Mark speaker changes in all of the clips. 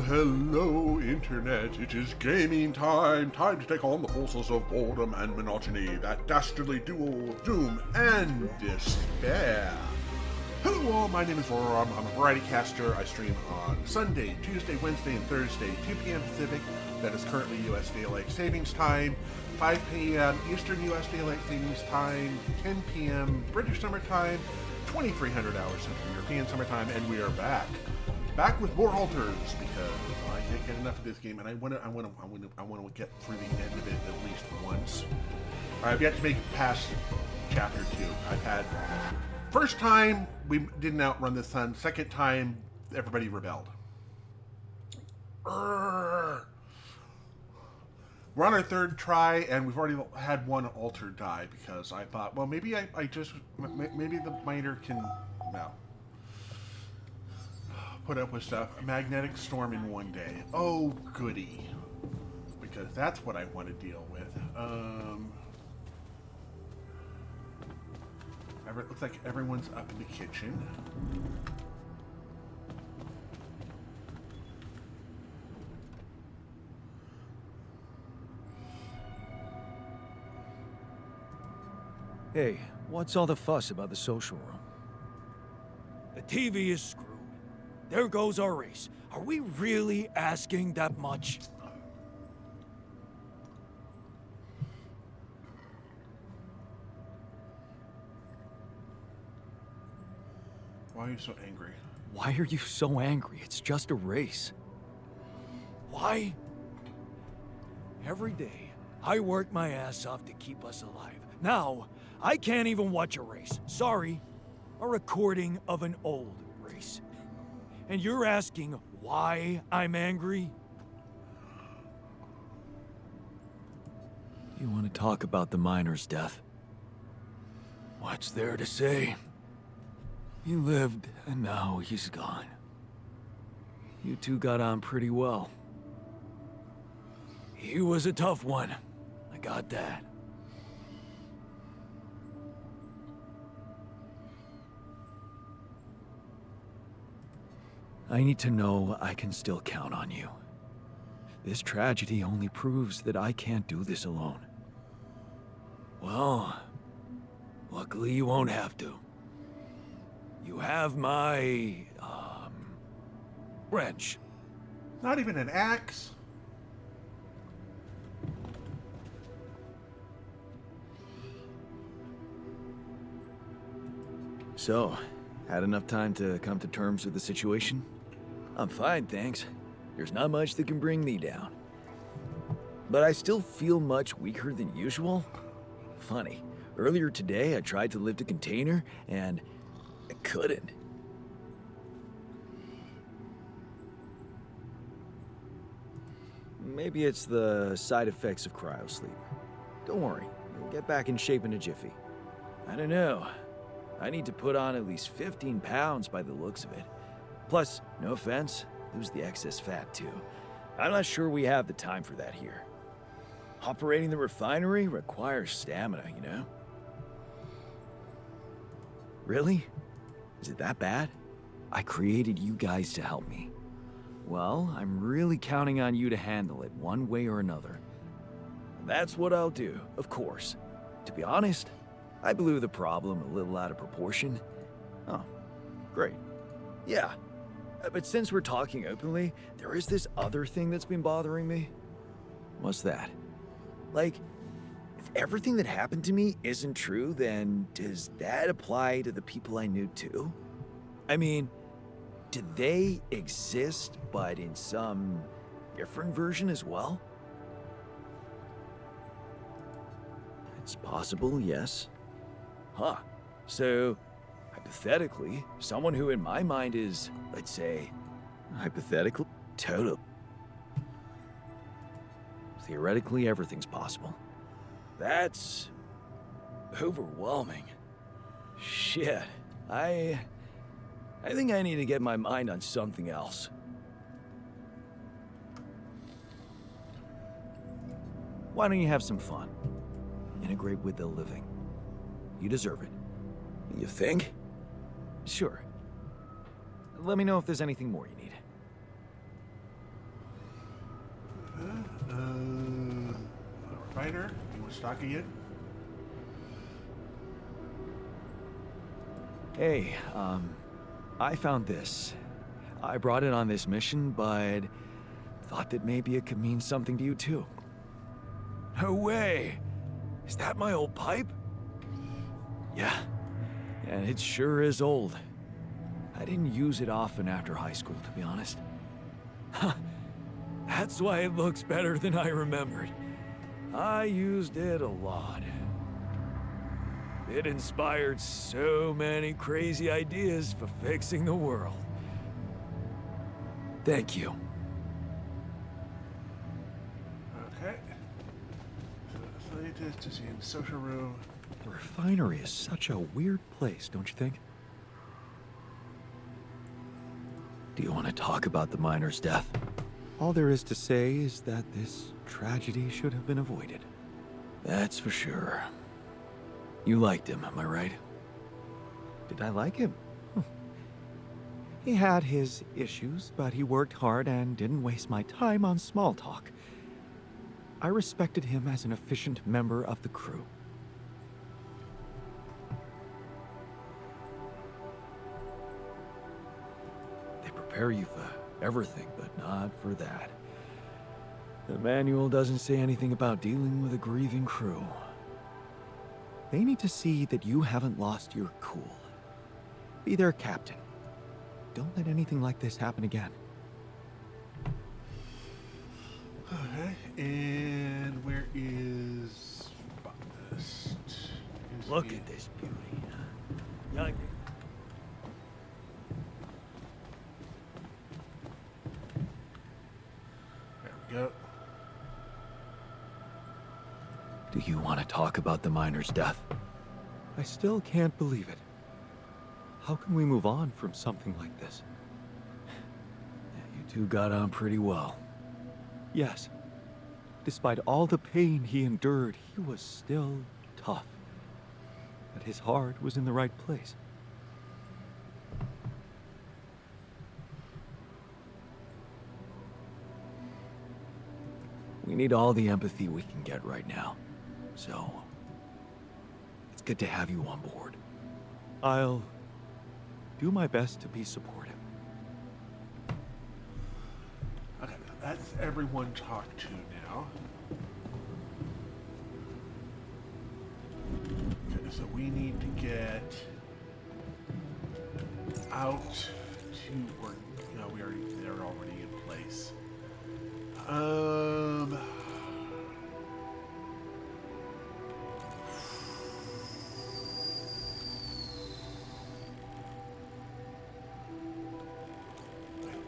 Speaker 1: Hello, Internet. It is gaming time. Time to take on the forces of boredom and monotony, that dastardly duo of doom and despair. Hello all, my name is Aurora. I'm a variety caster. I stream on Sunday, Tuesday, Wednesday, and Thursday, 2 p.m. Pacific. That is currently U.S. Daylight Savings Time. 5 p.m. Eastern U.S. Daylight Savings Time. 10 p.m. British Summer Time. 2300 hours Central European Summer Time. And we are back. Back with more alters, because I can't get enough of this game, and I want to get through the end of it at least once. I've yet to make it past chapter 2. I've had first time we didn't outrun the sun. Second time everybody rebelled. We're on our third try, and we've already had one alter die because I thought, well, maybe maybe the miner can put up with stuff. A magnetic storm in one day. Oh, goody. Because that's what I want to deal with. It looks like everyone's up in the kitchen.
Speaker 2: Hey, what's all the fuss about the social room?
Speaker 3: The TV is screwed. There goes our race. Are we really asking that much?
Speaker 1: Why are you so angry?
Speaker 2: Why are you so angry? It's just a race.
Speaker 3: Why? Every day, I work my ass off to keep us alive. Now, I can't even watch a race. Sorry. A recording of an old race. And you're asking why I'm angry?
Speaker 2: You want to talk about the miner's death?
Speaker 3: What's there to say?
Speaker 2: He lived, and now he's gone. You two got on pretty well.
Speaker 3: He was a tough one. I got that.
Speaker 2: I need to know I can still count on you. This tragedy only proves that I can't do this alone.
Speaker 3: Well, luckily you won't have to. You have my, wrench.
Speaker 1: Not even an axe?
Speaker 2: So, had enough time to come to terms with the situation?
Speaker 3: I'm fine, thanks.
Speaker 2: There's not much that can bring me down. But I still feel much weaker than usual. Funny, earlier today I tried to lift a container, and I couldn't. Maybe it's the side effects of cryosleep. Don't worry, you'll get back in shape in a jiffy.
Speaker 3: I don't know. I need to put on at least 15 pounds by the looks of it.
Speaker 2: Plus, no offense, lose the excess fat too. I'm not sure we have the time for that here. Operating the refinery requires stamina, you know? Really? Is it that bad? I created you guys to help me. Well, I'm really counting on you to handle it one way or another. That's what I'll do, of course. To be honest, I blew the problem a little out of proportion. Oh, great. Yeah, but since we're talking openly, there is this other thing that's been bothering me. What's that? Like, if everything that happened to me isn't true, then does that apply to the people I knew too? I mean, do they exist, but in some different version as well? It's possible, yes. Huh. So, hypothetically, someone who in my mind is, let's say, hypothetical, total. Theoretically, everything's possible.
Speaker 3: That's overwhelming.
Speaker 2: Shit. I think I need to get my mind on something else. Why don't you have some fun? Integrate with the living. You deserve it.
Speaker 3: You think?
Speaker 2: Sure. Let me know if there's anything more you need.
Speaker 1: miner? You want stock again?
Speaker 2: Hey, I found this. I brought it on this mission, but thought that maybe it could mean something to you too.
Speaker 3: No way! Is that my old pipe?
Speaker 2: Yeah, and it sure is old. I didn't use it often after high school, to be honest.
Speaker 3: Huh. That's why it looks better than I remembered. I used it a lot. It inspired so many crazy ideas for fixing the world.
Speaker 2: Thank you.
Speaker 1: Okay. Scientist is in social room.
Speaker 2: The refinery is such a weird place, don't you think? Do you want to talk about the miner's death? All there is to say is that this tragedy should have been avoided. That's for sure. You liked him, am I right? Did I like him? He had his issues, but he worked hard and didn't waste my time on small talk. I respected him as an efficient member of the crew. They prepare you for everything, but not for that. The manual doesn't say anything about dealing with a grieving crew. They need to see that you haven't lost your cool. Be their captain. Don't let anything like this happen again.
Speaker 1: Okay, and where is Botanist?
Speaker 3: Look at this beauty. Young.
Speaker 1: There we go.
Speaker 2: Do you want to talk about the miner's death? I still can't believe it. How can we move on from something like this? You two got on pretty well. Yes. Despite all the pain he endured, he was still tough. But his heart was in the right place. We need all the empathy we can get right now. So, it's good to have you on board. I'll do my best to be supportive.
Speaker 1: Okay, that's everyone talked to now. Okay, so we need to get out to, or no, they're already in place. I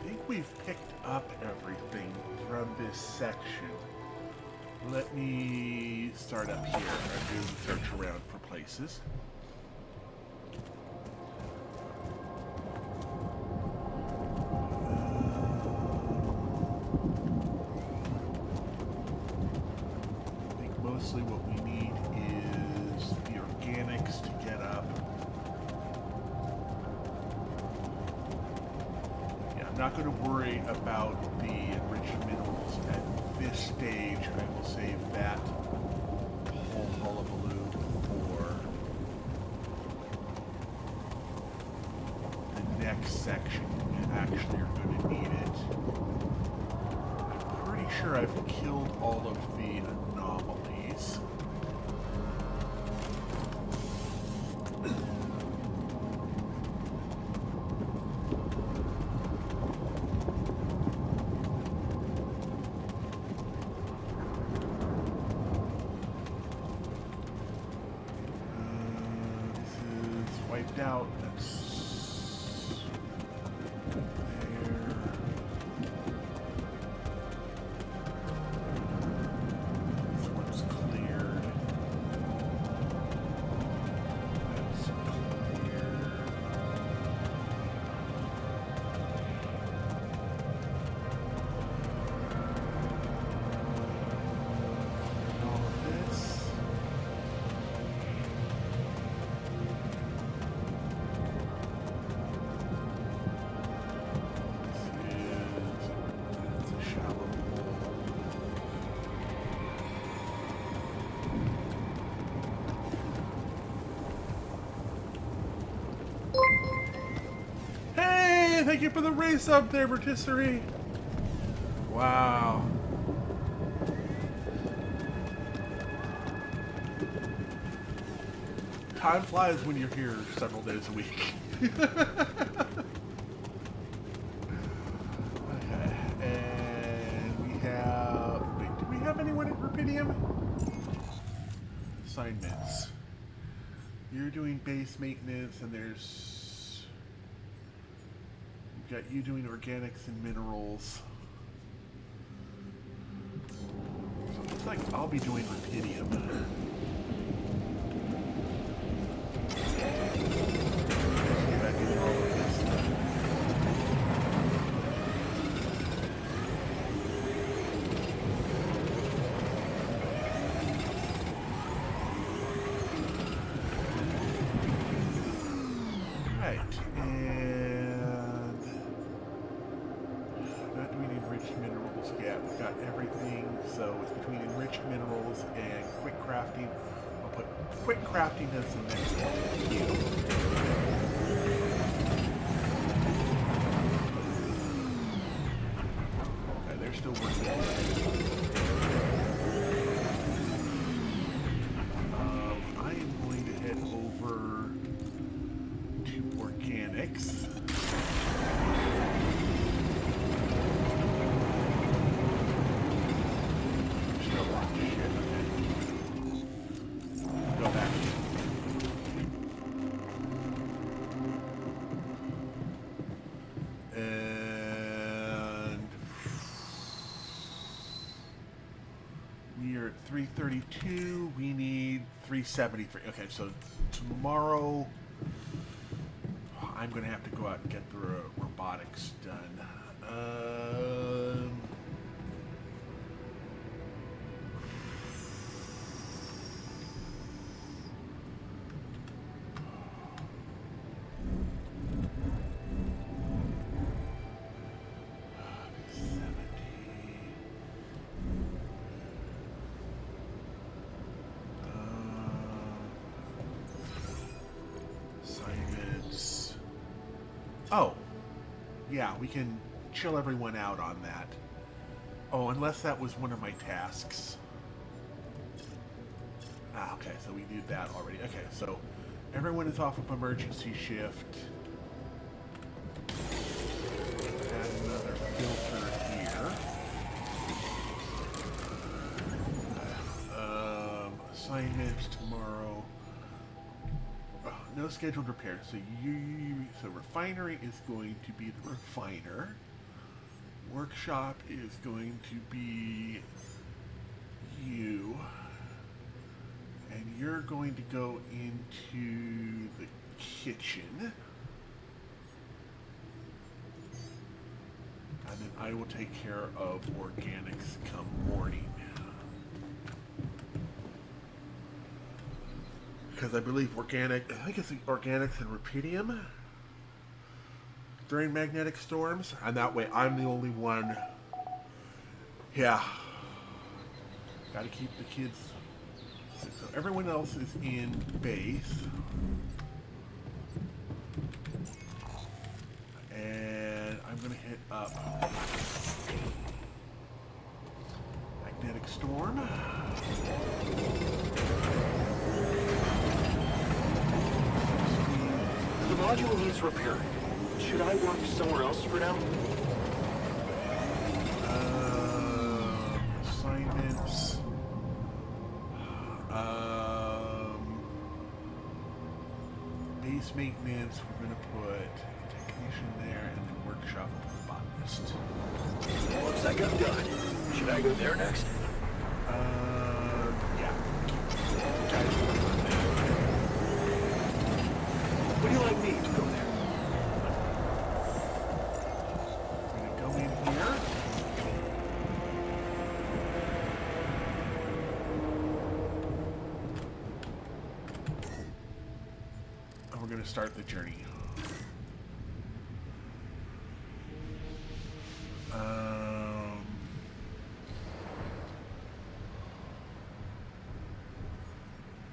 Speaker 1: think we've picked up everything from this section. Let me start up here and do search around for places. I think mostly what we need is the organics to get up. Yeah, I'm not going to worry about the enriched minerals at this stage. I will save that whole hullabaloo for the next section. We actually are going to need it. I'm pretty sure I've killed all of the anomalies. This is wiped out. That's there. This one's cleared. That's cleared. All of this. you for the race up there, Rotisserie. Wow. Time flies when you're here several days a week. Okay, and we have... Wait, do we have anyone at Rapidium? Assignments. You're doing base maintenance, and there's... We've got you doing organics and minerals. So it looks like I'll be doing Rapidium. Quick crafting is the next one. Okay, they're still working on it. I am going to head over to organics. And we are at 332. We need 373. Okay, so tomorrow I'm going to have to go out and get the robotics done. Oh, yeah, we can chill everyone out on that. Oh, unless that was one of my tasks. Ah, okay, so we did that already. Okay, so everyone is off of emergency shift. Add another filter here. Assignments tomorrow. No scheduled repairs. So refinery is going to be the refiner. Workshop is going to be you. And you're going to go into the kitchen. And then I will take care of organics come morning. Because I believe I think it's the organics and Rapidium during magnetic storms, and that way I'm the only one. Yeah. Gotta keep the kids. So everyone else is in base. And I'm gonna hit up magnetic storm.
Speaker 4: The module needs repair. Should I work somewhere else for now?
Speaker 1: Assignments. Base maintenance, we're going to put technician there, and then workshop with botanist.
Speaker 3: Looks like I'm done. Should I go there next?
Speaker 1: Yeah.
Speaker 3: Would you like me to go there?
Speaker 1: We're going to go in here. And we're going to start the journey.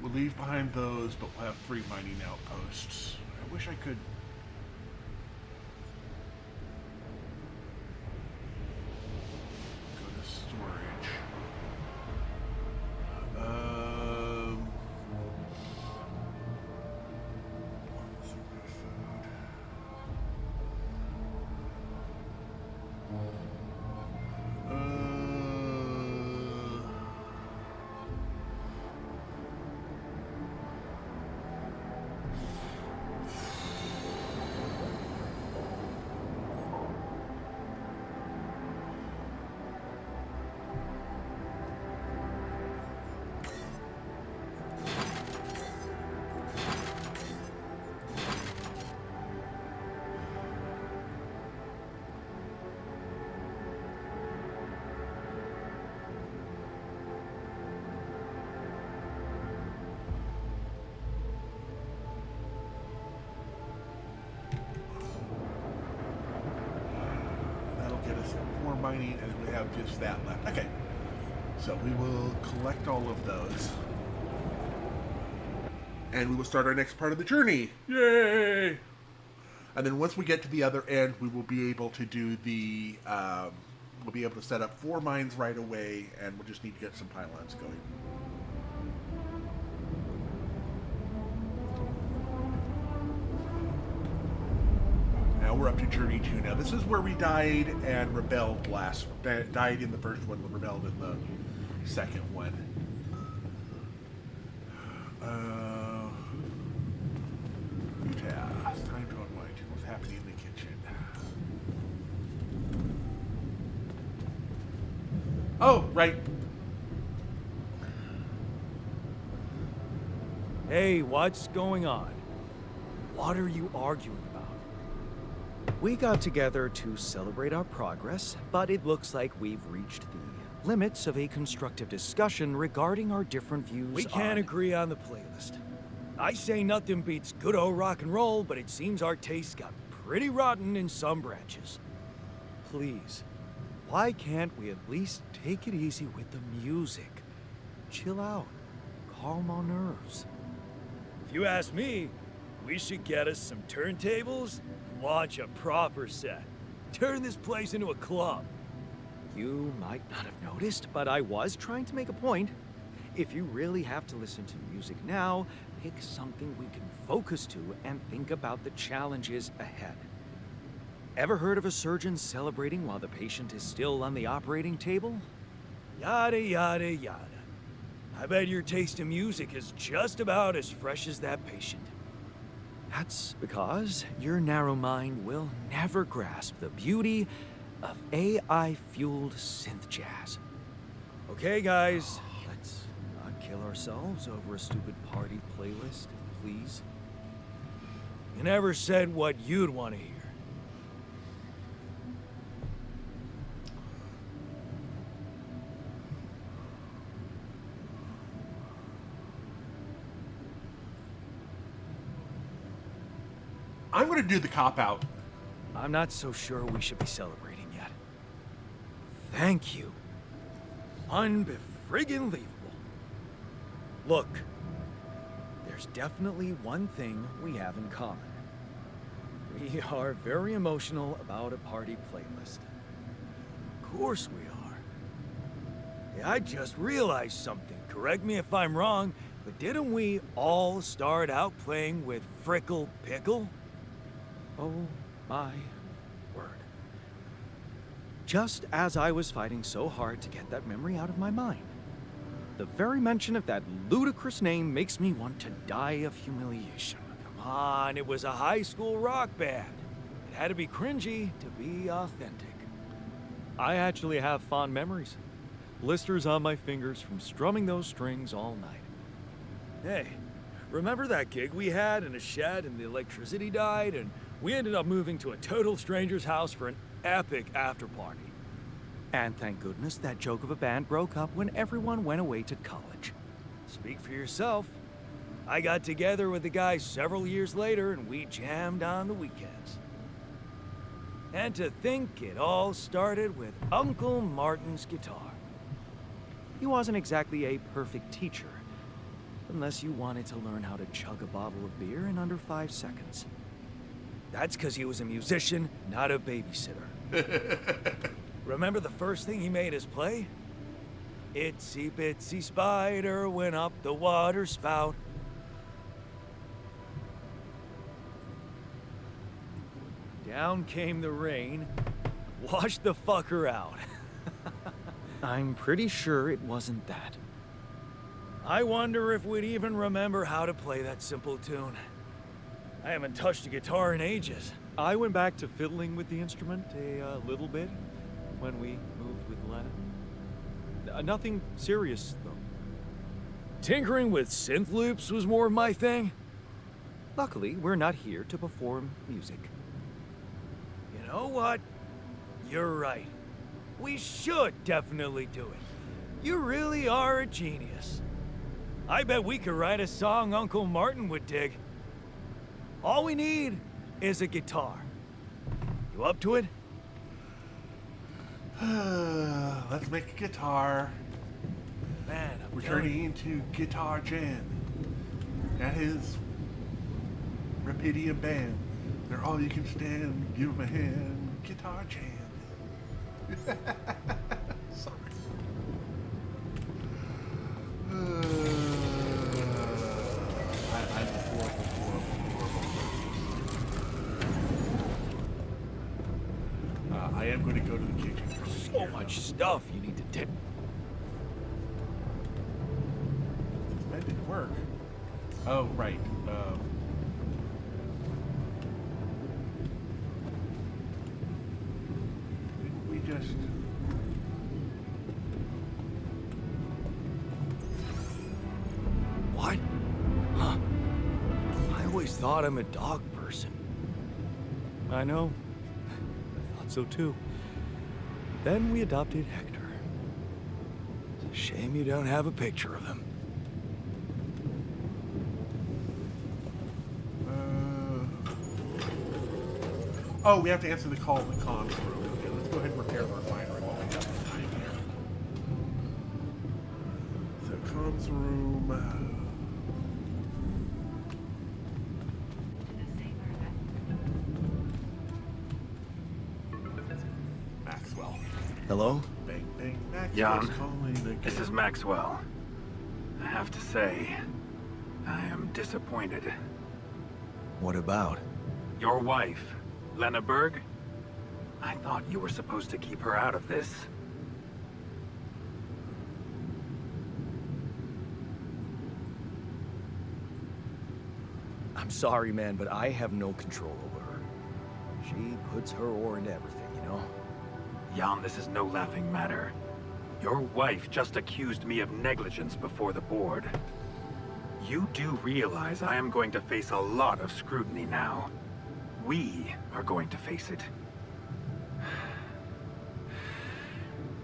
Speaker 1: We'll leave behind those, but we'll have 3 mining outposts. I wish I could... mining, and we have just that left. Okay, so we will collect all of those. And we will start our next part of the journey. Yay! And then once we get to the other end, we will be able to do the... we'll be able to set up 4 mines right away, and we'll just need to get some pylons going. Now we're up to Journey 2. Now this is where we died and rebelled last. Died in the first one, but rebelled in the second one. Yeah, it's time to unwind. What's happening in the kitchen? Oh, right.
Speaker 3: Hey, what's going on? What are you arguing about?
Speaker 2: We got together to celebrate our progress, but it looks like we've reached the limits of a constructive discussion regarding our different views.
Speaker 3: We can't agree on the playlist. I say nothing beats good old rock and roll, but it seems our tastes got pretty rotten in some branches.
Speaker 2: Please, why can't we at least take it easy with the music? Chill out, calm our nerves.
Speaker 3: If you ask me, we should get us some turntables and launch a proper set. Turn this place into a club.
Speaker 2: You might not have noticed, but I was trying to make a point. If you really have to listen to music now, pick something we can focus to and think about the challenges ahead. Ever heard of a surgeon celebrating while the patient is still on the operating table?
Speaker 3: Yada, yada, yada. I bet your taste in music is just about as fresh as that patient.
Speaker 2: That's because your narrow mind will never grasp the beauty of AI-fueled synth jazz.
Speaker 3: Okay, guys.
Speaker 2: Let's not kill ourselves over a stupid party playlist, please.
Speaker 3: You never said what you'd want to hear.
Speaker 1: I'm going to do the cop-out.
Speaker 3: I'm not so sure we should be celebrating yet. Thank you. Unbefriggin'-lievable. Look,
Speaker 2: There's definitely one thing we have in common. We are very emotional about a party playlist.
Speaker 3: of course we are. Hey, I just realized something. Correct me if I'm wrong, but didn't we all start out playing with Frickle Pickle?
Speaker 2: Oh my word. Just as I was fighting so hard to get that memory out of my mind, the very mention of that ludicrous name makes me want to die of humiliation.
Speaker 3: Come on, it was a high school rock band. It had to be cringy to be authentic.
Speaker 2: I actually have fond memories. Blisters on my fingers from strumming those strings all night.
Speaker 3: Hey, remember that gig we had in a shed and the electricity died and we ended up moving to a total stranger's house for an epic after party?
Speaker 2: And thank goodness that joke of a band broke up when everyone went away to college.
Speaker 3: Speak for yourself. I got together with the guys several years later and we jammed on the weekends. And to think it all started with Uncle Martin's guitar.
Speaker 2: He wasn't exactly a perfect teacher, unless you wanted to learn how to chug a bottle of beer in under 5 seconds.
Speaker 3: That's because he was a musician, not a babysitter. Remember the first thing he made us play? Itsy bitsy spider went up the water spout. Down came the rain, washed the fucker out.
Speaker 2: I'm pretty sure it wasn't that.
Speaker 3: I wonder if we'd even remember how to play that simple tune. I haven't touched a guitar in ages.
Speaker 2: I went back to fiddling with the instrument a little bit when we moved with Lena. Nothing serious, though.
Speaker 3: Tinkering with synth loops was more my thing.
Speaker 2: Luckily, we're not here to perform music.
Speaker 3: You know what? You're right. We should definitely do it. You really are a genius. I bet we could write a song Uncle Martin would dig. All we need is a guitar. You up to it?
Speaker 1: Let's make a guitar.
Speaker 3: Man, I'm
Speaker 1: We're
Speaker 3: telling
Speaker 1: turning
Speaker 3: you.
Speaker 1: into Guitar Jan. That is Rapidium band. They're all you can stand. Give 'em a hand. Guitar Jan. Sorry. I'm horrible. I am going to go to the kitchen.
Speaker 3: So much stuff you need to take.
Speaker 1: That didn't work. Oh, right. Didn't we just...
Speaker 3: What? Huh. I always thought I'm a dog person.
Speaker 5: I know. I thought so too. Then we adopted Hector.
Speaker 3: It's a shame you don't have a picture of him.
Speaker 1: Oh, we have to answer the call in the comms room. Okay, let's go ahead and repair the refinery while we have the time here. So, comms room. Maxwell.
Speaker 2: Hello?
Speaker 1: Bang, bang, Maxwell's
Speaker 6: Jan,
Speaker 1: calling again.
Speaker 6: this is Maxwell. I have to say, I am disappointed.
Speaker 2: What about?
Speaker 6: Your wife, Lena Berg? I thought you were supposed to keep her out of this.
Speaker 2: I'm sorry, man, but I have no control over her. She puts her oar into everything, you know?
Speaker 6: Jan, this is no laughing matter. Your wife just accused me of negligence before the board. You do realize I am going to face a lot of scrutiny now. We are going to face it.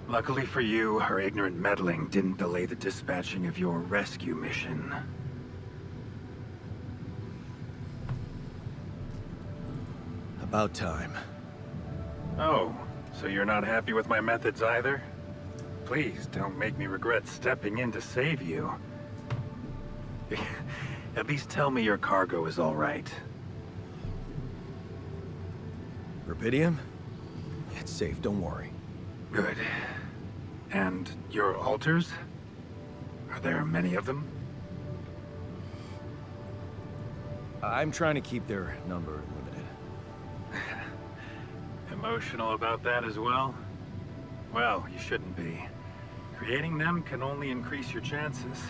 Speaker 6: Luckily for you, her ignorant meddling didn't delay the dispatching of your rescue mission.
Speaker 2: About time.
Speaker 6: Oh, so you're not happy with my methods either? Please don't make me regret stepping in to save you. At least tell me your cargo is all right.
Speaker 2: Rapidium? It's safe, don't worry.
Speaker 6: Good. And your altars? Are there many of them?
Speaker 2: I'm trying to keep their number limited.
Speaker 6: Emotional about that as well? Well, you shouldn't be. Creating them can only increase your chances.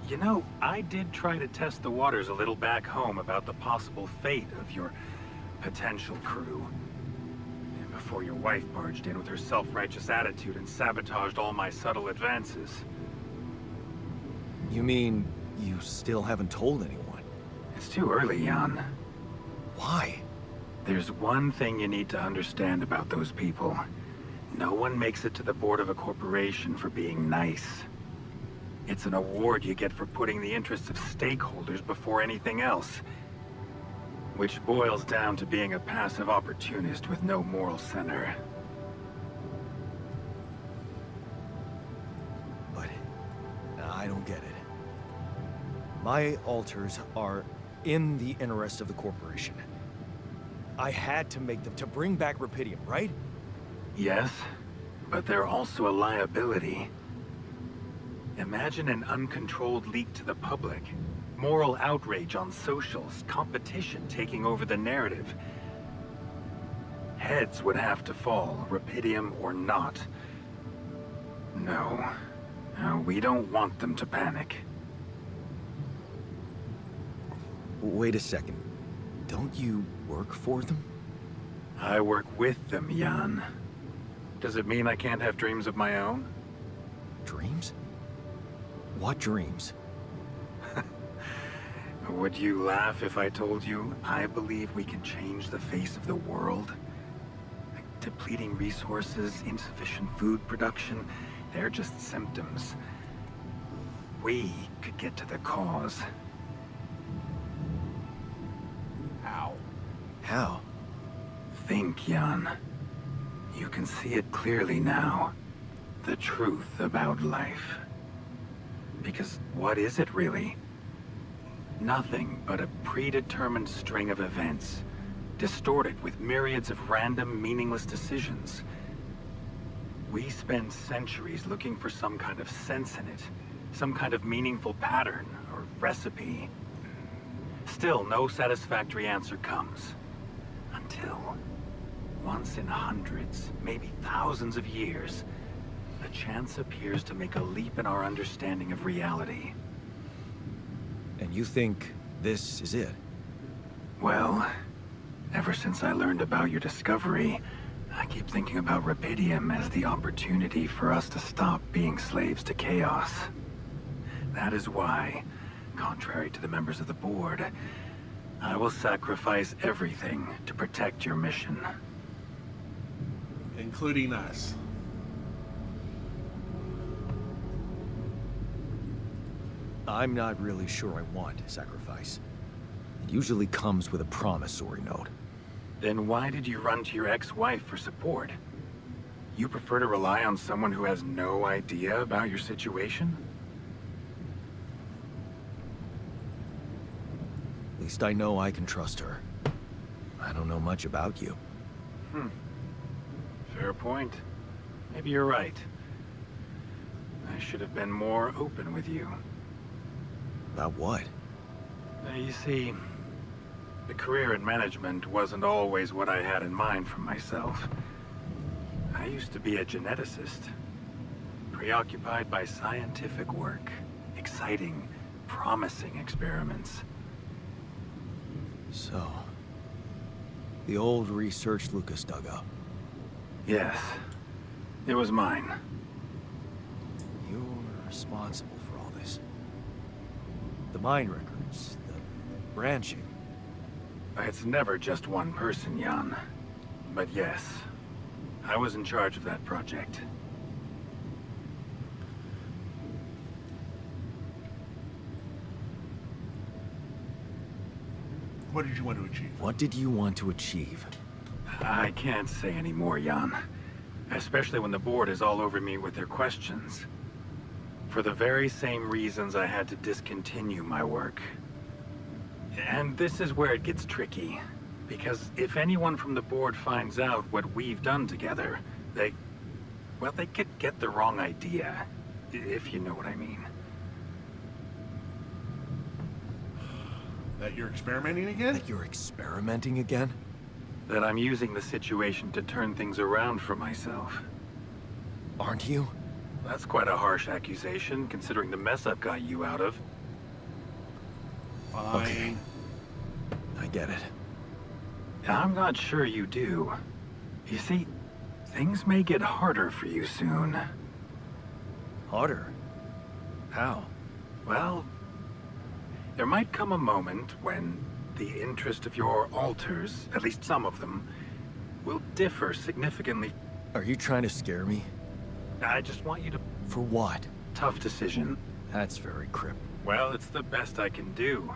Speaker 6: You know, I did try to test the waters a little back home about the possible fate of your potential crew. And before your wife barged in with her self-righteous attitude and sabotaged all my subtle advances.
Speaker 2: You mean you still haven't told anyone?
Speaker 6: It's too early, Jan.
Speaker 2: Why?
Speaker 6: There's one thing you need to understand about those people. No one makes it to the board of a corporation for being nice. It's an award you get for putting the interests of stakeholders before anything else. Which boils down to being a passive opportunist with no moral center.
Speaker 2: But I don't get it. My altars are in the interest of the corporation. I had to make them to bring back Rapidium, right?
Speaker 6: Yes, but they're also a liability. Imagine an uncontrolled leak to the public. Moral outrage on socials, competition taking over the narrative. Heads would have to fall, Rapidium or not. No. No, we don't want them to panic.
Speaker 2: Wait a second. Don't you work for them?
Speaker 6: I work with them, Jan. Does it mean I can't have dreams of my own?
Speaker 2: Dreams? What dreams?
Speaker 6: Would you laugh if I told you I believe we can change the face of the world? Like depleting resources, insufficient food production, they're just symptoms. We could get to the cause.
Speaker 1: How?
Speaker 2: How?
Speaker 6: Think, Jan. You can see it clearly now. The truth about life. Because what is it really? Nothing but a predetermined string of events, distorted with myriads of random, meaningless decisions. We spend centuries looking for some kind of sense in it, some kind of meaningful pattern or recipe. Still, no satisfactory answer comes. Until, once in hundreds, maybe thousands of years, a chance appears to make a leap in our understanding of reality.
Speaker 2: And you think this is it?
Speaker 6: Well, ever since I learned about your discovery, I keep thinking about Rapidium as the opportunity for us to stop being slaves to chaos. That is why, contrary to the members of the board, I will sacrifice everything to protect your mission.
Speaker 1: Including us.
Speaker 2: I'm not really sure I want sacrifice. It usually comes with a promissory note.
Speaker 6: Then why did you run to your ex-wife for support? You prefer to rely on someone who has no idea about your situation?
Speaker 2: At least I know I can trust her. I don't know much about you.
Speaker 6: Fair point. Maybe you're right. I should have been more open with you.
Speaker 2: About what?
Speaker 6: You see, the career in management wasn't always what I had in mind for myself. I used to be a geneticist, preoccupied by scientific work, exciting, promising experiments.
Speaker 2: So, the old research Lucas dug up.
Speaker 6: Yes, it was mine.
Speaker 2: You're responsible for all this. The mine records, the branching.
Speaker 6: It's never just one person, Jan. But yes, I was in charge of that project.
Speaker 1: What did you want to achieve?
Speaker 2: What did you want to achieve?
Speaker 6: I can't say any more, Jan. Especially when the board is all over me with their questions. For the very same reasons I had to discontinue my work. And this is where it gets tricky. Because if anyone from the board finds out what we've done together, they could get the wrong idea. If you know what I mean.
Speaker 1: That you're experimenting again?
Speaker 2: That you're experimenting again?
Speaker 6: That I'm using the situation to turn things around for myself.
Speaker 2: Aren't you?
Speaker 6: That's quite a harsh accusation, considering the mess I've got you out of.
Speaker 1: Fine.
Speaker 2: Okay. I get it.
Speaker 6: I'm not sure you do. You see, things may get harder for you soon.
Speaker 2: Harder? How?
Speaker 6: Well, there might come a moment when the interest of your alters, at least some of them, will differ significantly.
Speaker 2: Are you trying to scare me?
Speaker 6: I just want you to...
Speaker 2: For what?
Speaker 6: Tough decision.
Speaker 2: That's very cryptic.
Speaker 6: Well, it's the best I can do.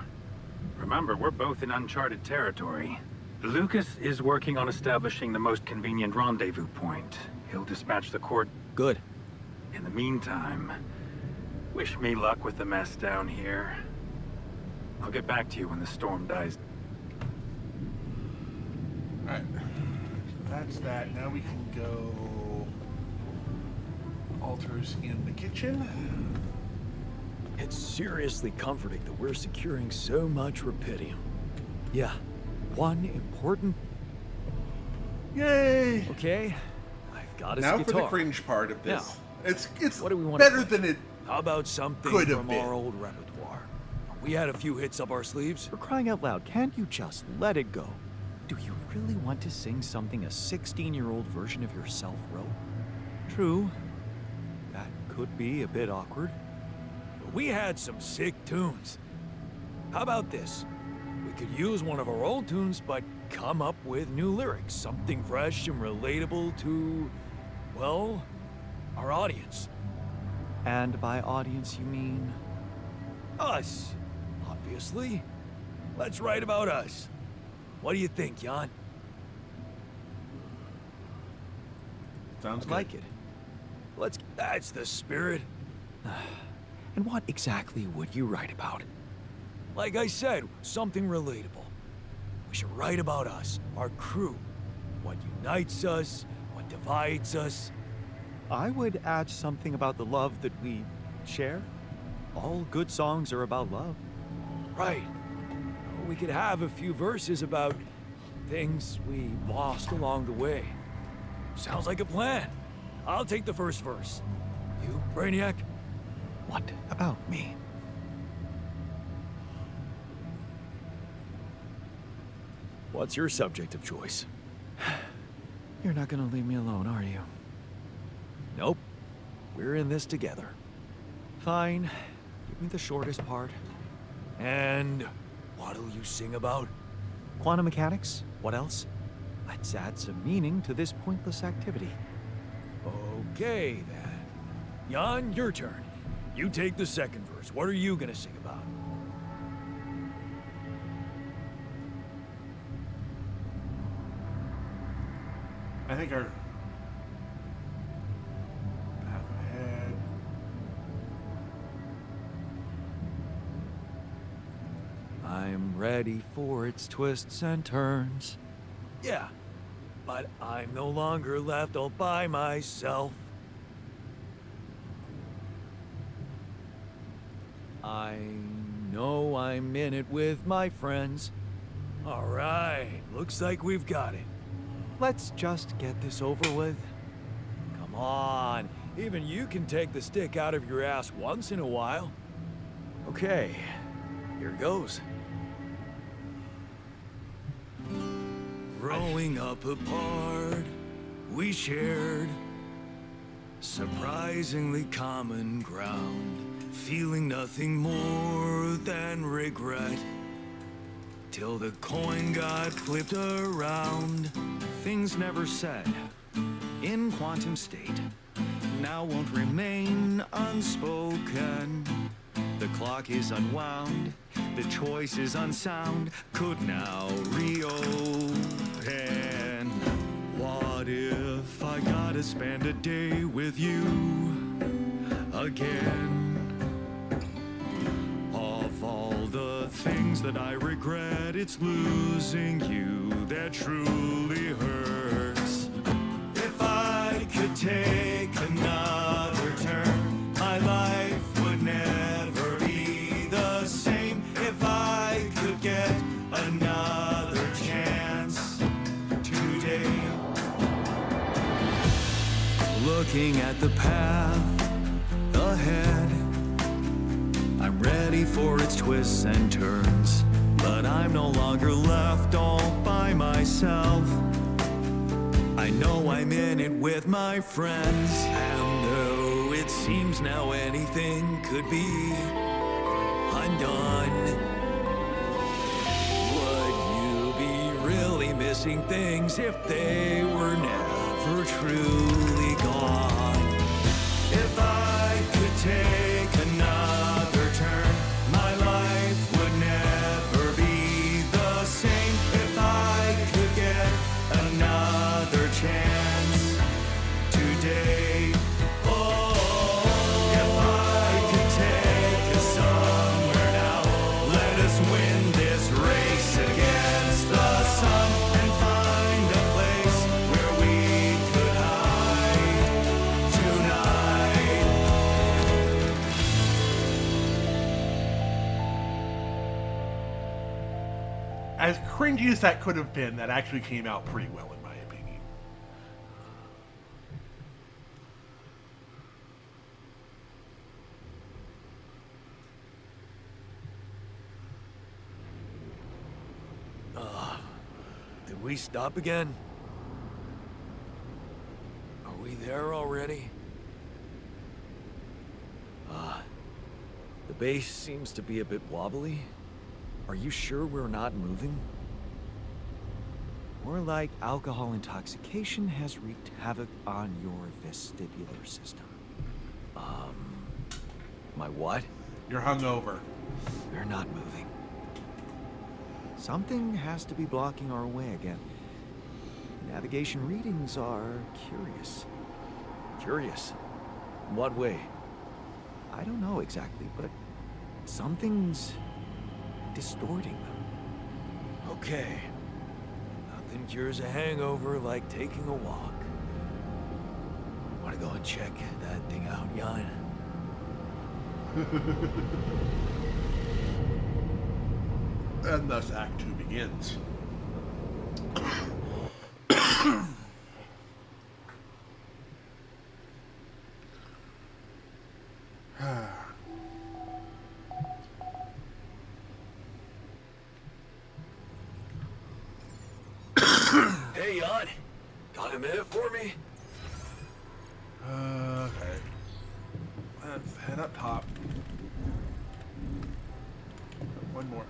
Speaker 6: Remember, we're both in uncharted territory. Lucas is working on establishing the most convenient rendezvous point. He'll dispatch the court.
Speaker 2: Good.
Speaker 6: In the meantime, wish me luck with the mess down here. I'll get back to you when the storm dies.
Speaker 1: Alright. So that's that. Now we can go... Altars in the kitchen.
Speaker 3: It's seriously comforting that we're securing so much Rapidium. Yeah, one important...
Speaker 1: Yay!
Speaker 3: Okay, I've got his
Speaker 1: Now
Speaker 3: guitar.
Speaker 1: for the cringe part of this. It's
Speaker 3: what do we want
Speaker 1: better
Speaker 3: to play?
Speaker 1: than it
Speaker 3: How about something
Speaker 1: could have
Speaker 3: from
Speaker 1: been.
Speaker 3: our old repertoire? We had a few hits up our sleeves.
Speaker 2: For crying out loud, can't you just let it go? Do you really want to sing something a 16-year-old version of yourself wrote?
Speaker 3: True. That could be a bit awkward. But we had some sick tunes. How about this? We could use one of our old tunes, but come up with new lyrics. Something fresh and relatable to, well, our audience.
Speaker 2: And by audience, you mean?
Speaker 3: Us, obviously. Let's write about us. What do you think, Jan?
Speaker 1: Sounds good.
Speaker 2: Like it.
Speaker 3: That's the spirit.
Speaker 2: And what exactly would you write about?
Speaker 3: Like I said, something relatable. We should write about us, our crew. What unites us, what divides us.
Speaker 5: I would add something about the love that we share. All good songs are about love.
Speaker 3: Right. We could have a few verses about things we lost along the way. Sounds like a plan. I'll take the first verse. You, Brainiac?
Speaker 2: What about me?
Speaker 3: What's your subject of choice?
Speaker 2: You're not gonna leave me alone, are you?
Speaker 3: Nope. We're in this together.
Speaker 2: Fine. Give me the shortest part.
Speaker 3: And what'll you sing about?
Speaker 2: Quantum mechanics? What else? Let's add some meaning to this pointless activity.
Speaker 3: Okay, then. Jan, your turn. You take the second verse. What are you gonna sing about?
Speaker 1: I think our path ahead.
Speaker 2: I'm ready for its twists and turns.
Speaker 3: Yeah, but I'm no longer left all by myself.
Speaker 2: I know I'm in it with my friends.
Speaker 3: All right, looks like we've got it.
Speaker 2: Let's just get this over with.
Speaker 3: Come on, even you can take the stick out of your ass once in a while. Okay, here goes. Growing up apart, we shared surprisingly common ground, feeling nothing more than regret. Till the coin got flipped around.
Speaker 2: Things never said in quantum state now won't remain unspoken. The clock is unwound, the choice is unsound, could now reopen. What if I gotta spend a day with you again? Of all the things that I regret, it's losing you that truly hurts.
Speaker 3: If I could take another turn, my life would never be the same. If I could get another chance today. Looking at the path ahead, I'm ready for its twists and turns, but I'm no longer left all by myself. I know I'm in it with my friends, and though it seems now anything could be undone, would you be really missing things if they were never truly gone? If I could take another turn, my life would never be the same. If I could get another chance today. Oh, if I could take us somewhere now, let us win this race against the sun and find a place where we could hide tonight.
Speaker 1: As cringy as that could have been, that actually came out pretty well, in my opinion.
Speaker 3: Did we stop again? Are we there already? The base seems to be a bit wobbly. Are you sure we're not moving?
Speaker 2: More like alcohol intoxication has wreaked havoc on your vestibular system.
Speaker 3: My what?
Speaker 1: You're hungover.
Speaker 2: We're not moving. Something has to be blocking our way again. The navigation readings are curious. Curious. In what way? I don't know exactly, but something's distorting them.
Speaker 3: Okay. Nothing cures a hangover like taking a walk. Wanna go and check that thing out, Jan?
Speaker 1: And thus Act 2 begins.
Speaker 3: Hey, Jan. Got a minute for me?
Speaker 1: Okay. Let's head up top. One more.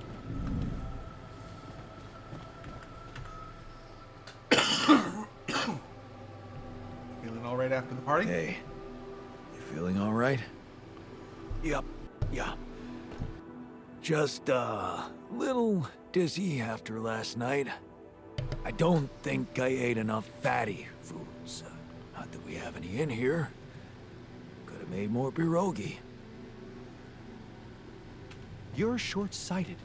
Speaker 1: Feeling all right after the party?
Speaker 2: Hey, you feeling all right?
Speaker 3: Yep. Yeah. Just a little dizzy after last night. I don't think I ate enough fatty foods. Not that we have any in here. Could have made more pierogi.
Speaker 7: You're short-sighted.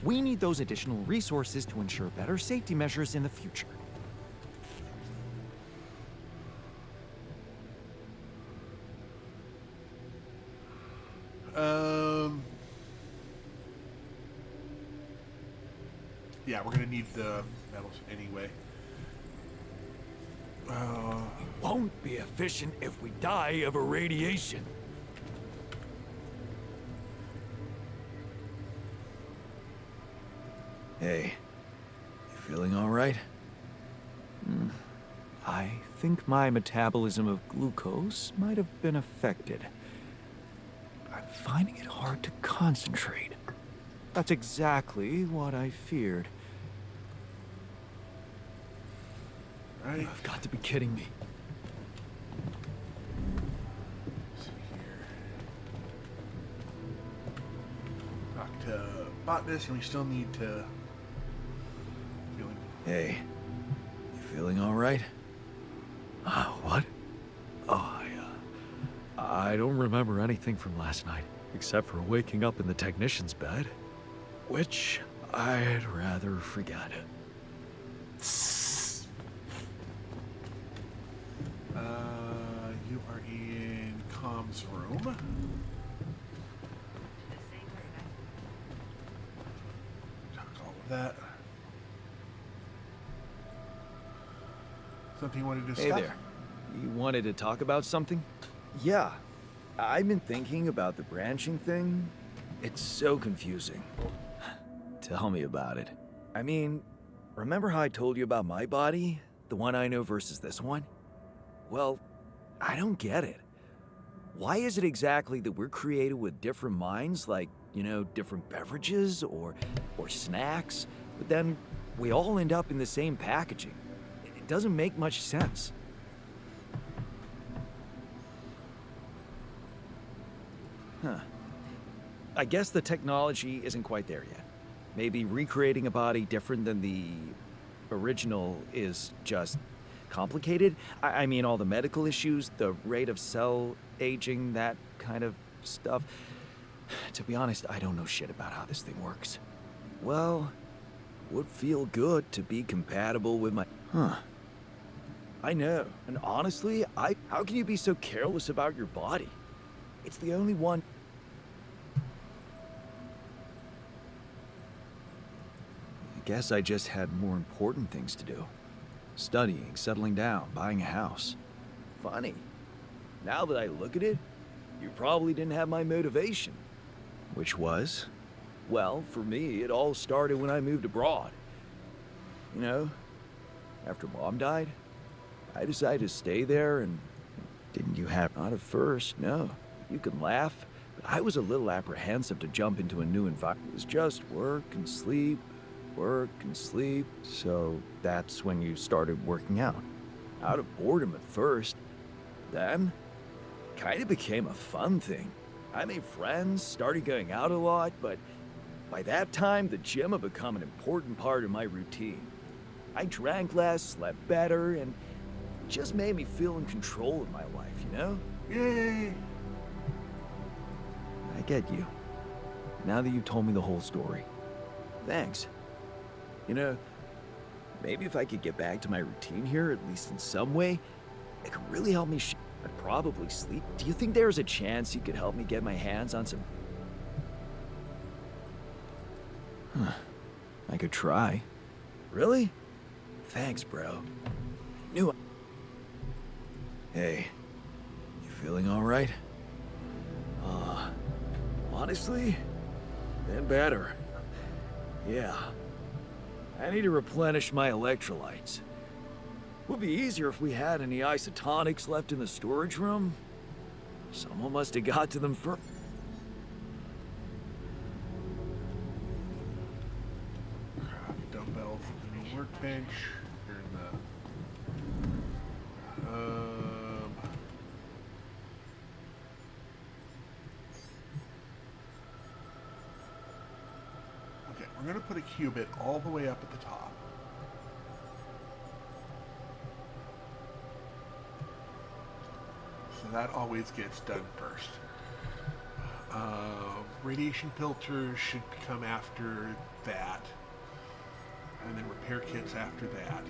Speaker 7: We need those additional resources to ensure better safety measures in the future.
Speaker 1: Yeah, we're gonna need the metals anyway.
Speaker 3: Won't be efficient if we die of irradiation.
Speaker 2: Hey, you feeling all right?
Speaker 7: I think my metabolism of glucose might have been affected. I'm finding it hard to concentrate. That's exactly what I feared.
Speaker 1: Right.
Speaker 2: You've got to be kidding me.
Speaker 1: Let's see here. Talk to botanist, and we still need to. Feeling.
Speaker 2: Hey, you feeling all right? What?
Speaker 5: Oh, I don't remember anything from last night, except for waking up in the technician's bed, which I'd rather forget.
Speaker 1: You are in comms room. Talk all of that. Something you wanted to discuss?
Speaker 2: Hey there. You wanted to talk about something? Yeah. I've been thinking about the branching thing. It's so confusing. Tell me about it. I mean, remember how I told you about my body? The one I know versus this one? Well, I don't get it. Why is it exactly that we're created with different minds, like, you know, different beverages or snacks, but then we all end up in the same packaging? It doesn't make much sense. Huh. I guess the technology isn't quite there yet. Maybe recreating a body different than the original is just complicated. I mean, all the medical issues, the rate of cell aging, that kind of stuff. To be honest, I don't know shit about how this thing works. Well, would feel good to be compatible with my... I know, and honestly, how can you be so careless about your body? It's the only one... I guess I just had more important things to do. Studying, settling down, buying a house. Funny. Now that I look at it, you probably didn't have my motivation. Which was? Well, for me, it all started when I moved abroad. You know, after Mom died, I decided to stay there and... Didn't you have... Not at first, no. You can laugh, but I was a little apprehensive to jump into a new environment. It was just work and sleep. Work and sleep. So that's when you started working out. Out of boredom at first. Then, kind of became a fun thing. I made friends, started going out a lot, but by that time, the gym had become an important part of my routine. I drank less, slept better, and just made me feel in control of my life, you know?
Speaker 1: Yay!
Speaker 2: I get you. Now that you've told me the whole story. Thanks. You know, maybe if I could get back to my routine here, at least in some way, it could really help me. I'd probably sleep. Do you think there's a chance you could help me get my hands on some... Huh. I could try. Really? Thanks, bro. Knew. Hey, you feeling all right? Honestly, been better. Yeah. I need to replenish my electrolytes. Would be easier if we had any isotonics left in the storage room. Someone must have got to them first.
Speaker 1: Dumbbells in the workbench. Here in the. Okay, we're gonna put a cubit all the way up at the top. So that always gets done first. Radiation filters should come after that. And then repair kits after that.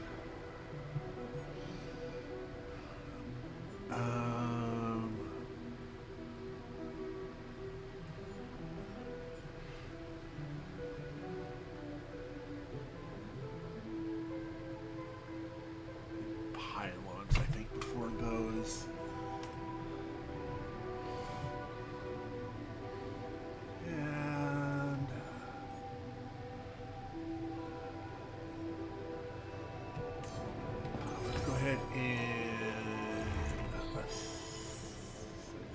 Speaker 1: Pylons, I think, before those. And let's go ahead and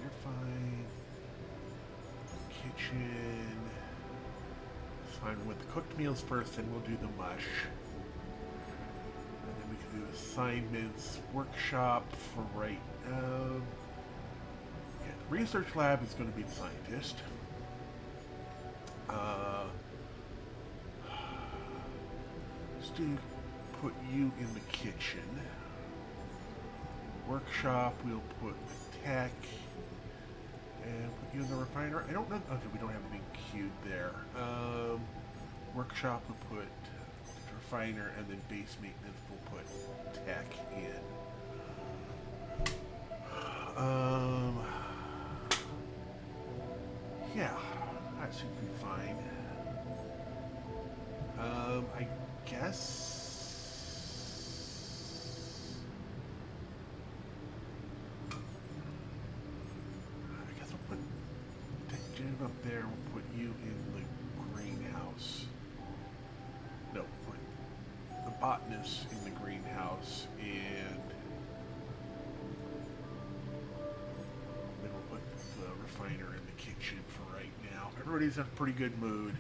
Speaker 1: they're fine. Kitchen. It's fine with the cooked meals first, then we'll do the mush. And then we can do assignments, workshop for right now. Yeah, the research lab is going to be the scientist. Stu, put you in the kitchen. Workshop, we'll put the tech. And put you in the refiner. I don't know. Okay, we don't have anything queued there. Workshop, we'll put the refiner, and then base maintenance, we'll put tech in. Yeah, that should be fine. I guess. We'll put Tech Jim up there. We'll put you in the greenhouse. No, put the botanist in the greenhouse, and then we'll put the refiner in the kitchen for right now. Everybody's in a pretty good mood.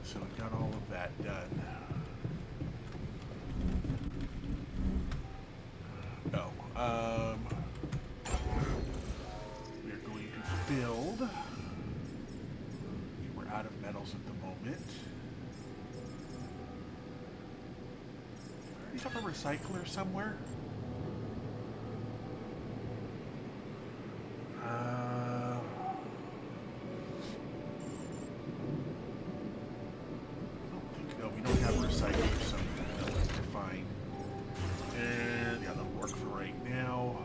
Speaker 1: So we've got all of that done. We're going to build. We're out of metals at the moment. Do we have a recycler somewhere? We don't have a recycler, so we're fine. And yeah, that'll work for right now.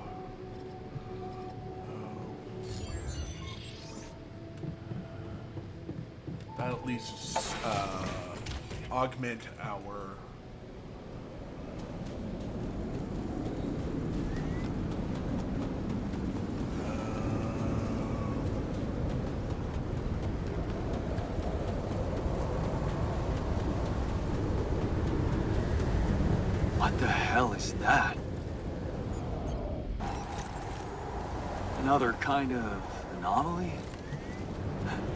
Speaker 1: That'll at least augment our
Speaker 2: What the hell is that? Another kind of anomaly?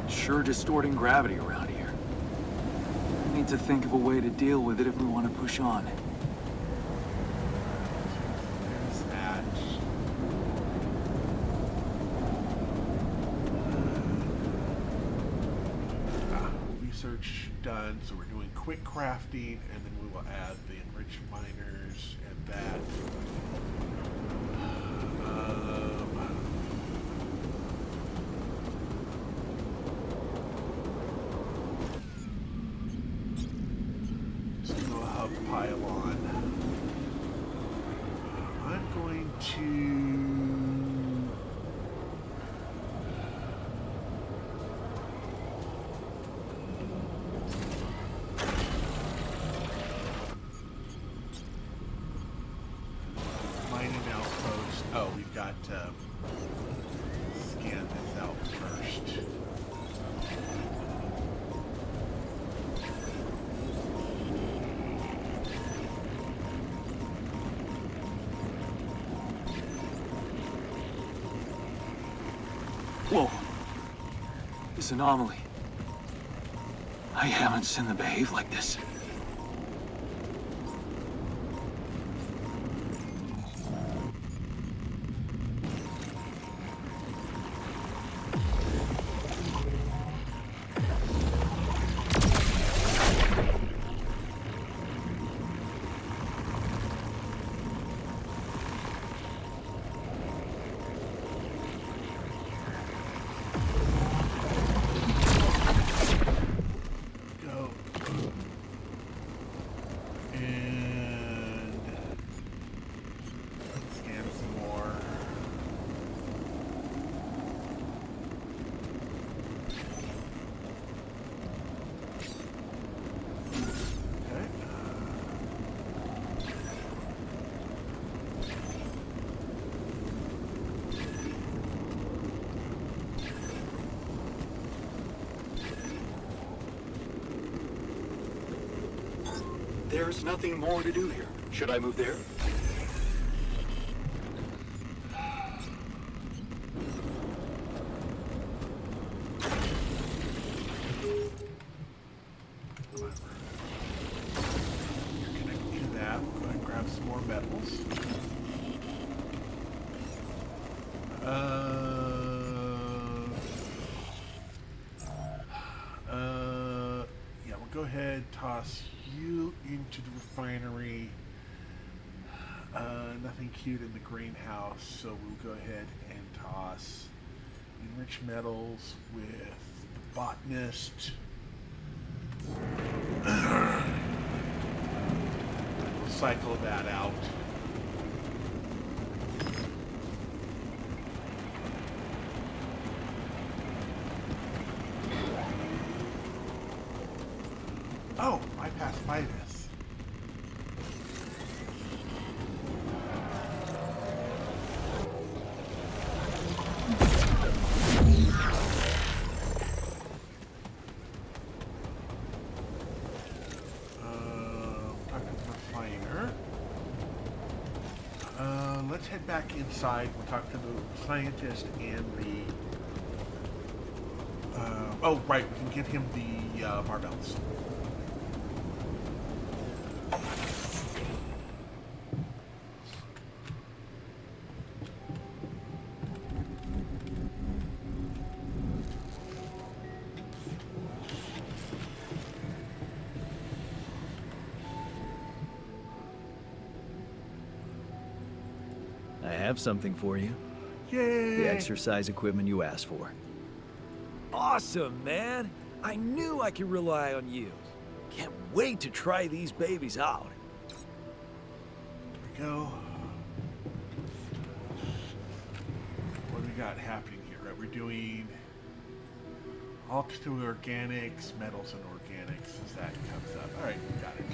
Speaker 2: Sure distorting gravity around here. We need to think of a way to deal with it if we want to push on.
Speaker 1: There's that. research done, so we're doing quick crafting, and then we will add the enriched miners and that. Just do a hub pylon. I'm going to... Oh, we've got to scan this out first.
Speaker 3: Whoa. This anomaly. I haven't seen them behave like this. There's nothing more to do here. Should I move there?
Speaker 1: You're connected to that. We'll go ahead and grab some more metals. Yeah, we'll go ahead, toss you into the refinery. Nothing cute in the greenhouse, so we'll go ahead and toss enriched metals with the botanist. We'll cycle that out. Oh, I passed by this. Refiner. Let's head back inside. We'll talk to the scientist and the... oh, right, we can get him the barbells.
Speaker 2: I have something for you.
Speaker 1: Yay!
Speaker 2: The exercise equipment you asked for.
Speaker 3: Awesome, man. I knew I could rely on you. Can't wait to try these babies out.
Speaker 1: There we go. What do we got happening here? Right, we're doing all to organics, metals and organics as that comes up. All right, we got it.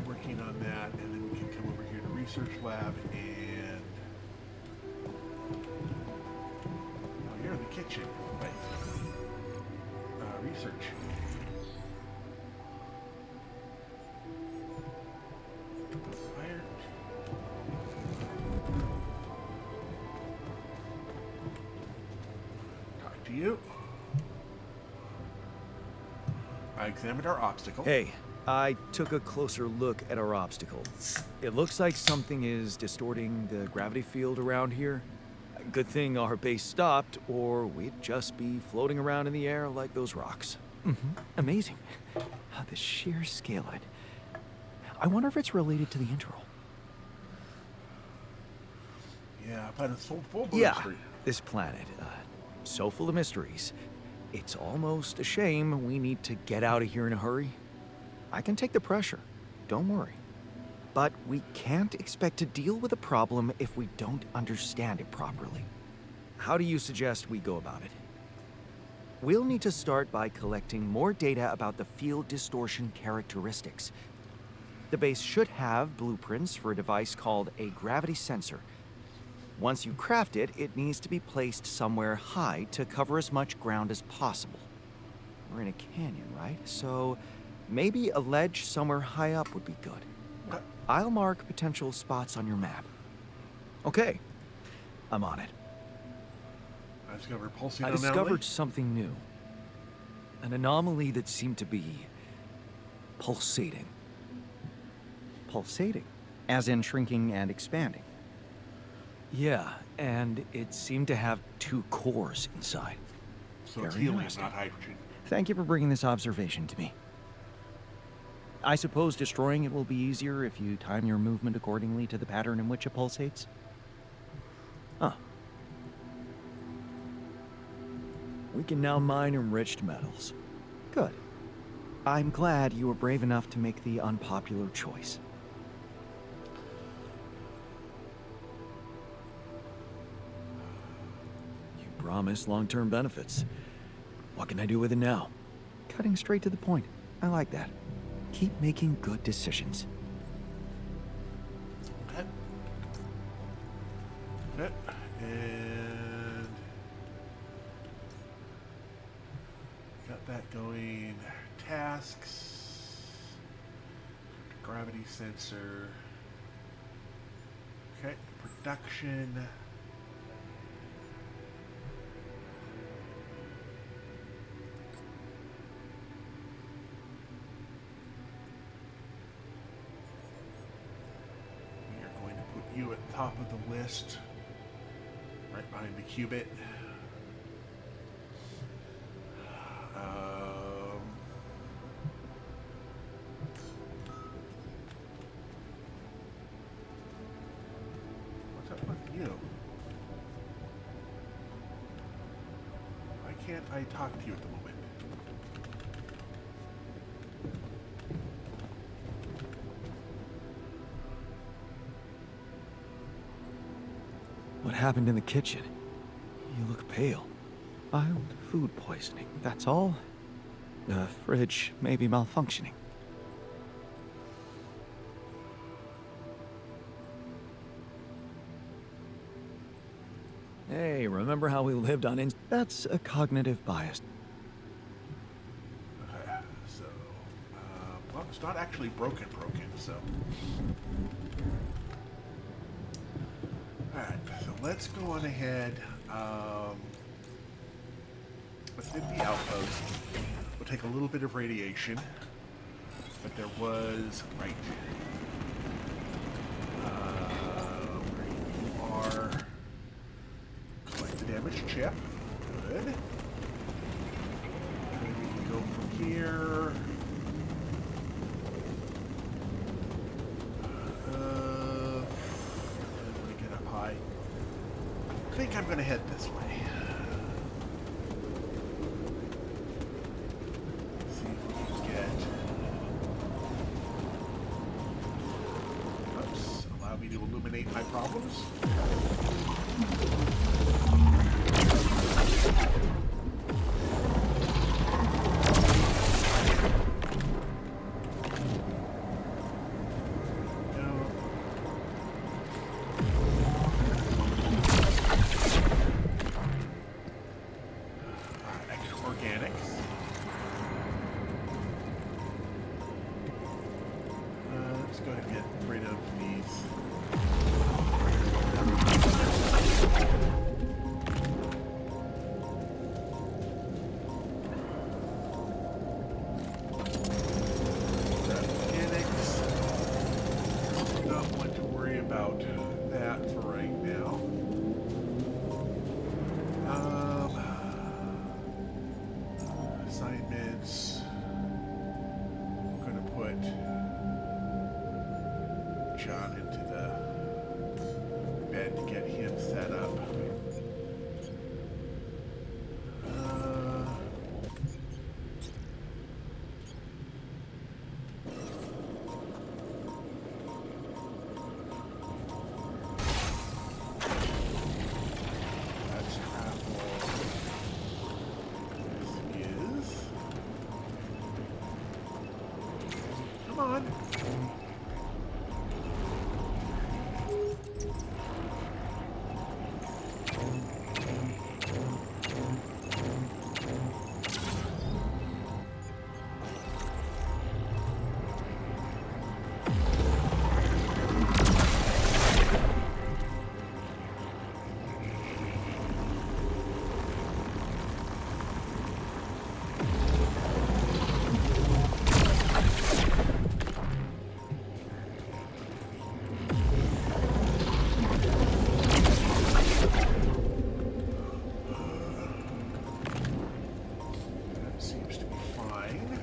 Speaker 1: We're working on that, and then we can come over here to research lab and oh, you're in the kitchen. Right. Research. Fire. Talk to you. I examined our obstacle.
Speaker 2: Hey, I took a closer look at our obstacle. It looks like something is distorting the gravity field around here. Good thing our base stopped, or we'd just be floating around in the air like those rocks.
Speaker 7: Amazing. The sheer scale of it. I wonder if it's related to the intro.
Speaker 1: Yeah, but it's so full of
Speaker 7: Yeah,
Speaker 1: mystery.
Speaker 7: this planet, so full of mysteries. It's almost a shame we need to get out of here in a hurry. I can take the pressure, don't worry. But we can't expect to deal with a problem if we don't understand it properly. How do you suggest we go about it? We'll need to start by collecting more data about the field distortion characteristics. The base should have blueprints for a device called a gravity sensor. Once you craft it, it needs to be placed somewhere high to cover as much ground as possible. We're in a canyon, right? So maybe a ledge somewhere high up would be good. I'll mark potential spots on your map. Okay, I'm on it.
Speaker 1: I discovered pulsing
Speaker 7: I
Speaker 1: anomaly.
Speaker 7: discovered something new. An anomaly that seemed to be pulsating. Pulsating? As in shrinking and expanding. Yeah, and it seemed to have two cores inside.
Speaker 1: So it's
Speaker 7: Very
Speaker 1: helium,
Speaker 7: interesting.
Speaker 1: not hydrogen.
Speaker 7: Thank you for bringing this observation to me. I suppose destroying it will be easier if you time your movement accordingly to the pattern in which it pulsates? Huh.
Speaker 2: We can now mine enriched metals.
Speaker 7: Good. I'm glad you were brave enough to make the unpopular choice.
Speaker 2: You promised long-term benefits. What can I do with it now?
Speaker 7: Cutting straight to the point. I like that. Keep making good decisions.
Speaker 1: Okay. Okay. And got that going. Tasks. Gravity sensor. Okay. Production. We are going to put you at the top of the list. Right behind the qubit. What's up with you? Why can't I talk to you at the moment?
Speaker 2: What happened in the kitchen? You look pale.
Speaker 7: Mild food poisoning, that's all. The fridge may be malfunctioning.
Speaker 2: Hey, remember how we lived on
Speaker 7: That's a cognitive bias.
Speaker 1: Okay, so, well, it's not actually broken, so. Alright, so let's go on ahead. Within the outpost, we'll take a little bit of radiation, but there was, right, where you are, collect the damaged chip, good. And we can go from here. Let me get up high. I think I'm gonna head this way. See if we can get. Oops, allow me to illuminate my problems. Let's go ahead and get rid of these reach on into the bed to get him set up. Let's travel. This is. Come on. That seems to be fine.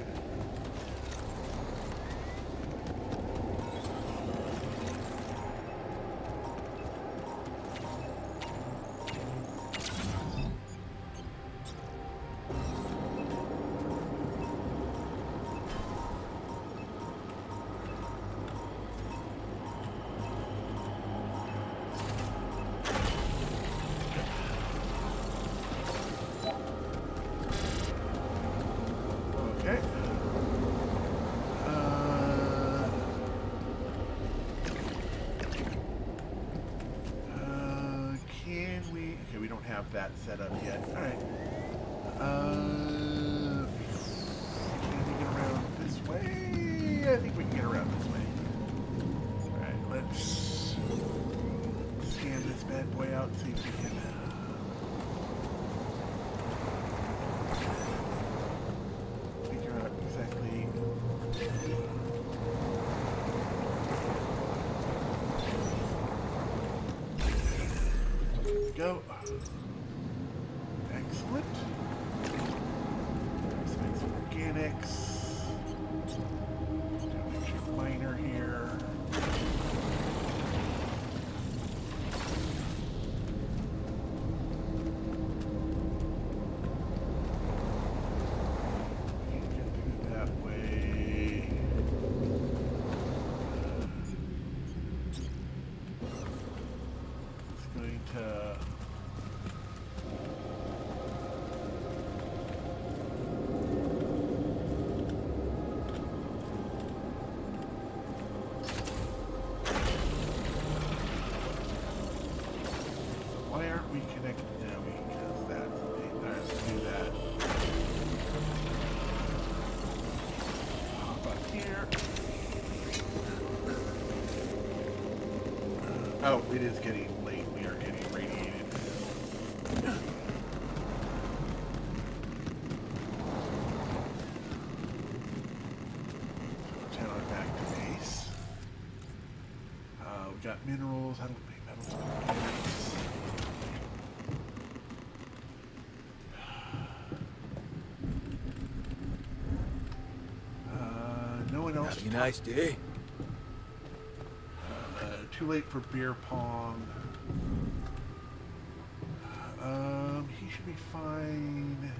Speaker 1: Okay. Can we? Okay, we don't have that set up yet. All right. Can we get around this way? I think we can get around this way. All right, let's scan this bad boy out and see if we can. Figure out exactly. There we go. Excellent. Let's make some organics. Damage miner here. Can't get through that way. It's going to. Why aren't we connected now? Because that's let's do that. Hop up here. Oh, it is getting late. We are getting radiated. So turn on back to base. We got minerals. How do we make metals? No one else.
Speaker 3: Have a nice day.
Speaker 1: Too late for beer pong. He should be fine.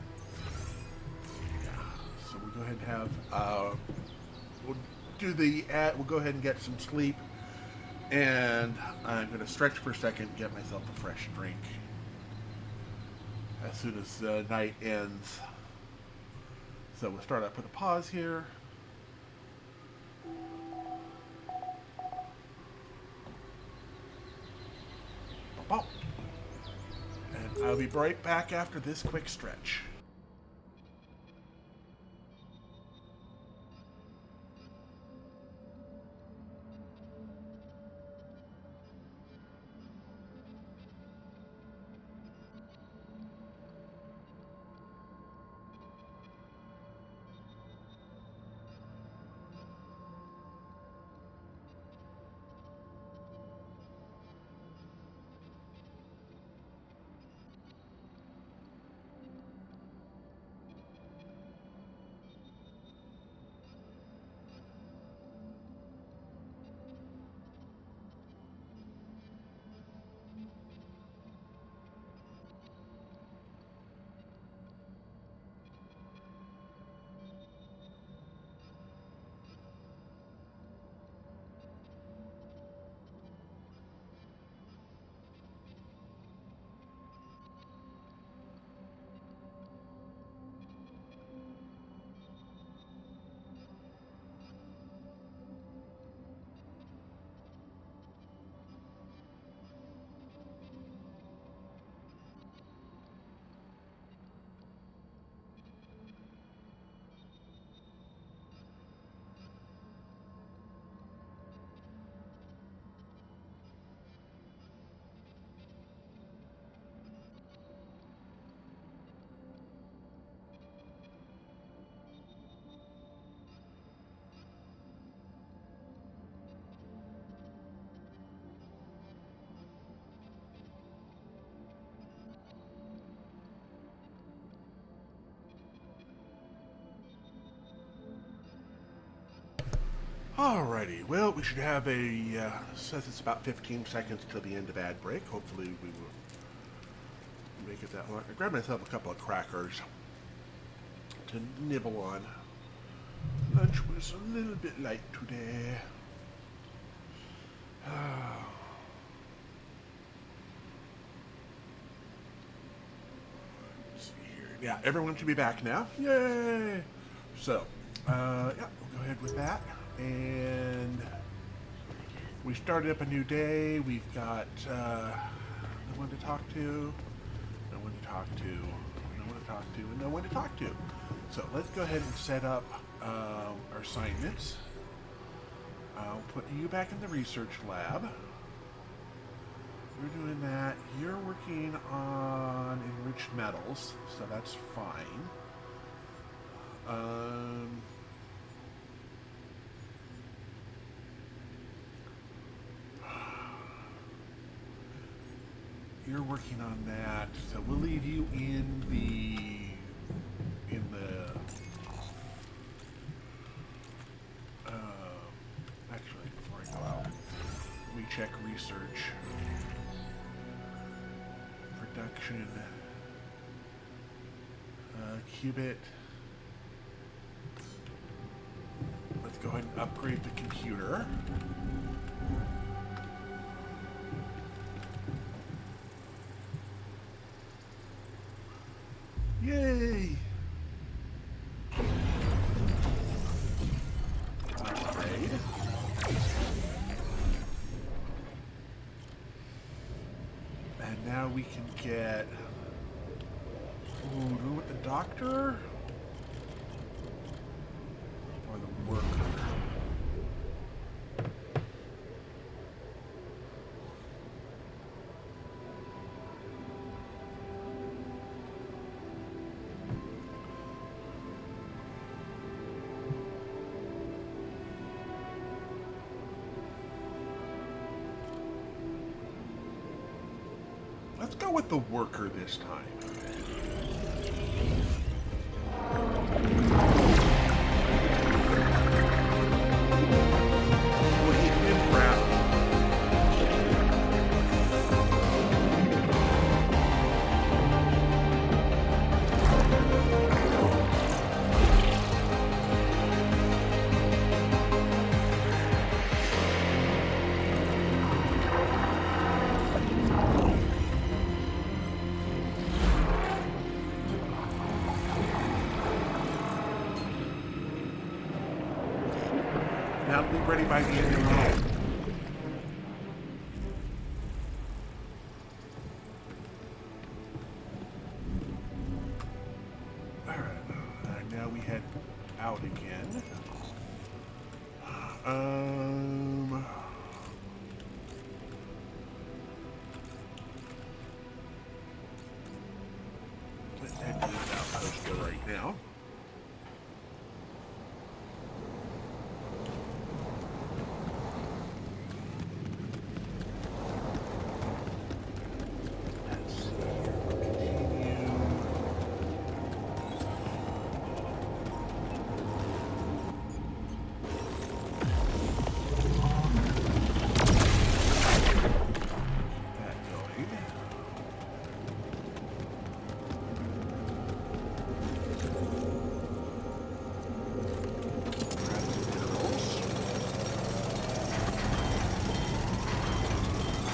Speaker 1: Yeah. So we'll go ahead and have. We'll do the ad. We'll go ahead and get some sleep. And I'm going to stretch for a second and get myself a fresh drink. As soon as the night ends. So we'll start up with a pause here. Bop. And I'll be right back after this quick stretch. Alrighty, well, we should have a, says it's about 15 seconds till the end of ad break. Hopefully we will make it that long. I grabbed myself a couple of crackers to nibble on. Lunch was a little bit late today. Let's see here. Yeah, everyone should be back now. Yay! So, yeah, we'll go ahead with that. And we started up a new day. We've got no one to talk to, no one to talk to, no one to talk to, and no one to talk to. So let's go ahead and set up our assignments. I'll put you back in the research lab. You're doing that. You're working on enriched metals, so that's fine. You're working on that, so we'll leave you in the actually, before I go out, let me check research. Production, qubit. Let's go ahead and upgrade the computer. Yay! Upgrade. And now we can get... Ooh, do we want the doctor? Or the worker? Let's go with the worker this time. Well, he did grab. Now be ready by the end of the day. Alright, now we head out again. Let's head to this outpost right now.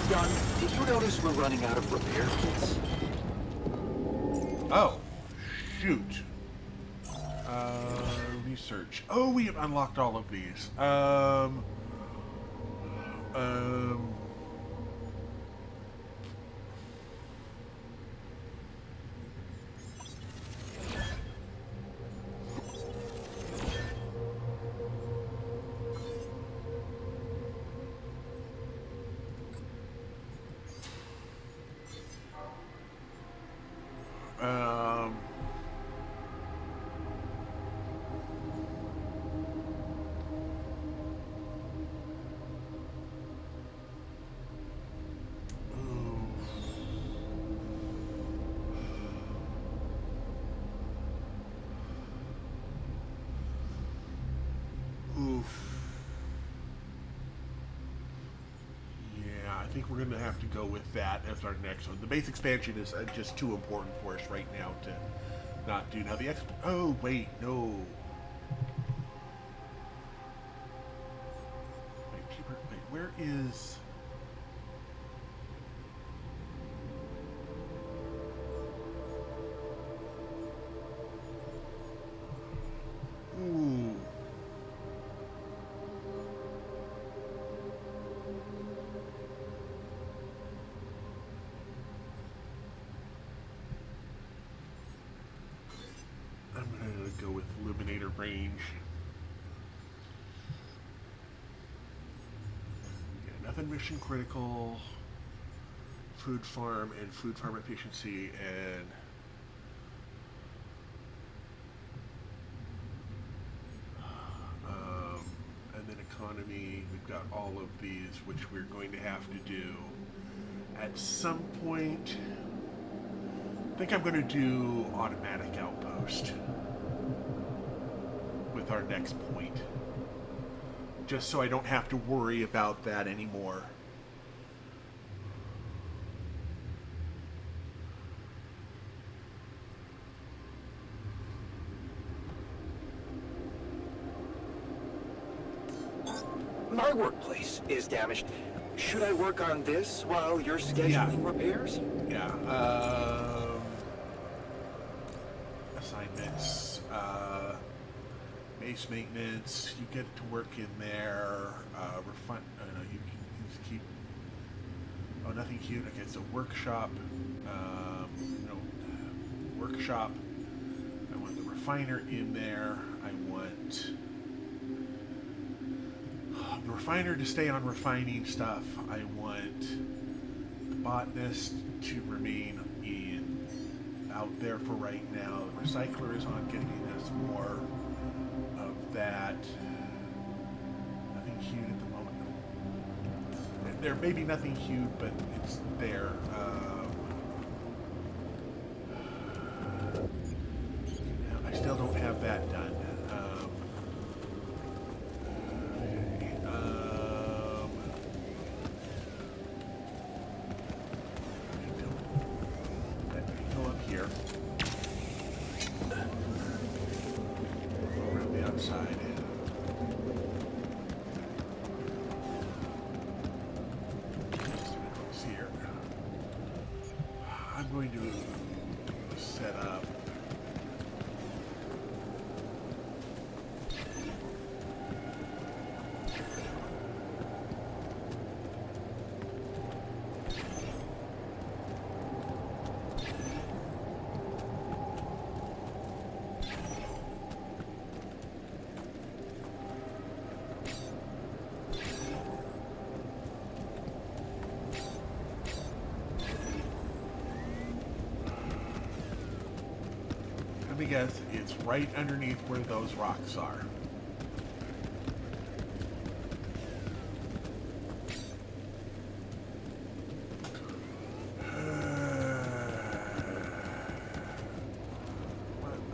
Speaker 4: Gun, did you notice we're running out of repair kits?
Speaker 1: Oh, shoot. Research. Oh, we have unlocked all of these. think we're going to have to go with that as our next one. The base expansion is just too important for us right now to not do. Now the oh wait, no. Wait, where is? Ooh. I'm gonna go with Illuminator range. Yeah, nothing mission critical. Food farm and food farm efficiency and then economy. We've got all of these, which we're going to have to do at some point. I think I'm going to do automatic outpost with our next point, just so I don't have to worry about that anymore.
Speaker 4: My workplace is damaged. Should I work on this while you're scheduling repairs?
Speaker 1: Yeah. Assignments. Base maintenance. You get to work in there. Refine. You can just keep. Oh, nothing cute. Okay, it's a workshop. Workshop. I want the refiner in there. I want the refiner to stay on refining stuff. I want the botanist to remain out there for right now. The recycler is on getting us more of that. Nothing huge at the moment. There may be nothing huge, but it's there. I still don't have that done. I'm going to set up let me guess, it's right underneath where those rocks are.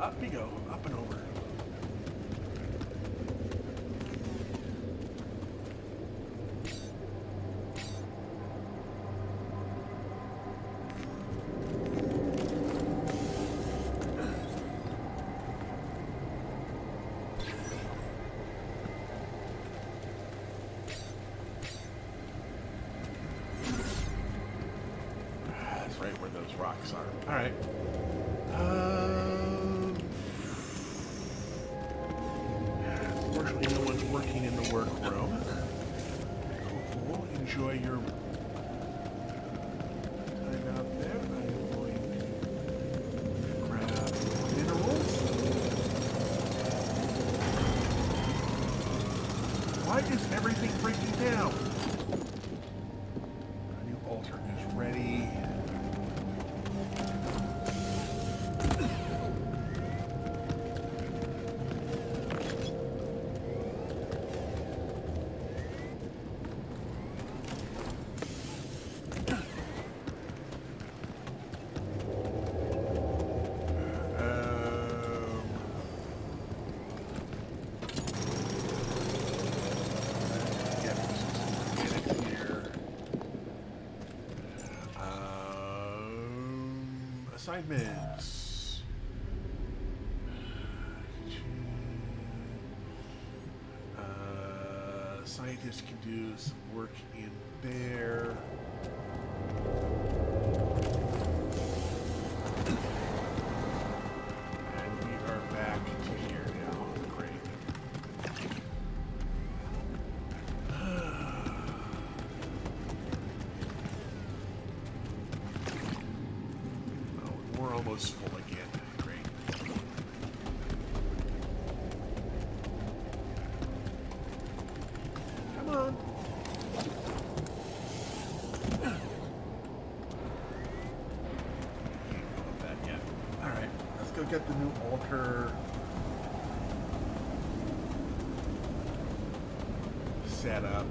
Speaker 1: Up we go, up and over. Right where those rocks are. All right. Unfortunately, no one's working in the workroom. Cool. Enjoy your time out there. I'm going to grab minerals. Why is everything breaking down? A new altar is ready. Assignments. Scientists can do some work in there. And we are back to here now. Great. Oh, we're almost full again. Great. Come on. Can't go with that yet. Alright, let's go get the new altar set up.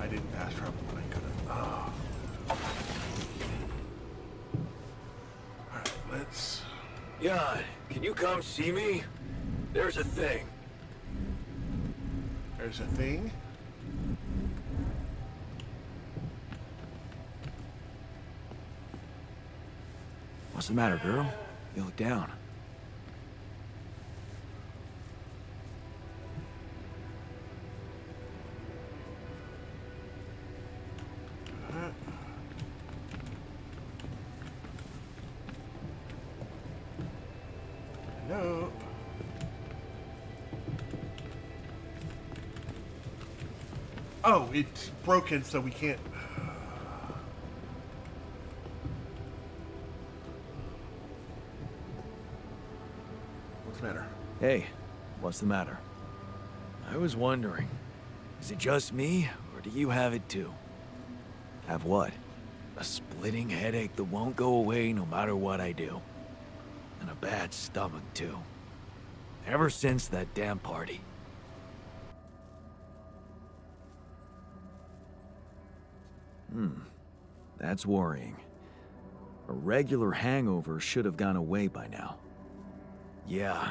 Speaker 1: I didn't fast travel when I could have. Oh. Alright, let's.
Speaker 3: Jan, can you come see me? There's a thing.
Speaker 1: There's a thing.
Speaker 2: What's the matter, girl? You look down.
Speaker 1: Hello. Oh, it's broken, so we can't. What's the matter?
Speaker 2: Hey, what's the matter?
Speaker 3: I was wondering, is it just me, or do you have it too?
Speaker 2: Have what?
Speaker 3: A splitting headache that won't go away no matter what I do. And a bad stomach, too. Ever since that damn party.
Speaker 2: That's worrying. A regular hangover should have gone away by now.
Speaker 3: Yeah.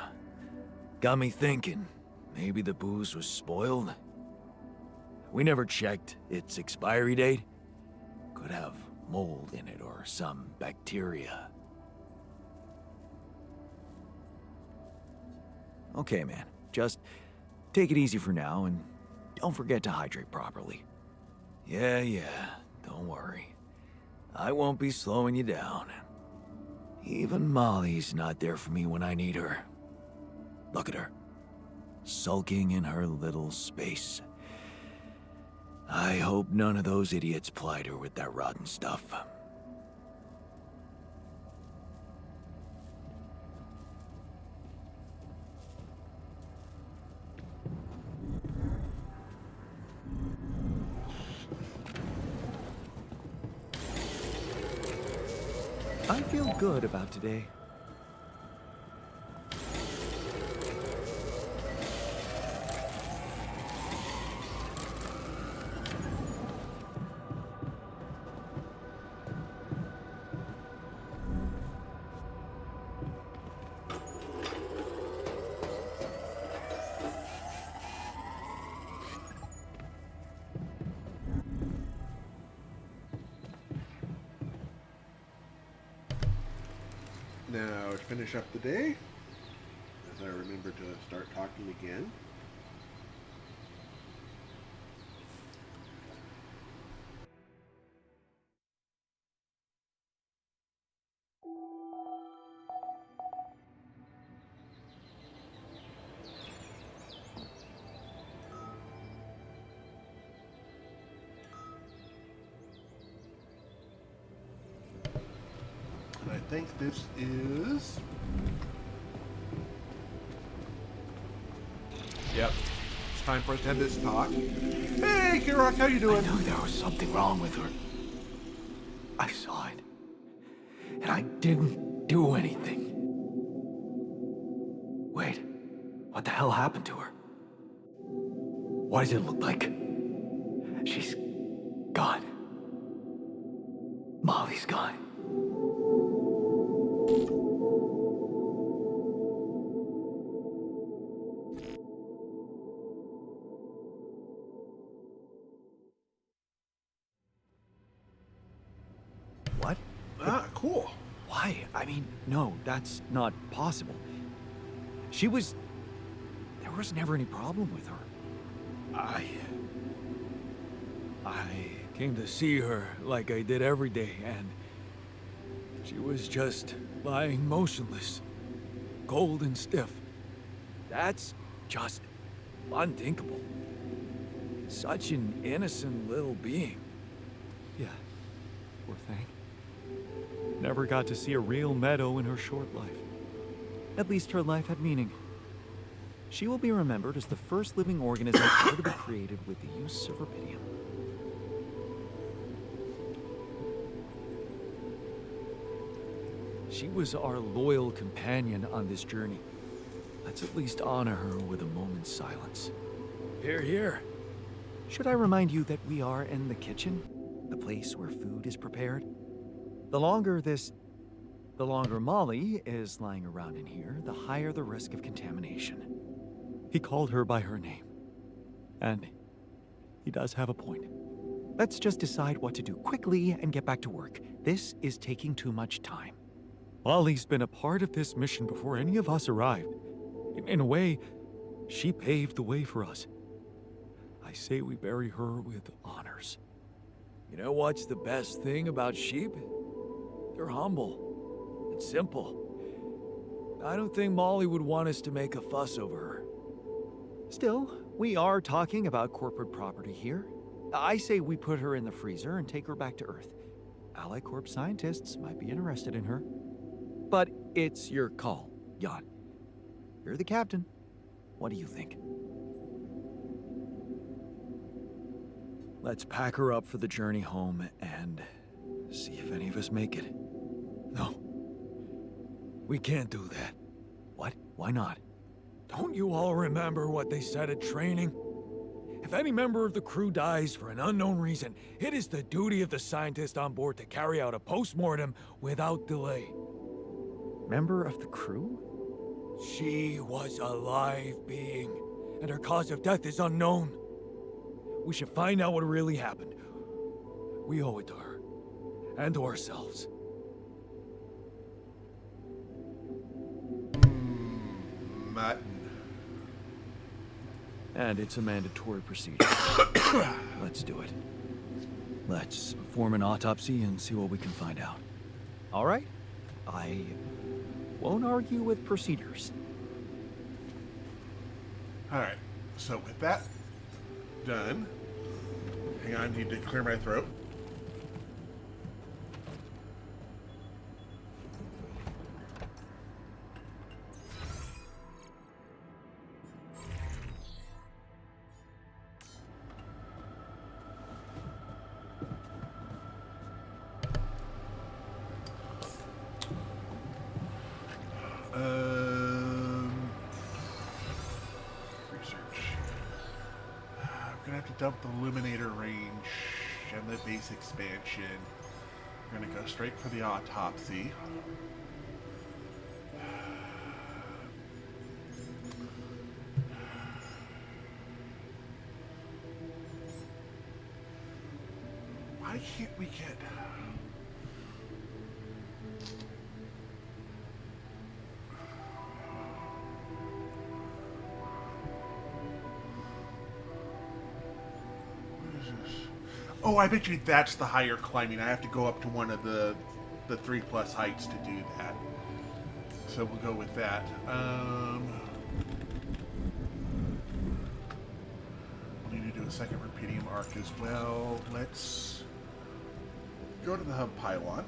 Speaker 3: Got me thinking. Maybe the booze was spoiled? We never checked its expiry date. Could have mold in it or some bacteria.
Speaker 2: Okay, man. Just take it easy for now and don't forget to hydrate properly.
Speaker 3: Yeah. Don't worry. I won't be slowing you down. Even Molly's not there for me when I need her. Look at her. Sulking in her little space. I hope none of those idiots plied her with that rotten stuff.
Speaker 2: I feel good about today.
Speaker 1: Now, to finish up the day, as I remember to start talking again. And I think this is... Yep. It's time for us to have this talk. Hey, Kirok, how you
Speaker 3: I
Speaker 1: doing?
Speaker 3: knew there was something wrong with her. I saw it. And I didn't do anything. Wait, what the hell happened to her? What does it look like? She's gone. Molly's gone.
Speaker 2: What?
Speaker 1: Ah, cool.
Speaker 2: Why? I mean, no, that's not possible. There was never any problem with her.
Speaker 3: I came to see her like I did every day, and she was just lying motionless, cold and stiff. That's just unthinkable. Such an innocent little being.
Speaker 2: Yeah, poor thing. Never got to see a real meadow in her short life. At least her life had meaning. She will be remembered as the first living organism ever to be created with the use of Rapidium. She was our loyal companion on this journey. Let's at least honor her with a moment's silence.
Speaker 3: Here, here.
Speaker 2: Should I remind you that we are in the kitchen? The place where food is prepared? The longer Molly is lying around in here, the higher the risk of contamination. He called her by her name. And he does have a point. Let's just decide what to do quickly and get back to work. This is taking too much time. Molly's been a part of this mission before any of us arrived. In a way, she paved the way for us. I say we bury her with honors.
Speaker 3: You know what's the best thing about sheep? They're humble and simple. I don't think Molly would want us to make a fuss over her.
Speaker 2: Still, we are talking about corporate property here. I say we put her in the freezer and take her back to Earth. Allied Corp scientists might be interested in her. But it's your call, Jan. You're the captain. What do you think? Let's pack her up for the journey home and see if any of us make it.
Speaker 3: No. We can't do that.
Speaker 2: What? Why not?
Speaker 3: Don't you all remember what they said at training? If any member of the crew dies for an unknown reason, it is the duty of the scientist on board to carry out a post-mortem without delay.
Speaker 2: Member of the crew?
Speaker 3: She was a live being, and her cause of death is unknown. We should find out what really happened. We owe it to her, and to ourselves.
Speaker 1: Mutton.
Speaker 2: And it's a mandatory procedure. Let's do it. Let's perform an autopsy and see what we can find out. All right? I won't argue with procedures.
Speaker 1: Alright, so with that done, hang on, I need to clear my throat. Research. I'm gonna have to dump the Illuminator range and the base expansion. I'm gonna go straight for the autopsy. Why can't we get... Oh, I bet you that's the higher climbing. I have to go up to one of the 3+ heights to do that. So we'll go with that. We'll need to do a second Rapidium arc as well. Let's go to the hub pylon.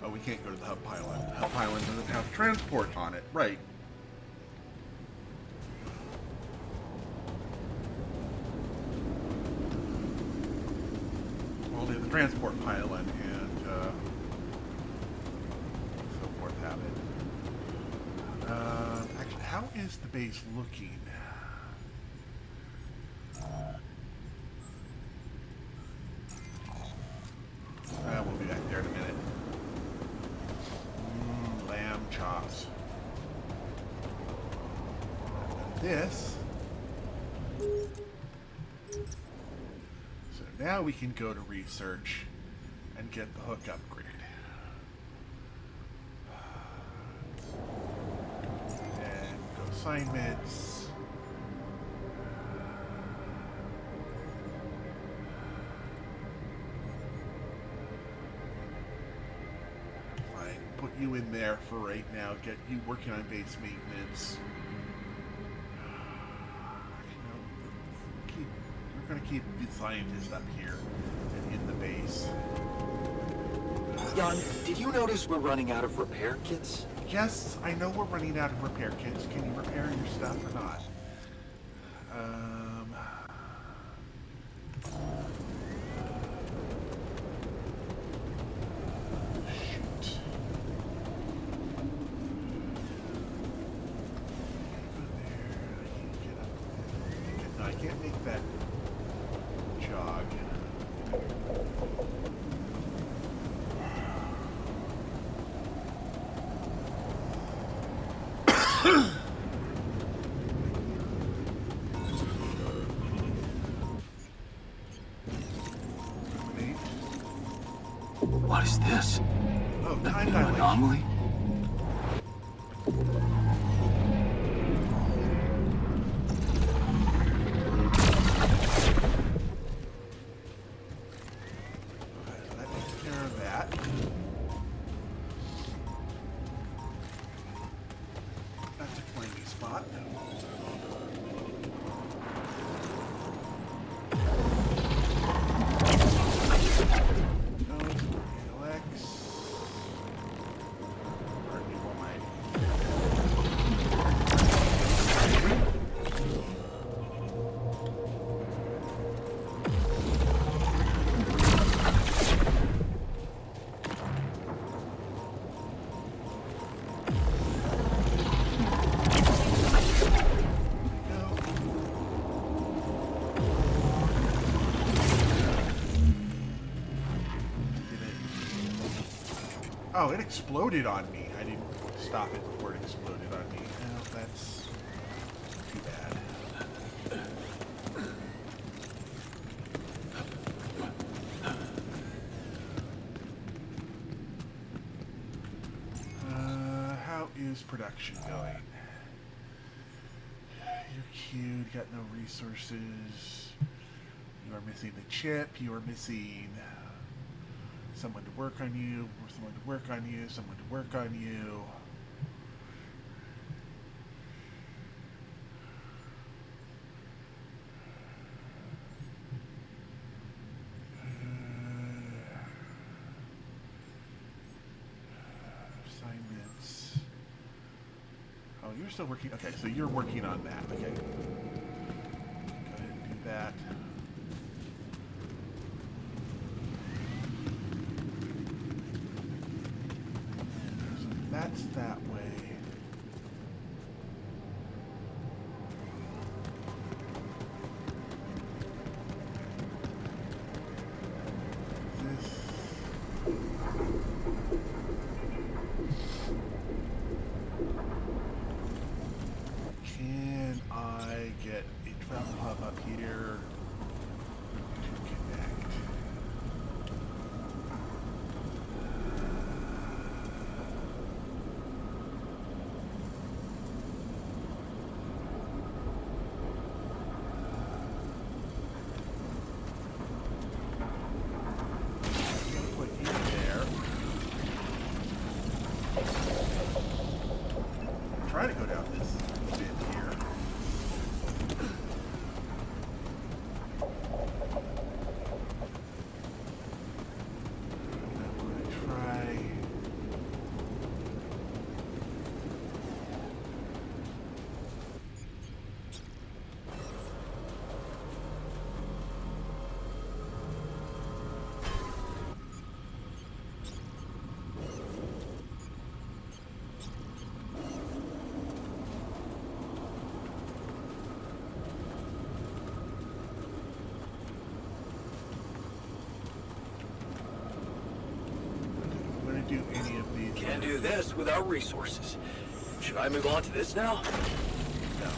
Speaker 1: Oh, we can't go to the hub pylon. The hub pylon doesn't have transport on it. Right. Transport pylon and so forth have it. Actually, how is the base looking? We'll be back there in a minute. Lamb chops. And this. Now we can go to research and get the hook upgrade. And go assignments. Fine, put you in there for right now. Get you working on base maintenance. We're going to keep the scientists up here and in the base.
Speaker 4: Jan, did you notice we're running out of repair kits?
Speaker 1: Yes, I know we're running out of repair kits. Can you repair your stuff or not? Shoot. No, I can't make that jog.
Speaker 4: What is this?
Speaker 1: Oh, time
Speaker 4: An
Speaker 1: dilation.
Speaker 4: anomaly?
Speaker 1: Okay, so that takes care of that. That's a flamey spot. Oh, it exploded on me. I didn't stop it before it exploded on me. Well, that's too bad. How is production going? You're cute, got no resources. You are missing the chip, you are missing someone to work on you, or someone to work on you, someone to work on you. Assignments. Oh, you're still working. Okay, so you're working on that. Okay. Go ahead and do that. That's that way. This. Can I get a travel hub up here to connect? Try to go down this bit here. I'm going to try. Do any of these.
Speaker 4: Can't do this without resources. Should I move on to this now?
Speaker 1: No.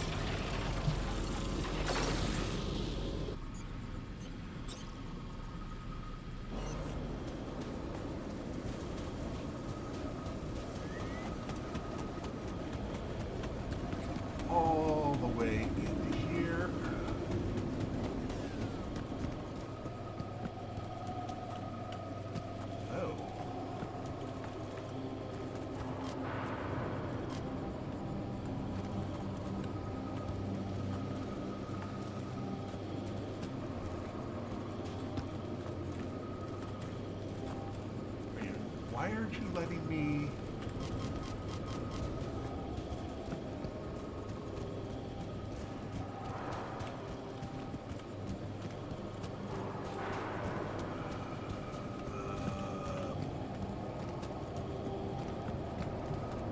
Speaker 1: Why aren't you letting me...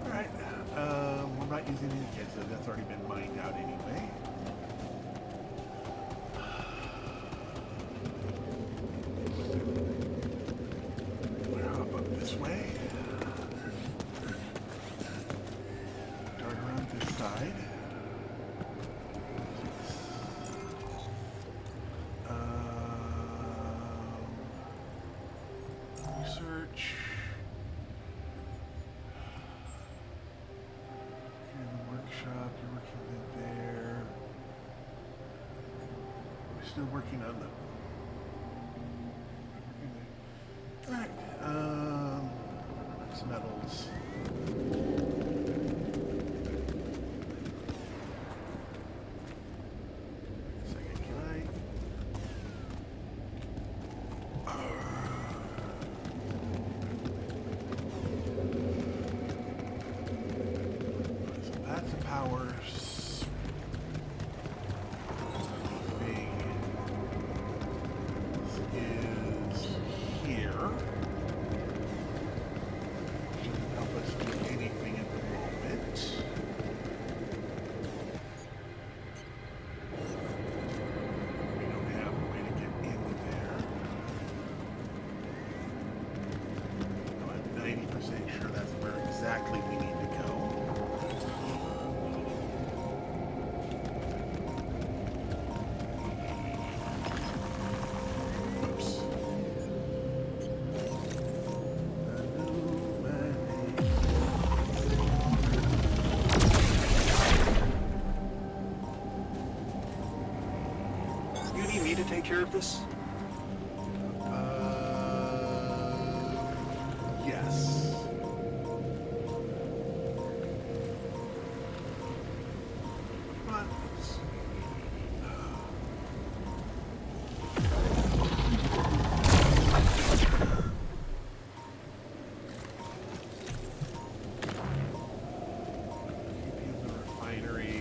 Speaker 1: Alright, we're not using any kits, so that's already been mined out anyway. We're up this way. Turn around this side. Research. You're in the workshop, you're working in there. We're still working on the... Alright, some metals. Second, can I... So that's a power thing. This is here. Shouldn't help us do anything at the moment. We don't have a way to get in there. No, I'm 90% sure that's where exactly we need to go. Oops.
Speaker 4: You need me to take care of this?
Speaker 1: Yes. But keep you in the refinery.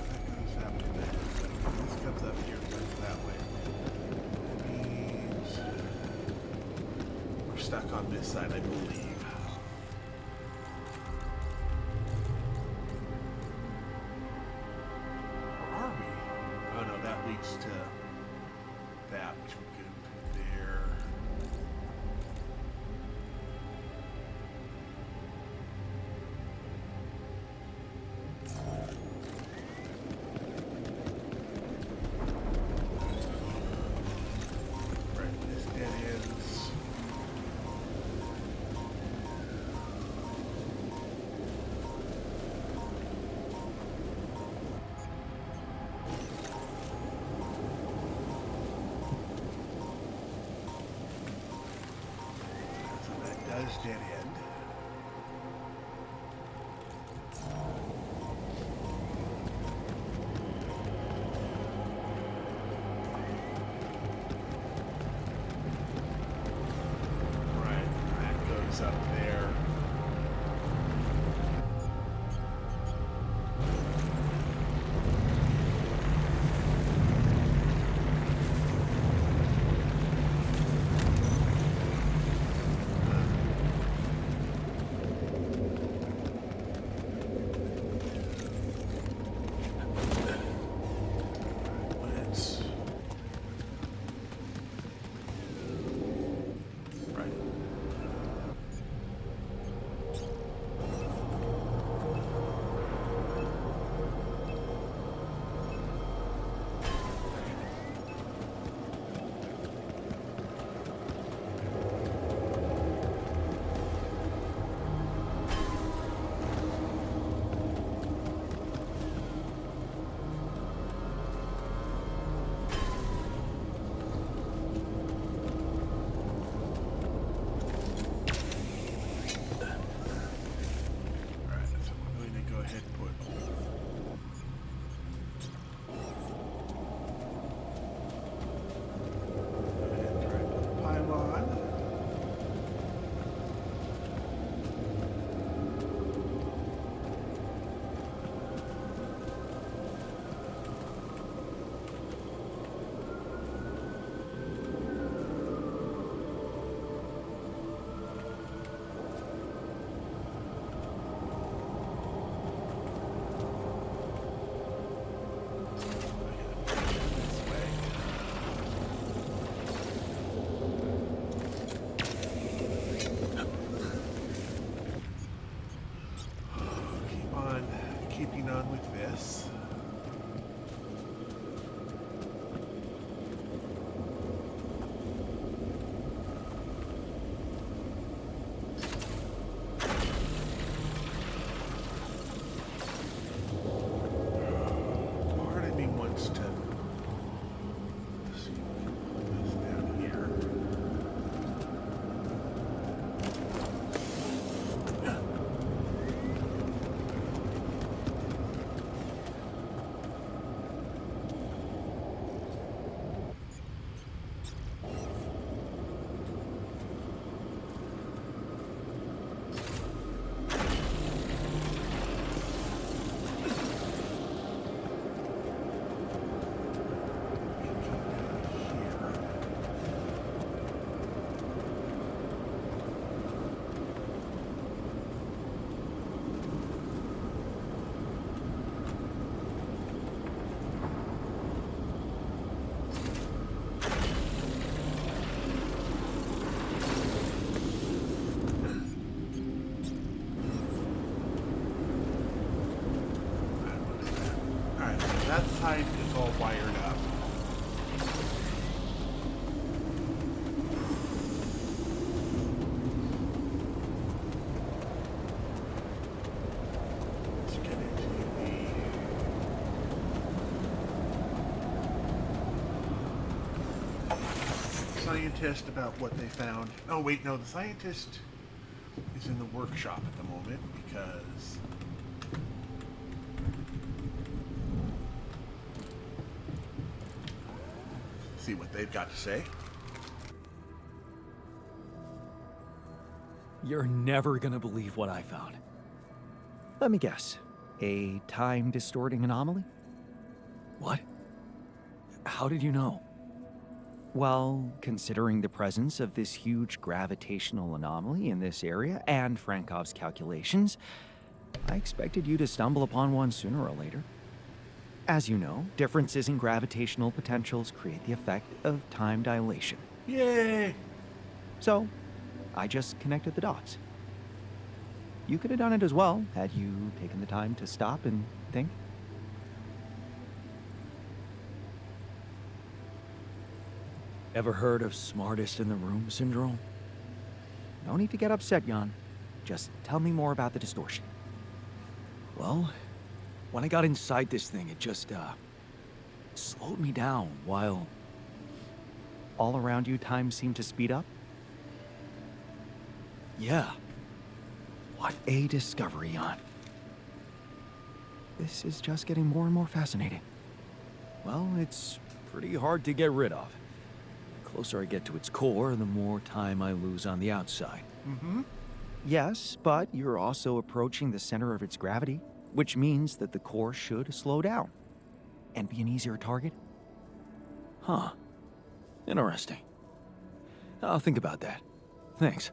Speaker 1: That goes up to there. This comes up here, goes that way. That means we're stuck on this side, I believe. Or are we? Oh no, that leads to that, which would go to there. Right, this dead ends. keeping on with this. Part of me wants to see this down here. Alright, so that side is all wired up. Let's get into the scientist about what they found. Oh wait, no, the scientist is in the workshop at the moment because see what they've got to say.
Speaker 2: You're never gonna believe what I found. Let me guess. A time-distorting anomaly? What? How did you know? Well, considering the presence of this huge gravitational anomaly in this area and Frankov's calculations, I expected you to stumble upon one sooner or later. As you know, differences in gravitational potentials create the effect of time dilation.
Speaker 1: Yay!
Speaker 2: So, I just connected the dots. You could have done it as well, had you taken the time to stop and think. Ever heard of smartest in the room syndrome? No need to get upset, Jan. Just tell me more about the distortion. Well, when I got inside this thing, it just, slowed me down while all around you time seemed to speed up. Yeah. What a discovery, Jan. This is just getting more and more fascinating. Well, it's pretty hard to get rid of. The closer I get to its core, the more time I lose on the outside.
Speaker 1: Mm-hmm.
Speaker 2: Yes, but you're also approaching the center of its gravity, which means that the core should slow down and be an easier target. Huh. Interesting. I'll think about that. Thanks.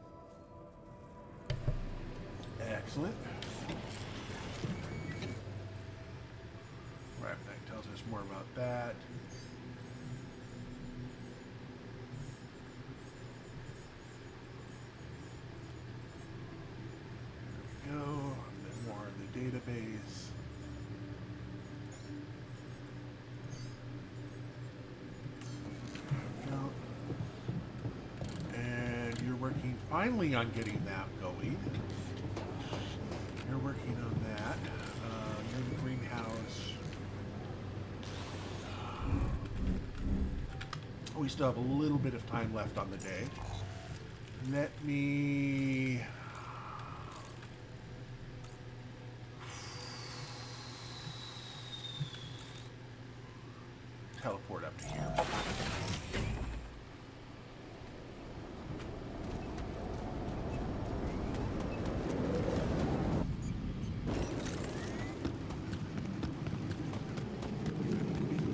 Speaker 1: Excellent. Right, that tells us more about that. There we go. A bit more in the database. There we go. And you're working finally on getting that going. You're working on that. You're in the greenhouse. We still have a little bit of time left on the day. Let me... teleport up to here.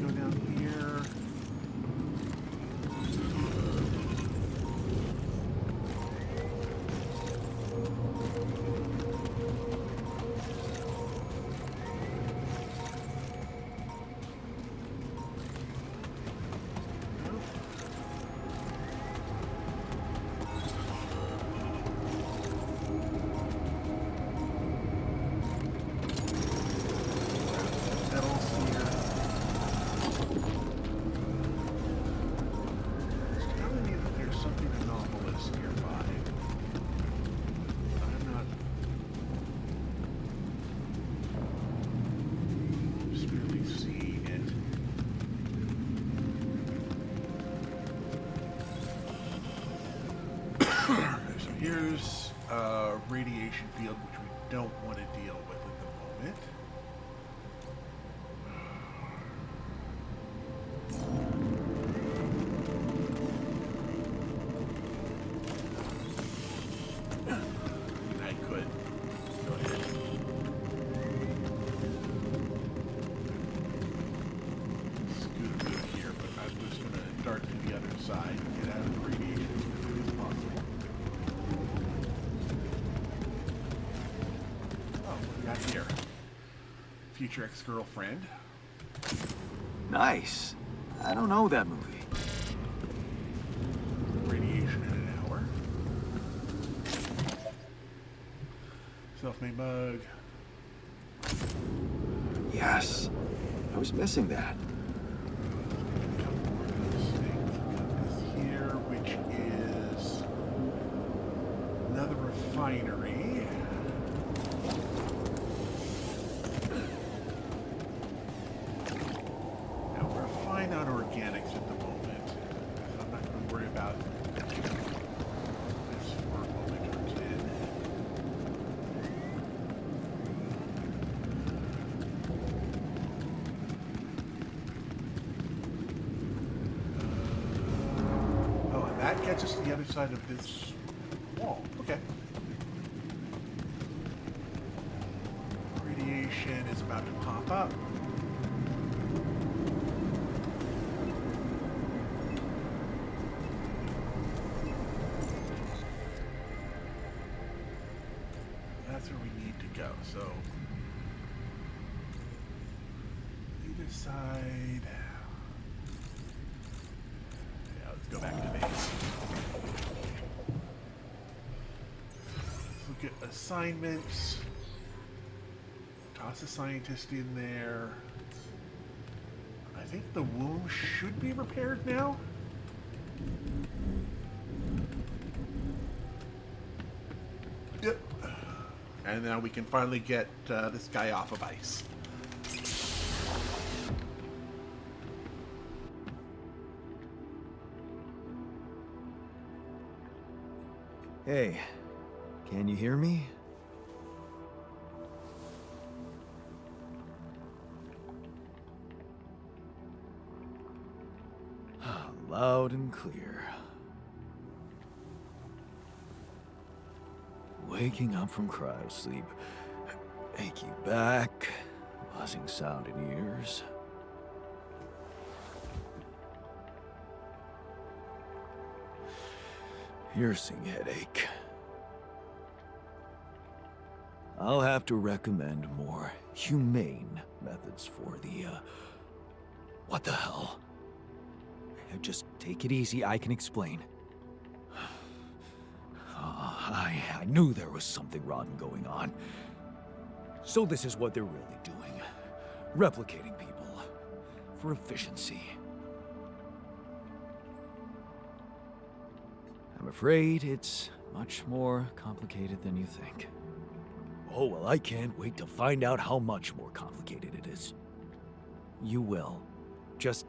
Speaker 1: Go down here. here's a radiation field which we don't want to deal with at the moment. I could. Go ahead. Scoot through here, but I'm just going to dart to the other side and get out of the radiation as quickly as possible. Oh, what do we got here? Future ex-girlfriend.
Speaker 2: Nice. I don't know that movie.
Speaker 1: Radiation in an hour. Self-made mug.
Speaker 2: Yes. I was missing that.
Speaker 1: A couple more of those things. Got this here, which is another refinery. Now we're fine on organics at the moment, so I'm not going to worry about this for a moment or two. Oh, and that gets us to the other side of this wall. Okay. Radiation is about to pop up. That's where we need to go. So, either side. Yeah, let's go back to base. Look at assignments. Toss a scientist in there. I think the wound should be repaired now. Yep. And now we can finally get this guy off of ice.
Speaker 2: Hey, can you hear me? Loud and clear. Waking up from cryosleep, achy back, buzzing sound in ears. Piercing headache. I'll have to recommend more humane methods for the, what the hell? Just take it easy, I can explain. I knew there was something rotten going on. So this is what they're really doing. Replicating people. For efficiency. I'm afraid it's much more complicated than you think. Oh, well, I can't wait to find out how much more complicated it is. You will. Just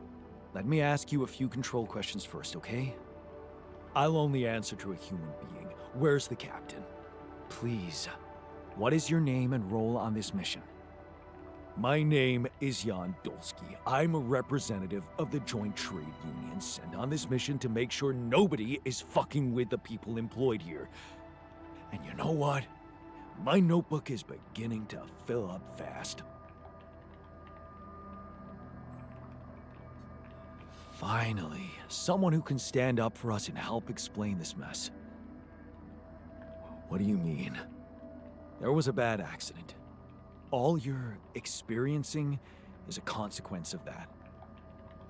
Speaker 2: let me ask you a few control questions first, okay? I'll only answer to a human being. Where's the captain? Please. What is your name and role on this mission? My name is Jan Dolsky. I'm a representative of the Joint Trade Union sent on this mission to make sure nobody is fucking with the people employed here. And you know what? My notebook is beginning to fill up fast. Finally, someone who can stand up for us and help explain this mess. What do you mean? There was a bad accident. All you're experiencing is a consequence of that.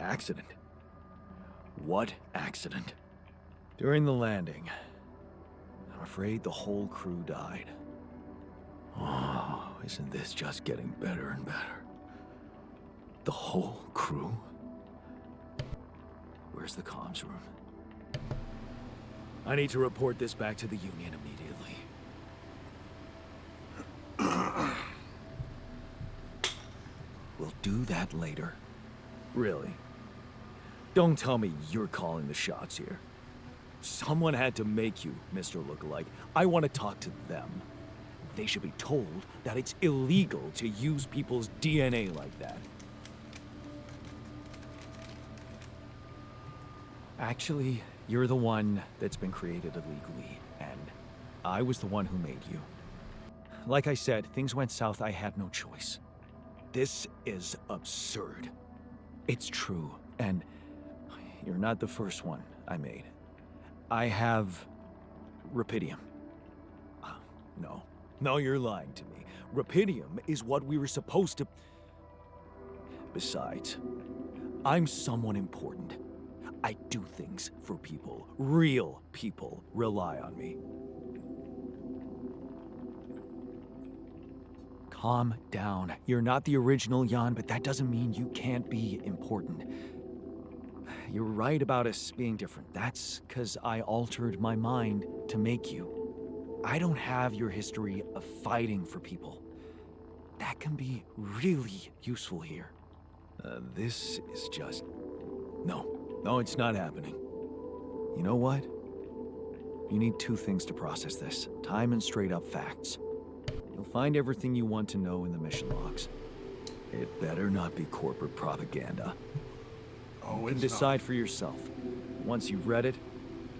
Speaker 2: Accident? What accident? During the landing, I'm afraid the whole crew died. Oh, isn't this just getting better and better? The whole crew? Where's the comms room? I need to report this back to the Union immediately. We'll do that later. Really? Don't tell me you're calling the shots here. Someone had to make you, Mr. Lookalike. I want to talk to them. They should be told that it's illegal to use people's DNA like that. Actually, you're the one that's been created illegally, and I was the one who made you. Like I said, things went south, I had no choice. This is absurd. It's true, and you're not the first one I made. I have Rapidium. No, you're lying to me. Rapidium is what we were supposed to... Besides, I'm someone important. I do things for people. Real people rely on me. Calm down. You're not the original Jan, but that doesn't mean you can't be important. You're right about us being different. That's because I altered my mind to make you. I don't have your history of fighting for people. That can be really useful here. This is just... No, it's not happening. You know what? You need two things to process this. Time and straight-up facts. You'll find everything you want to know in the mission logs. It better not be corporate propaganda.
Speaker 1: Oh,
Speaker 2: You
Speaker 1: it's
Speaker 2: can decide for yourself. Once you've read it,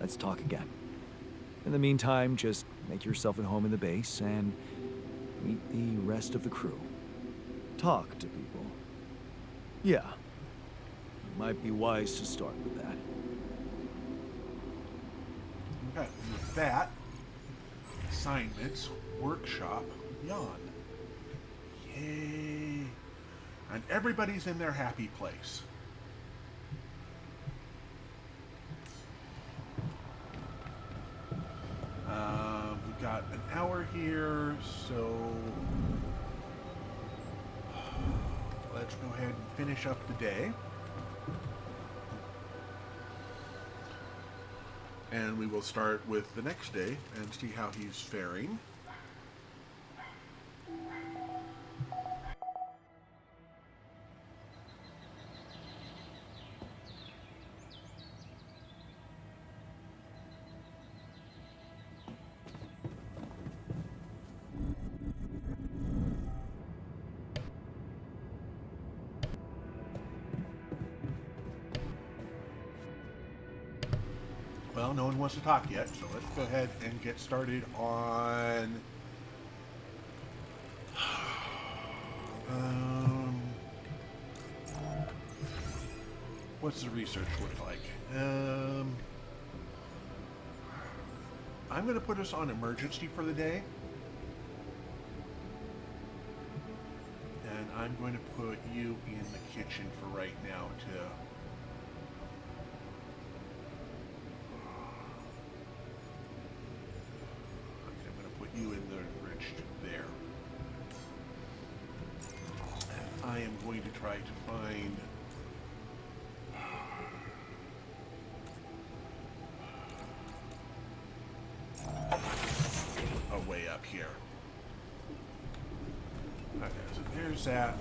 Speaker 2: let's talk again. In the meantime, just make yourself at home in the base and meet the rest of the crew. Talk to people. Yeah, it might be wise to start with that.
Speaker 1: Okay, with that, assignments, workshop, yawn. Yay. And everybody's in their happy place. We've got an hour here, so let's go ahead and finish up the day. And we will start with the next day and see how he's faring. Well, no one wants to talk yet, so let's go ahead and get started on what's the research look like? I'm going to put us on emergency for the day. And I'm going to put you in the kitchen for right now to... you in the enriched there. And I am going to try to find a way up here. Okay, so there's that.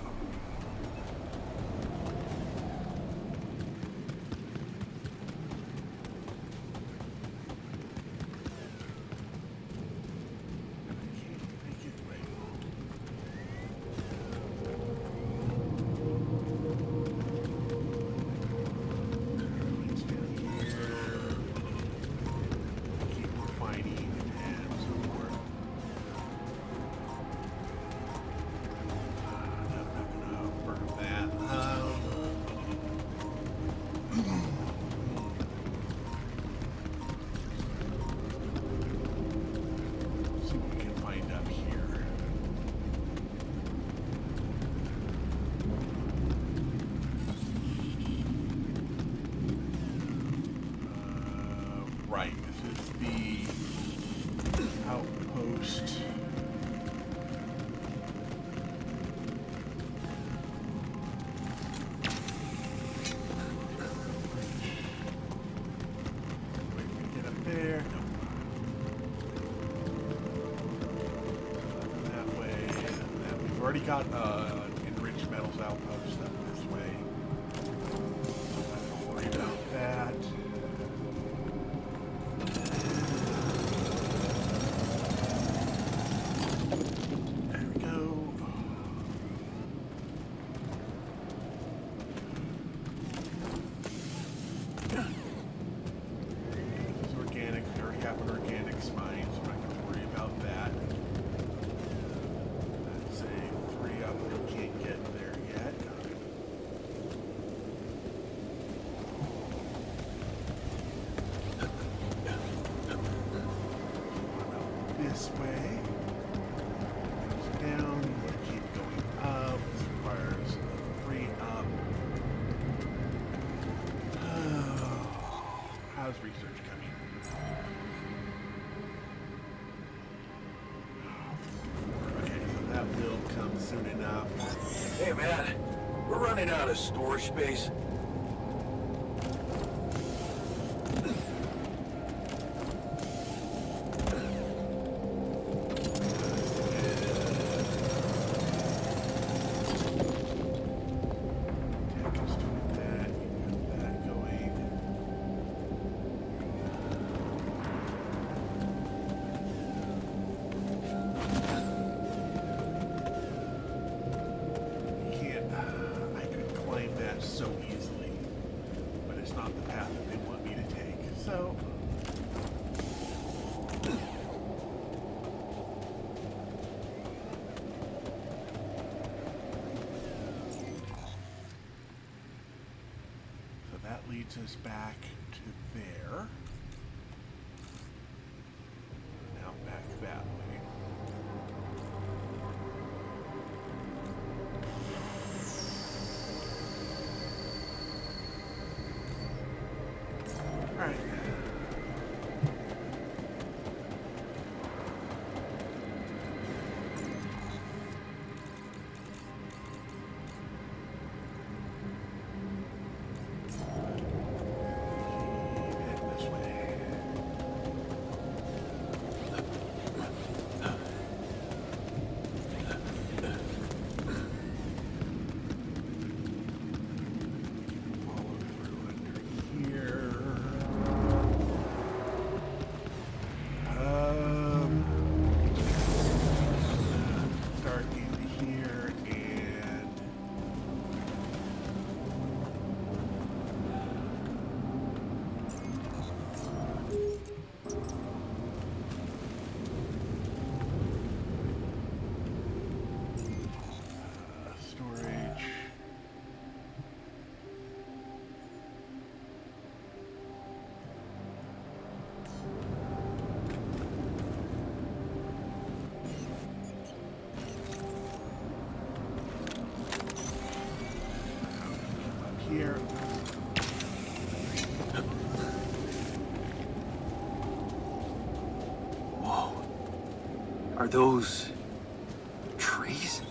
Speaker 1: soon enough.
Speaker 3: Hey, man. We're running out of storage space.
Speaker 1: Tech is doing that. You got that going. You can't. I could climb that so easily, but it's not the path that they want me to take. So. So that leads us back to there. Now back that way. All right. Head this way. Follow through under here. Start in here and storage. Up here.
Speaker 3: Whoa. Are those trees?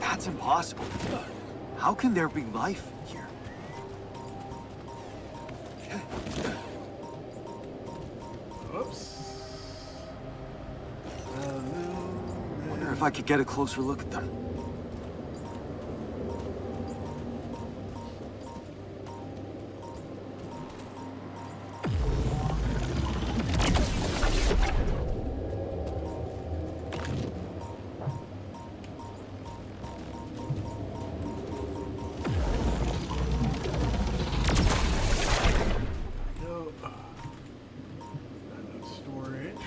Speaker 3: That's impossible. How can there be life here?
Speaker 1: Oops.
Speaker 3: Wonder if I could get a closer look at them.
Speaker 1: Go. Storage.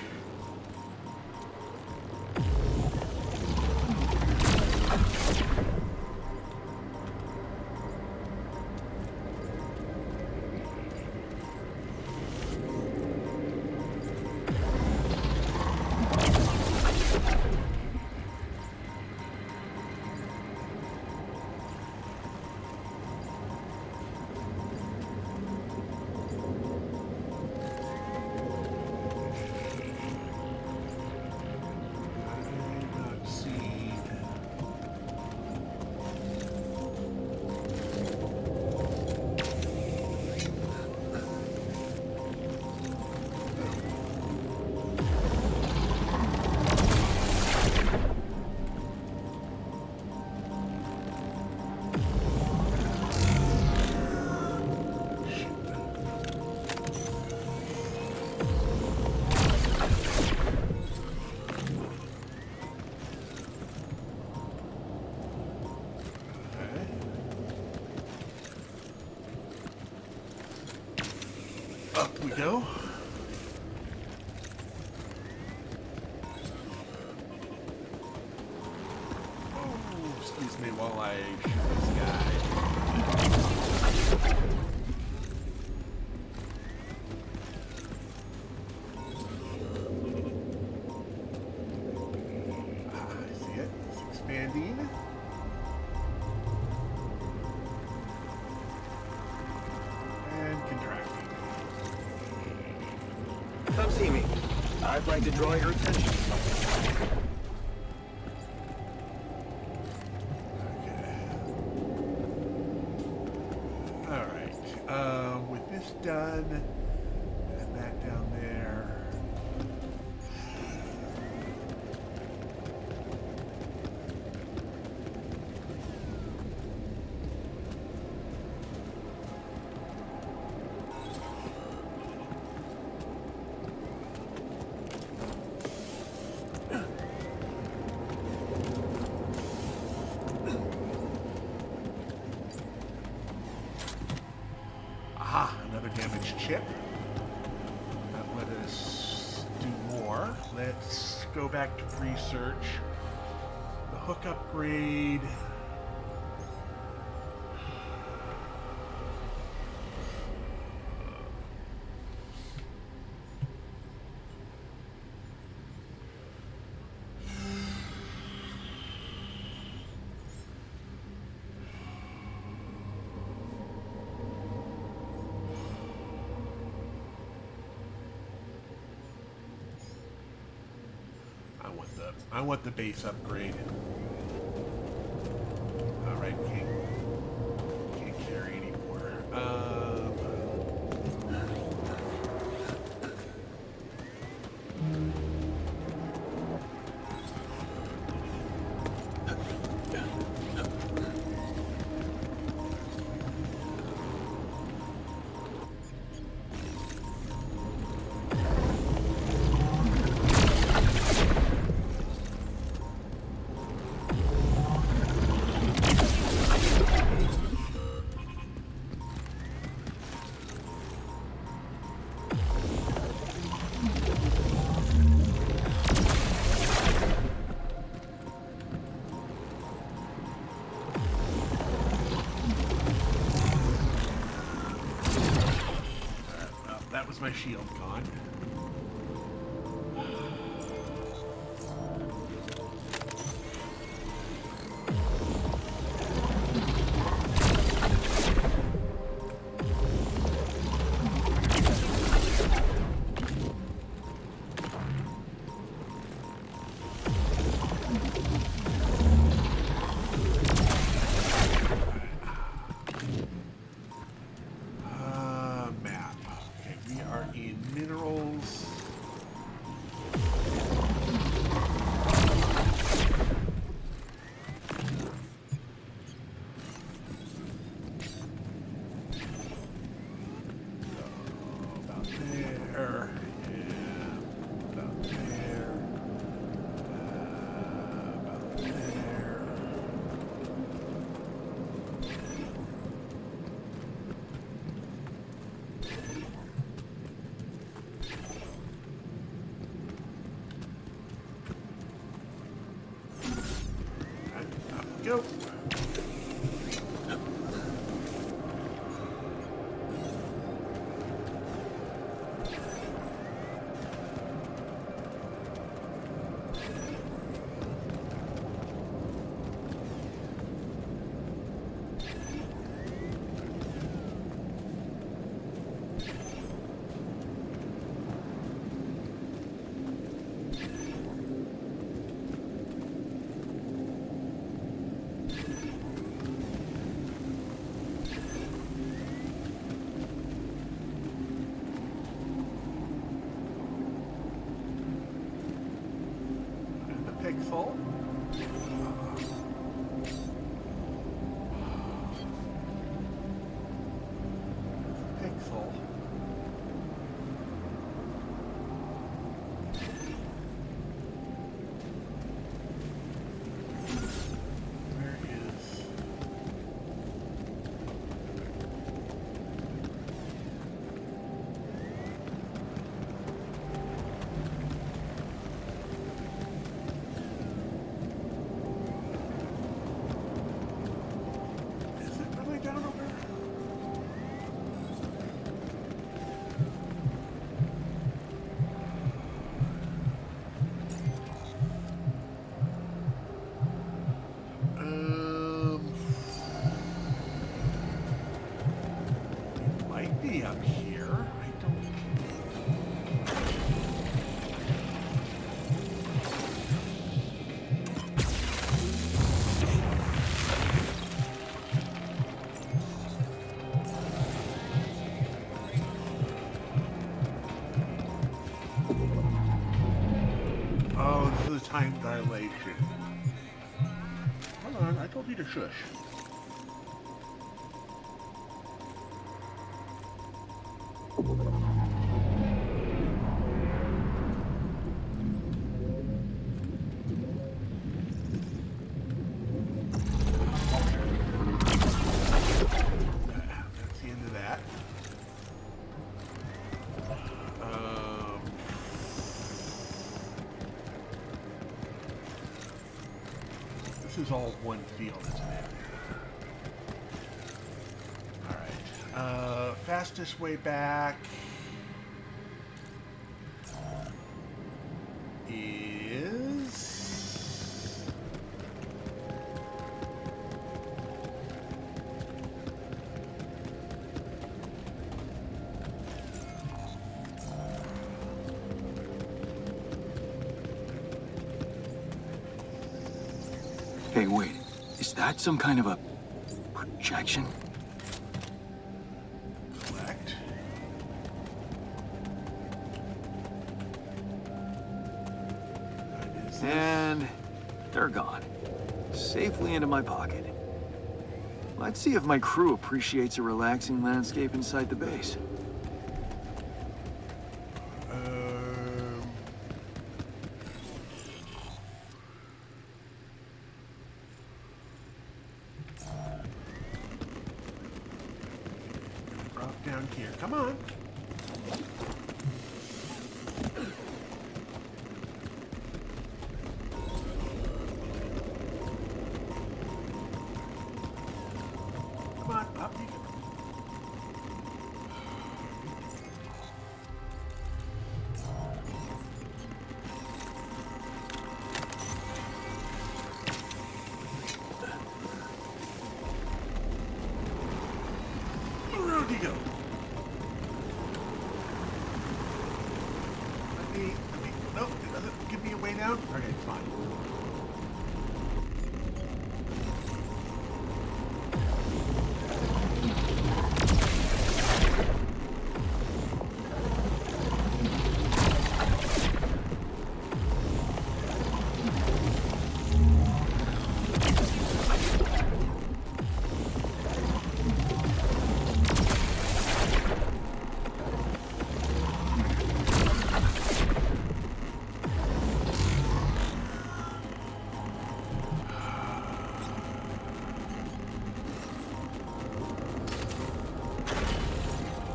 Speaker 1: I'm not seeing. Okay. Up we go. Oh, excuse me while I shoot this guy. I see it. It's expanding. And contracting.
Speaker 4: I'd like to draw your attention to something.
Speaker 1: Okay. Alright. With this done, and that down there. Aha, another damaged chip. That let us do more. Let's go back to research. The hook upgrade. I want the base upgrade. All right, can't carry anymore. That was my shield gone. Map. Okay, we are in minerals. About there. Yeah. About there. About there. Up we go. And the pixel. Pixel. Where is... time dilation. Hold on, I told you to shush. That's the end of that. This is all one field, isn't it? Alright. Fastest way back is...
Speaker 7: Hey, wait. Is that some kind of a projection?
Speaker 1: Collect. What is this?
Speaker 7: And they're gone. Safely into my pocket. Let's see if my crew appreciates a relaxing landscape inside the base.
Speaker 1: Drop down here. Come on. Come on, up you go. Around you go. Nope, it doesn't give me a way down. Okay, fine.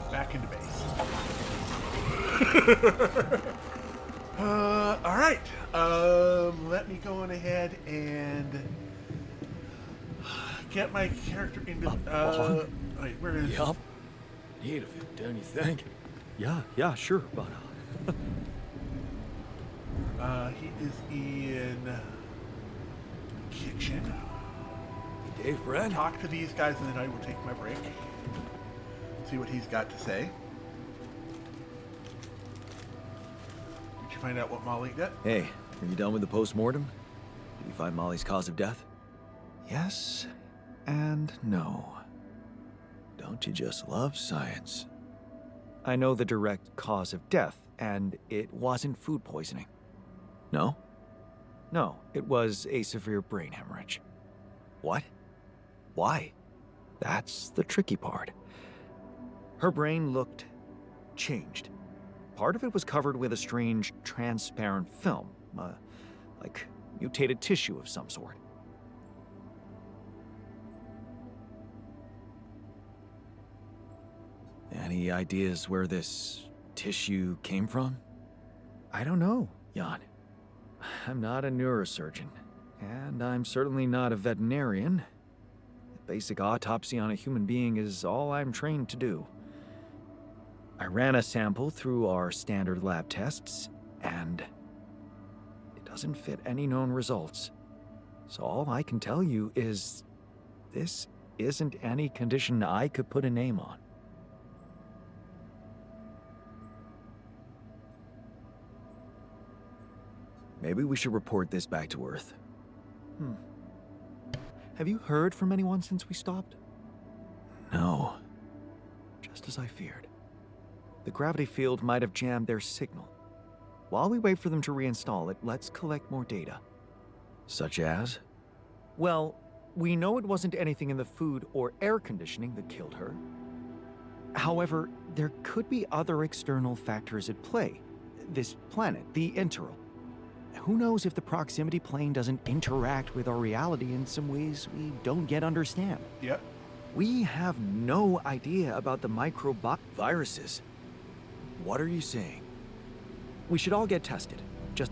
Speaker 1: Back into base. All right. Let me go on ahead and get my character into. Wait, where is?
Speaker 3: Yup. Need of it, don't you think?
Speaker 5: Yeah, sure, but
Speaker 1: He is in the kitchen.
Speaker 3: Good day, friend.
Speaker 1: Talk to these guys, and then I will take my break. See what he's got to say. Did you find out what Molly did?
Speaker 2: Hey, are you done with the post-mortem? Did you find Molly's cause of death? Yes and no. Don't you just love science? I know the direct cause of death, and it wasn't food poisoning. No? No, it was a severe brain hemorrhage. What? Why? That's the tricky part. Her brain looked changed. Part of it was covered with a strange, transparent film, like mutated tissue of some sort. Any ideas where this tissue came from? I don't know, Jan. I'm not a neurosurgeon, and I'm certainly not a veterinarian. A basic autopsy on a human being is all I'm trained to do. I ran a sample through our standard lab tests, and it doesn't fit any known results. So all I can tell you is this isn't any condition I could put a name on. Maybe we should report this back to Earth. Have you heard from anyone since we stopped? No. Just as I feared. The gravity field might have jammed their signal.
Speaker 7: While we wait for them to reinstall it, let's collect more data.
Speaker 2: Such as?
Speaker 7: Well, we know it wasn't anything in the food or air conditioning that killed her. However, there could be other external factors at play. This planet, the Interal. Who knows if the proximity plane doesn't interact with our reality in some ways we don't yet understand?
Speaker 1: Yep.
Speaker 7: We have no idea about the
Speaker 2: Viruses? What are you saying?
Speaker 7: We should all get tested. Just...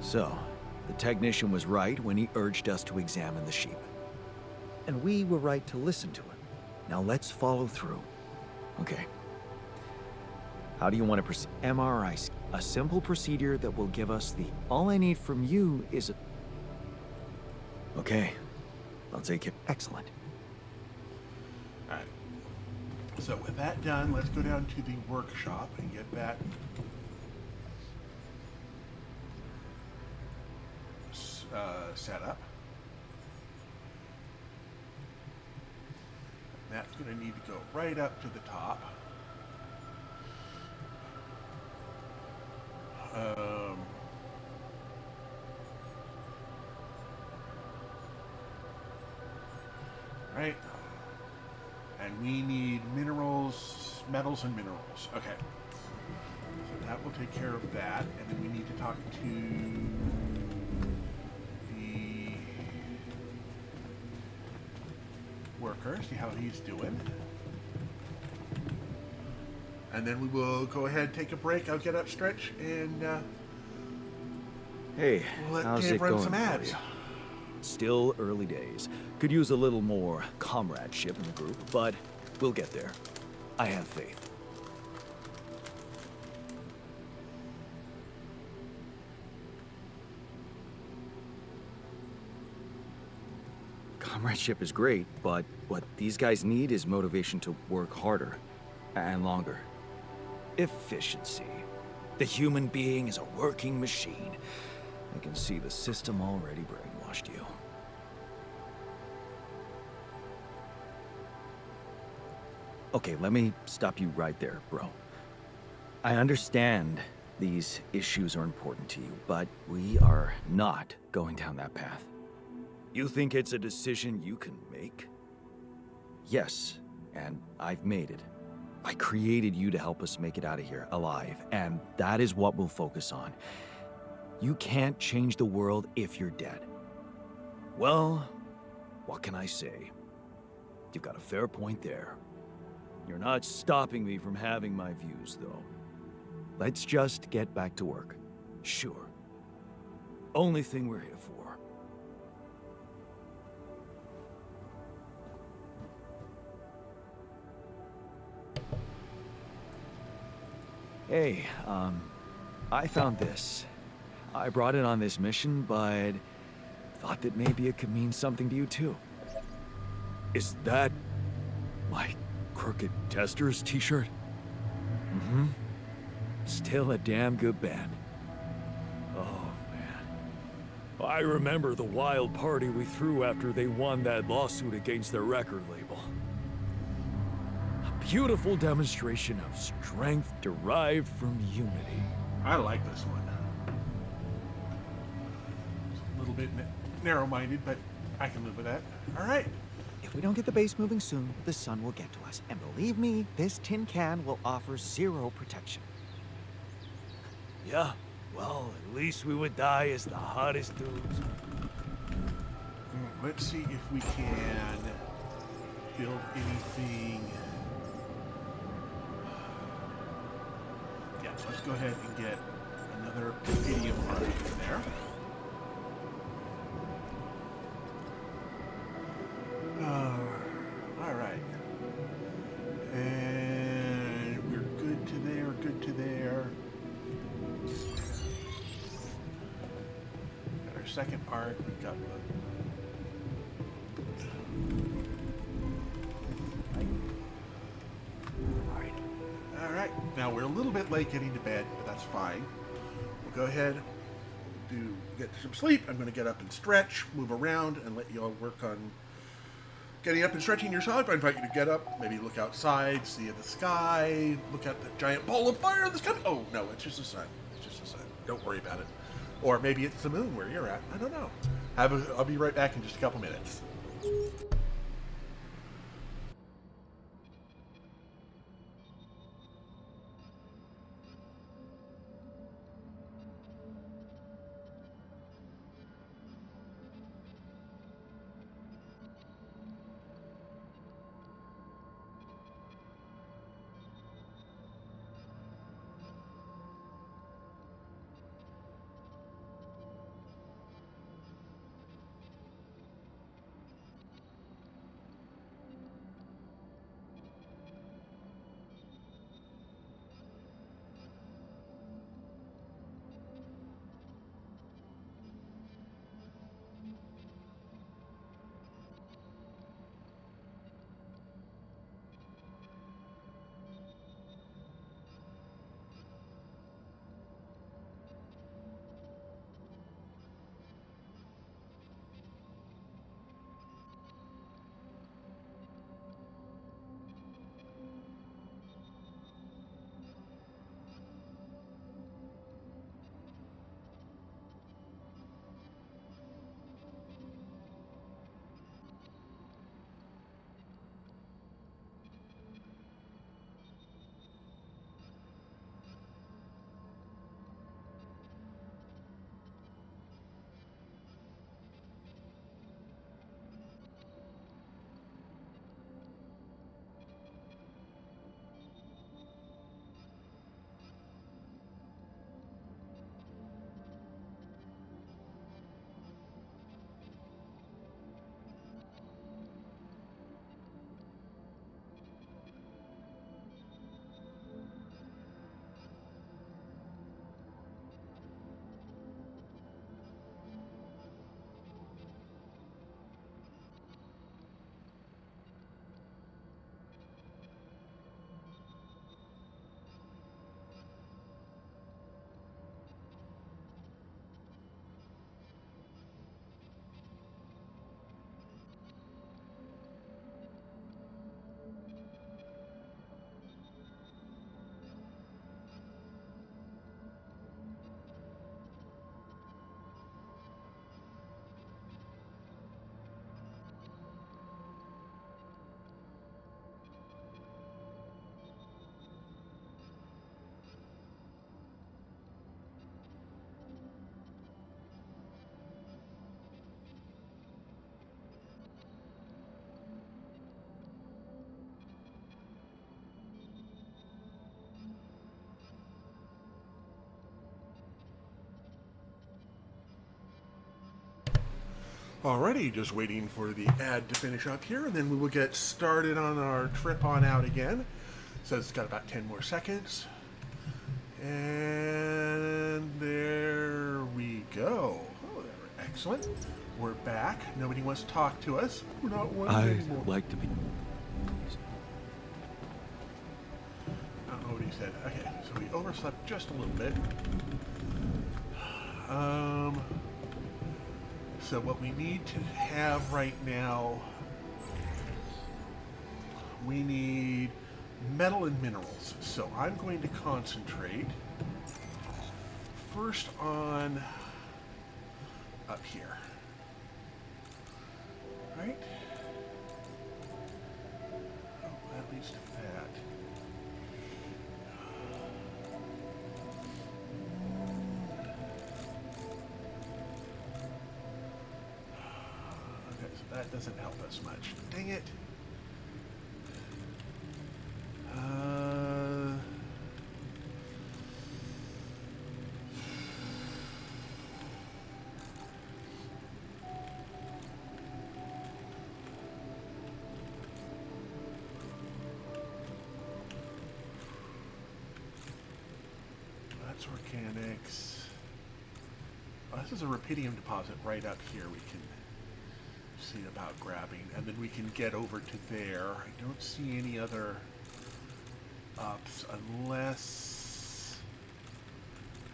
Speaker 2: So, the technician was right when he urged us to examine the sheep.
Speaker 7: And we were right to listen to him.
Speaker 2: Now let's follow through. Okay. How do you want to proceed?
Speaker 7: MRI, a simple procedure that will give us the... All I need from you is a...
Speaker 2: Okay. I'll take it.
Speaker 7: Excellent.
Speaker 1: All right. So with that done, let's go down to the workshop and get that set up. That's going to need to go right up to the top. Right. And we need minerals, metals and minerals. Okay. So that will take care of that. And then we need to talk to the worker, see how he's doing. And then we will go ahead, take a break. I'll get up, stretch, and
Speaker 2: Hey,
Speaker 1: we'll let
Speaker 2: how's
Speaker 1: Dave
Speaker 2: it
Speaker 1: run
Speaker 2: going
Speaker 1: some
Speaker 2: for
Speaker 1: ads.
Speaker 2: you? Still early days. Could use a little more comradeship in the group, but we'll get there. I have faith. Comradeship is great, but what these guys need is motivation to work harder and longer. Efficiency. The human being is a working machine. I can see the system already brainwashed you. Okay, let me stop you right there, bro. I understand these issues are important to you, but we are not going down that path. You think it's a decision you can make? Yes, and I've made it. I created you to help us make it out of here alive, and that is what we'll focus on. You can't change the world if you're dead. Well, what can I say? You've got a fair point there. You're not stopping me from having my views, though. Let's just get back to work. Sure. Only thing we're here for. Hey, I found this. I brought it on this mission, but thought that maybe it could mean something to you too. Is that my Crooked Tester's t-shirt? Mm-hmm. Still a damn good band.
Speaker 3: Oh, man. I remember the wild party we threw after they won that lawsuit against their record label. A beautiful demonstration of strength derived from unity.
Speaker 1: I like this one. It's a little bit narrow-minded, but I can live with that. All right.
Speaker 7: If we don't get the base moving soon, the sun will get to us. And believe me, this tin can will offer zero protection.
Speaker 3: Yeah, well, at least we would die as the hottest dudes.
Speaker 1: Let's see if we can build anything. Yeah, let's go ahead and get another Rapidium part in there. All right. And we're good to there, good to there. Got our second arc. We've got the... All right. Now we're a little bit late getting to bed, but that's fine. We'll go ahead, get some sleep. I'm going to get up and stretch, move around, and let you all work on getting up and stretching yourself, I invite you to get up, maybe look outside, see the sky, look at the giant ball of fire that's coming. Oh, no, it's just the sun. It's just the sun. Don't worry about it. Or maybe it's the moon where you're at. I don't know. I'll be right back in just a couple minutes. Alrighty, just waiting for the ad to finish up here, and then we will get started on our trip on out again. So it's got about 10 more seconds. And there we go. Oh, there, excellent. We're back. Nobody wants to talk to us. We're not one anymore.
Speaker 5: I'd like to be...
Speaker 1: I don't know what he said. Okay, so we overslept just a little bit. So what we need to have right now, we need metal and minerals. So I'm going to concentrate first on up here. Right? Oh, at least that. That doesn't help us much. Dang it. That's organics. Oh, this is a Rapidium deposit right up here. We can see about grabbing, and then we can get over to there. I don't see any other ups unless...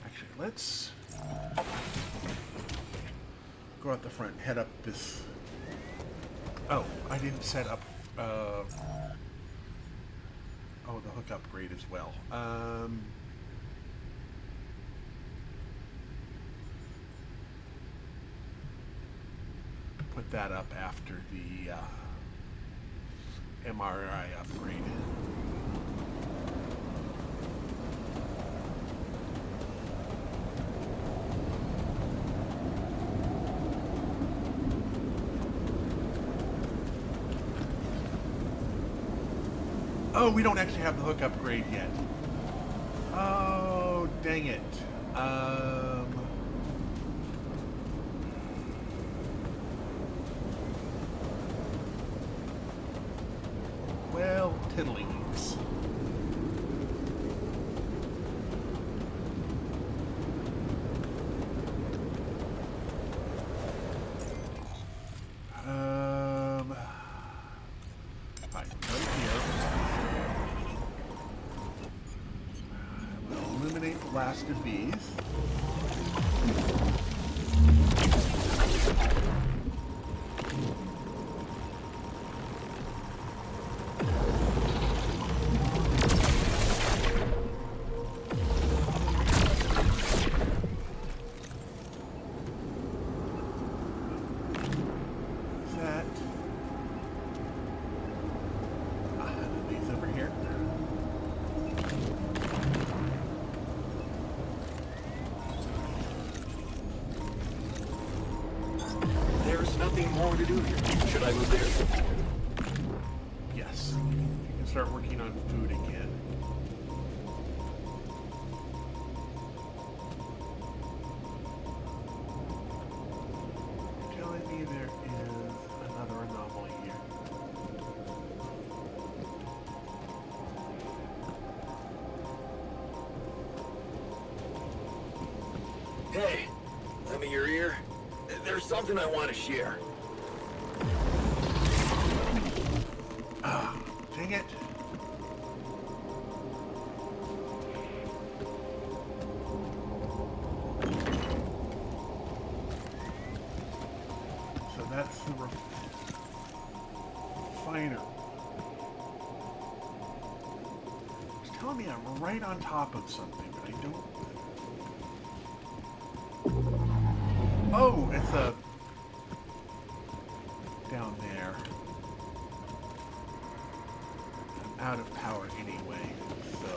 Speaker 1: Actually, let's go out the front and head up this Oh, I didn't set up, oh, the hook upgrade as well. Put that up after the, MRI upgrade. Oh, we don't actually have the hook upgrade yet. Oh, dang it. Well, tiddlywinks. Fine, right here. We'll eliminate the last of these.
Speaker 4: Nothing more to do here. Should I move there?
Speaker 1: Yes. You can start working on food again. You're telling me there is another anomaly here.
Speaker 4: Hey, lend me your ear. There's something I want to share.
Speaker 1: Ah, dang it. So that's the refiner. It's telling me I'm right on top of something, but I don't... Oh, it's a... down there. I'm out of power anyway, so...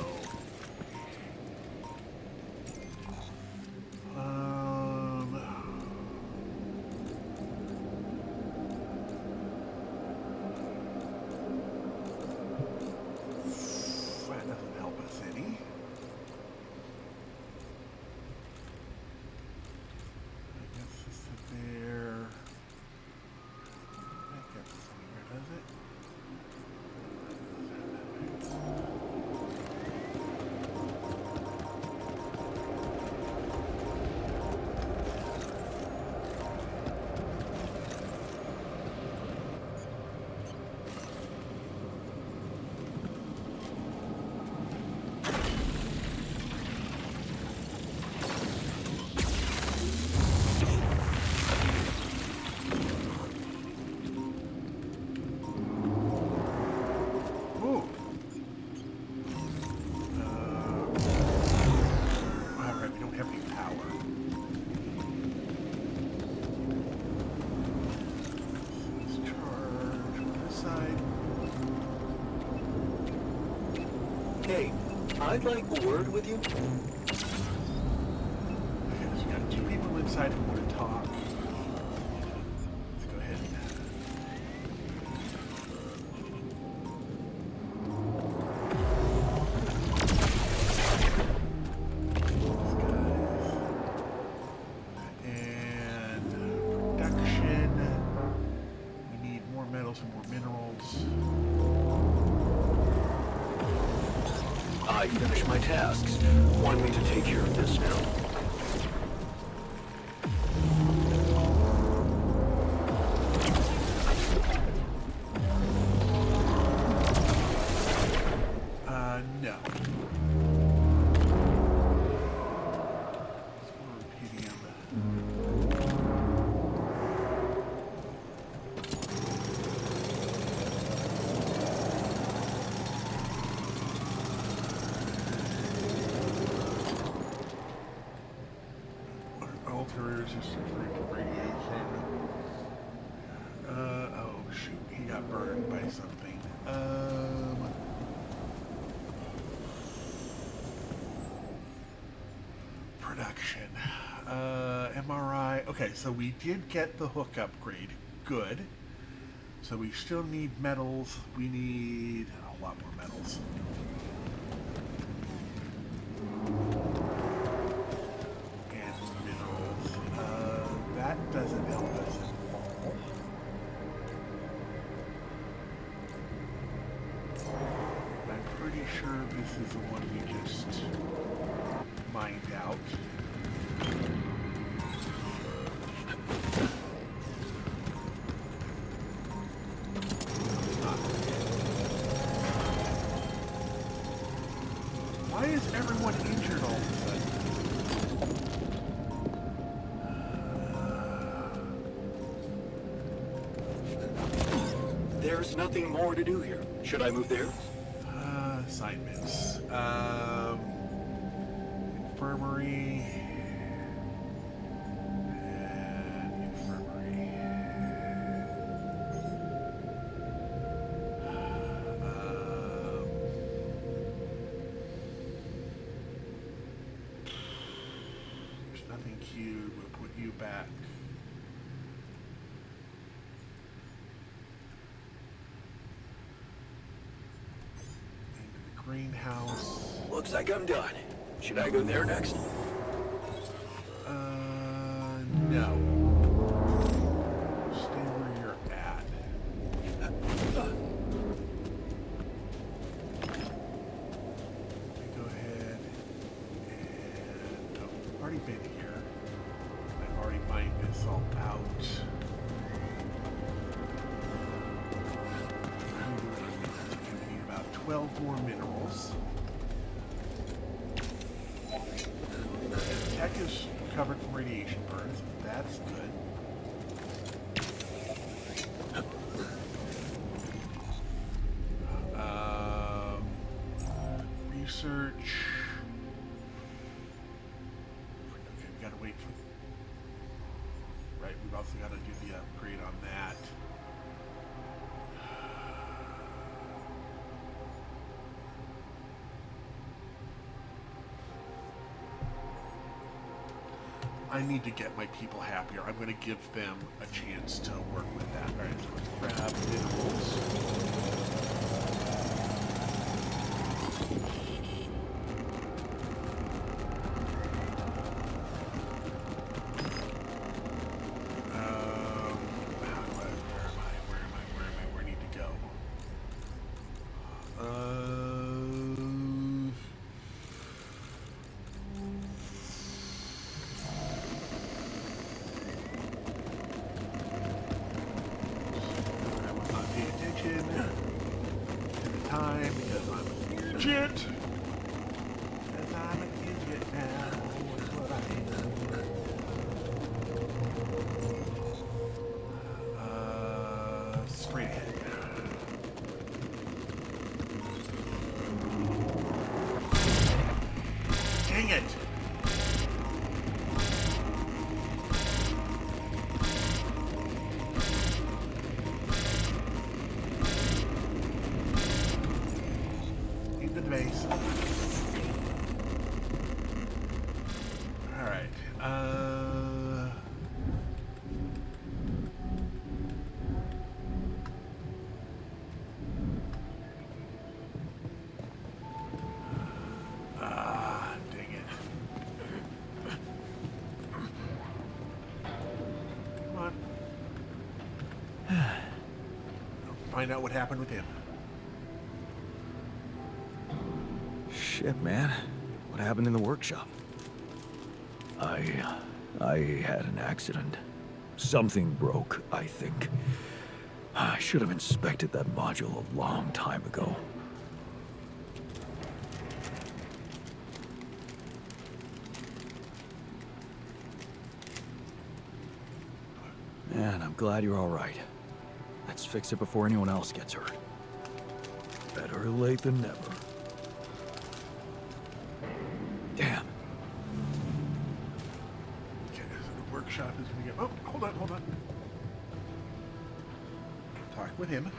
Speaker 1: that doesn't help us any. There. That gets us anywhere, does it?
Speaker 4: Hey, I'd like a word with you.
Speaker 1: Okay, so you got two people inside who want to talk. Let's go ahead and... And production. We need more metals and more minerals.
Speaker 4: I finished my tasks. Want me to take care of this now?
Speaker 1: No. It's more Rapidium. just suffering from radiation. Oh shoot, he got burned by something. Production. MRI. Okay, so we did get the hook upgrade. Good. So we still need metals. We need a lot more metals. And minerals. That doesn't help us at all. I'm pretty sure this is the one we just mined out. Why is everyone injured all of a sudden?
Speaker 4: There's nothing more to do here. Should I move there?
Speaker 1: Assignments. Infirmary. And infirmary. There's nothing queued. We'll put you back. Into the greenhouse.
Speaker 4: Looks like I'm done. Should I go there next?
Speaker 1: No. Stay where you're at. Let me go ahead and... Oh, I've already been here. I've already mined this all out. We need about 12 more minerals. Tech is covered from radiation burns. That's good. Research. Okay, we gotta wait for... Right, we've also got to do the upgrade on that. I need to get my people happier. I'm going to give them a chance to work with that. All right, so let's grab minerals. Where I need to go? I will not pay attention to the time because I'm an idiot. Because I'm an idiot now. Is what I am. Straight ahead. Dang it! Into the base. Alright. Dang it. Come on. Find out what happened with him.
Speaker 2: Shit, man. What happened in the workshop? I had an accident. Something broke, I think. I should have inspected that module a long time ago. Man, I'm glad you're all right. Let's fix it before anyone else gets hurt. Better late than never. Damn.
Speaker 1: Okay, so the shop is gonna get. Oh, hold on. Talk with him.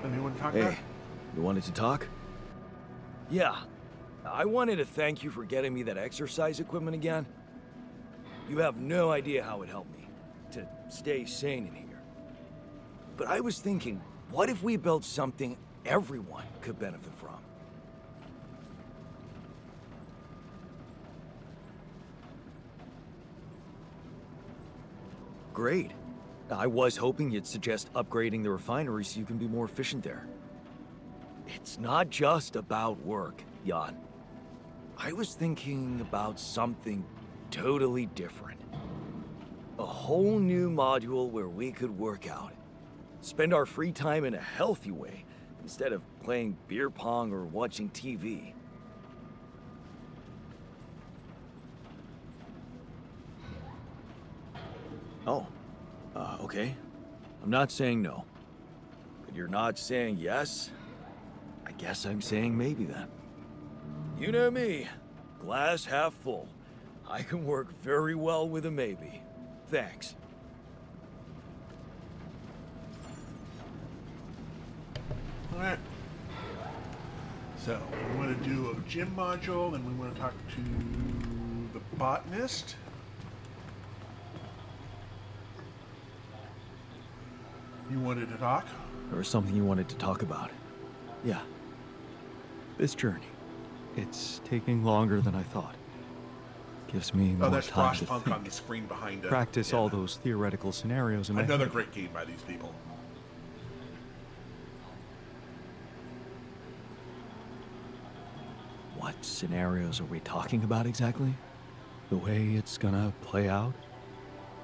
Speaker 1: Anyone talk about?
Speaker 2: Hey, you wanted to talk? Yeah. I wanted to thank you for getting me that exercise equipment again. You have no idea how it helped me to stay sane in here. But I was thinking, what if we built something everyone could benefit from? Great. I was hoping you'd suggest upgrading the refinery so you can be more efficient there. It's not just about work, Jan. I was thinking about something totally different. A whole new module where we could work out. Spend our free time in a healthy way, instead of playing beer pong or watching TV. Oh, okay. I'm not saying no. But you're not saying yes? I guess I'm saying maybe then. You know me. Glass half full. I can work very well with a maybe. Thanks.
Speaker 1: Alright. So, we want to do a gym module, and we want to talk to the botanist. You wanted to talk?
Speaker 2: There was something you wanted to talk about.
Speaker 7: Yeah. This journey. It's taking longer than I thought. Gives me more
Speaker 1: That's
Speaker 7: time to
Speaker 1: Frostpunk
Speaker 7: think.
Speaker 1: on the screen behind it.
Speaker 7: Practice
Speaker 1: Yeah.
Speaker 7: all those theoretical scenarios in my
Speaker 1: Another
Speaker 7: head.
Speaker 1: great game by these people.
Speaker 7: What scenarios are we talking about exactly? The way it's gonna play out?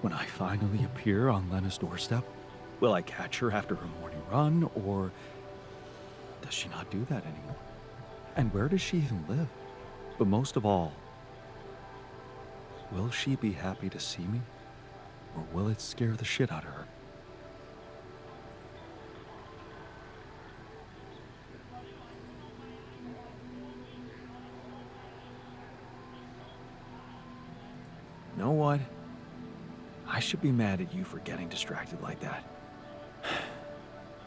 Speaker 7: When I finally appear on Lena's doorstep? Will I catch her after her morning run, or does she not do that anymore? And where does she even live? But most of all, will she be happy to see me? Or will it scare the shit out of her?
Speaker 2: You know what? I should be mad at you for getting distracted like that.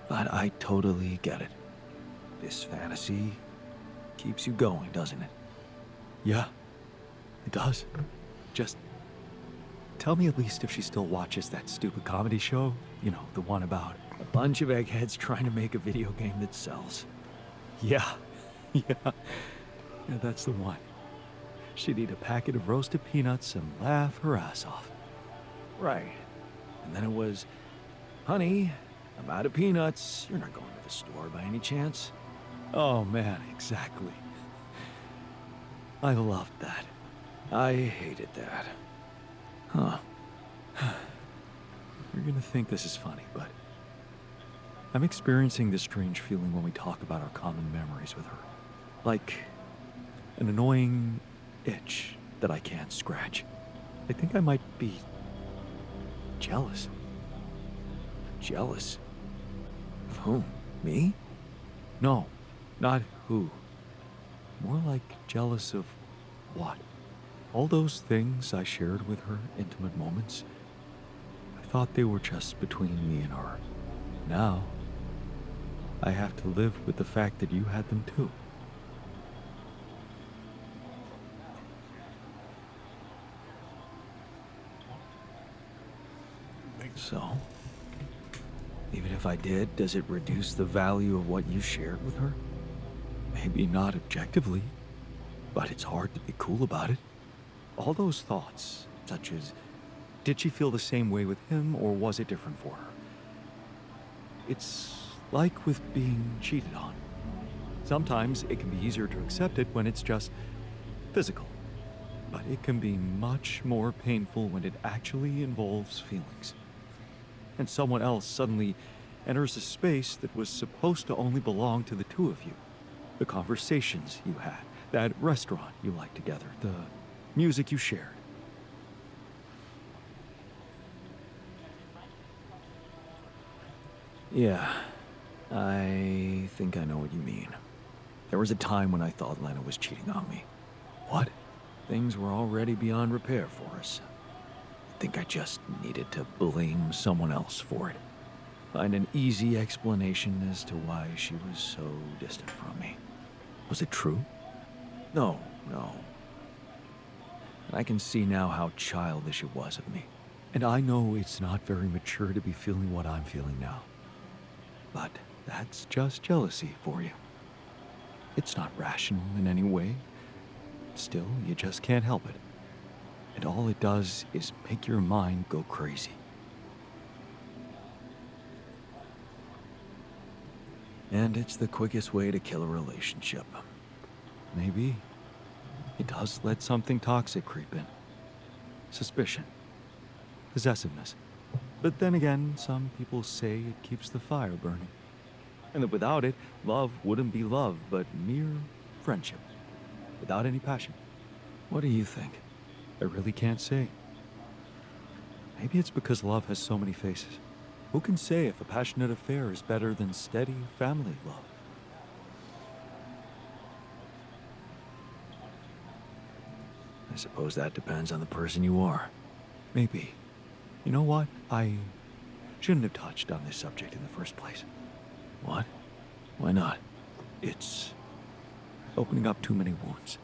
Speaker 2: But I totally get it. This fantasy keeps you going, doesn't it?
Speaker 7: Yeah, it does. Just tell me at least if she still watches that stupid comedy show. You know, the one about
Speaker 2: A bunch of eggheads trying to make a video game that sells.
Speaker 7: Yeah, yeah, that's the one. She'd eat a packet of roasted peanuts and laugh her ass off.
Speaker 2: Right. And then it was, honey, I'm out of peanuts. You're not going to the store by any chance?
Speaker 7: Oh man, exactly. I loved that.
Speaker 2: I hated that. Huh.
Speaker 7: You're gonna think this is funny, but I'm experiencing this strange feeling when we talk about our common memories with her. Like an annoying itch that I can't scratch. I think I might be jealous.
Speaker 2: Jealous? Of whom? Me?
Speaker 7: No, not who. More like jealous of what? All those things I shared with her, intimate moments, I thought they were just between me and her. Now, I have to live with the fact that you had them too.
Speaker 2: So, even if I did, does it reduce the value of what you shared with her?
Speaker 7: Maybe not objectively, but it's hard to be cool about it. All those thoughts, such as, did she feel the same way with him or was it different for her? It's like with being cheated on. Sometimes it can be easier to accept it when it's just physical, but it can be much more painful when it actually involves feelings. And someone else suddenly enters a space that was supposed to only belong to the two of you. The conversations you had, that restaurant you liked together, the music you shared.
Speaker 2: Yeah, I think I know what you mean. There was a time when I thought Lena was cheating on me.
Speaker 7: What?
Speaker 2: Things were already beyond repair for us. think I just needed to blame someone else for it. Find an easy explanation as to why she was so distant from me. Was it true? No. I can see now how childish it was of me.
Speaker 5: And I know it's not very mature to be feeling what I'm feeling now.
Speaker 2: But that's just jealousy for you. It's not rational in any way. Still, you just can't help it. And all it does is make your mind go crazy. And it's the quickest way to kill a relationship. Maybe it does let something toxic creep in. Suspicion. Possessiveness. But then again, some people say it keeps the fire burning. And that without it, love wouldn't be love, but mere friendship. Without any passion. What do you think? I really can't say. Maybe it's because love has so many faces. Who can say if a passionate affair is better than steady family love? I suppose that depends on the person you are. Maybe. You know what? I shouldn't have touched on this subject in the first place. What? Why not? It's opening up too many wounds.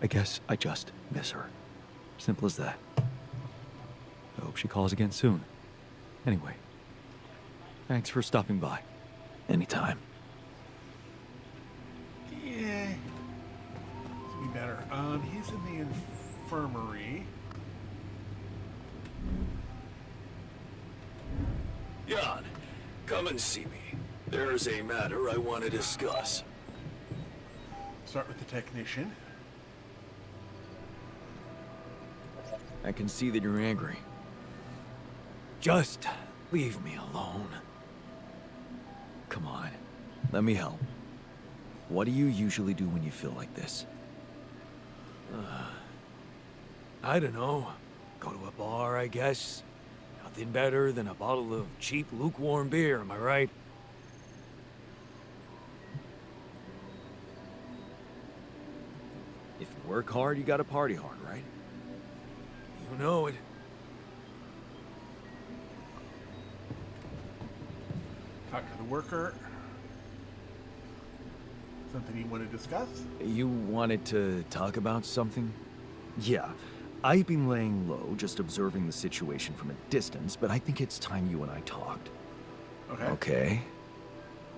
Speaker 2: I guess I just miss her. Simple as that. I hope she calls again soon. Anyway, thanks for stopping by. Anytime.
Speaker 1: Yeah. This would be better. He's in the infirmary.
Speaker 3: Jan, come and see me. There's a matter I want to discuss.
Speaker 1: Start with the technician.
Speaker 2: I can see that you're angry. Just leave me alone. Come on, let me help. What do you usually do when you feel like this?
Speaker 3: I don't know. Go to a bar, I guess. Nothing better than a bottle of cheap, lukewarm beer, am I right?
Speaker 2: If you work hard, you gotta party hard, right?
Speaker 3: You know it.
Speaker 1: Talk to the worker. Something you want to discuss?
Speaker 2: You wanted to talk about something? Yeah, I've been laying low, just observing the situation from a distance, but I think it's time you and I talked.
Speaker 1: Okay.
Speaker 2: Okay.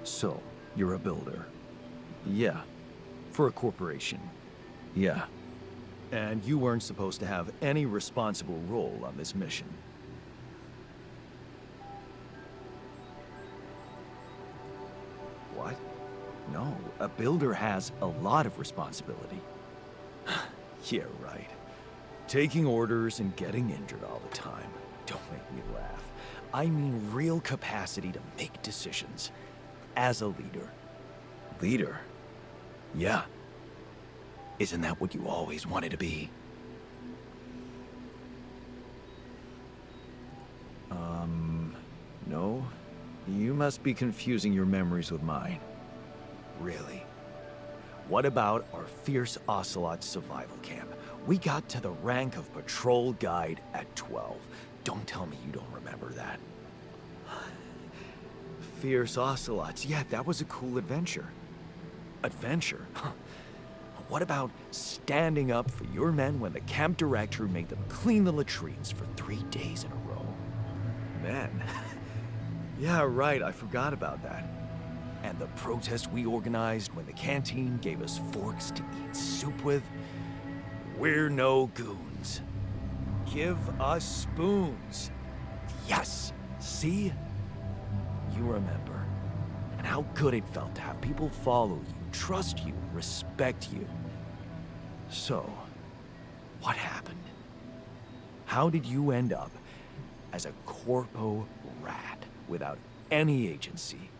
Speaker 2: So, you're a builder. Yeah. For a corporation. Yeah. And you weren't supposed to have any responsible role on this mission. What? No, a builder has a lot of responsibility. Yeah, right. Taking orders and getting injured all the time. Don't make me laugh. I mean real capacity to make decisions. As a leader. Leader? Yeah. Isn't that what you always wanted to be? No. You must be confusing your memories with mine. Really? What about our fierce ocelot survival camp? We got to the rank of patrol guide at 12. Don't tell me you don't remember that. Fierce ocelots. Yeah, that was a cool adventure. Adventure? Huh. What about standing up for your men when the camp director made them clean the latrines for 3 days in a row? Men? Yeah, right, I forgot about that. And the protest we organized when the canteen gave us forks to eat soup with? We're no goons. Give us spoons. Yes, see? You remember. And how good it felt to have people follow you, trust you, respect you. So, what happened? How did you end up as a corpo rat without any agency?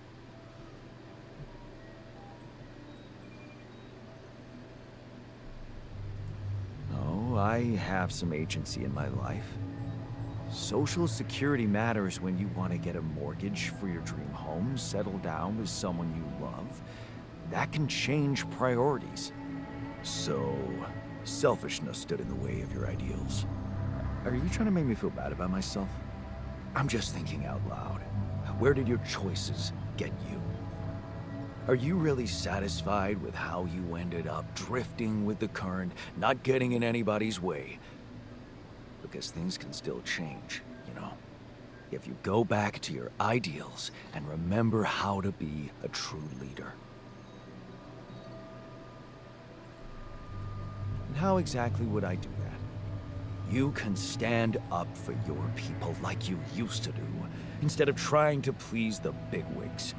Speaker 2: Oh, I have some agency in my life. Social security matters when you want to get a mortgage for your dream home, settle down with someone you love. That can change priorities. So, selfishness stood in the way of your ideals. Are you trying to make me feel bad about myself? I'm just thinking out loud. Where did your choices get you? Are you really satisfied with how you ended up drifting with the current, not getting in anybody's way? Because things can still change, you know? If you go back to your ideals and remember how to be a true leader. And how exactly would I do that? You can stand up for your people like you used to do, instead of trying to please the bigwigs.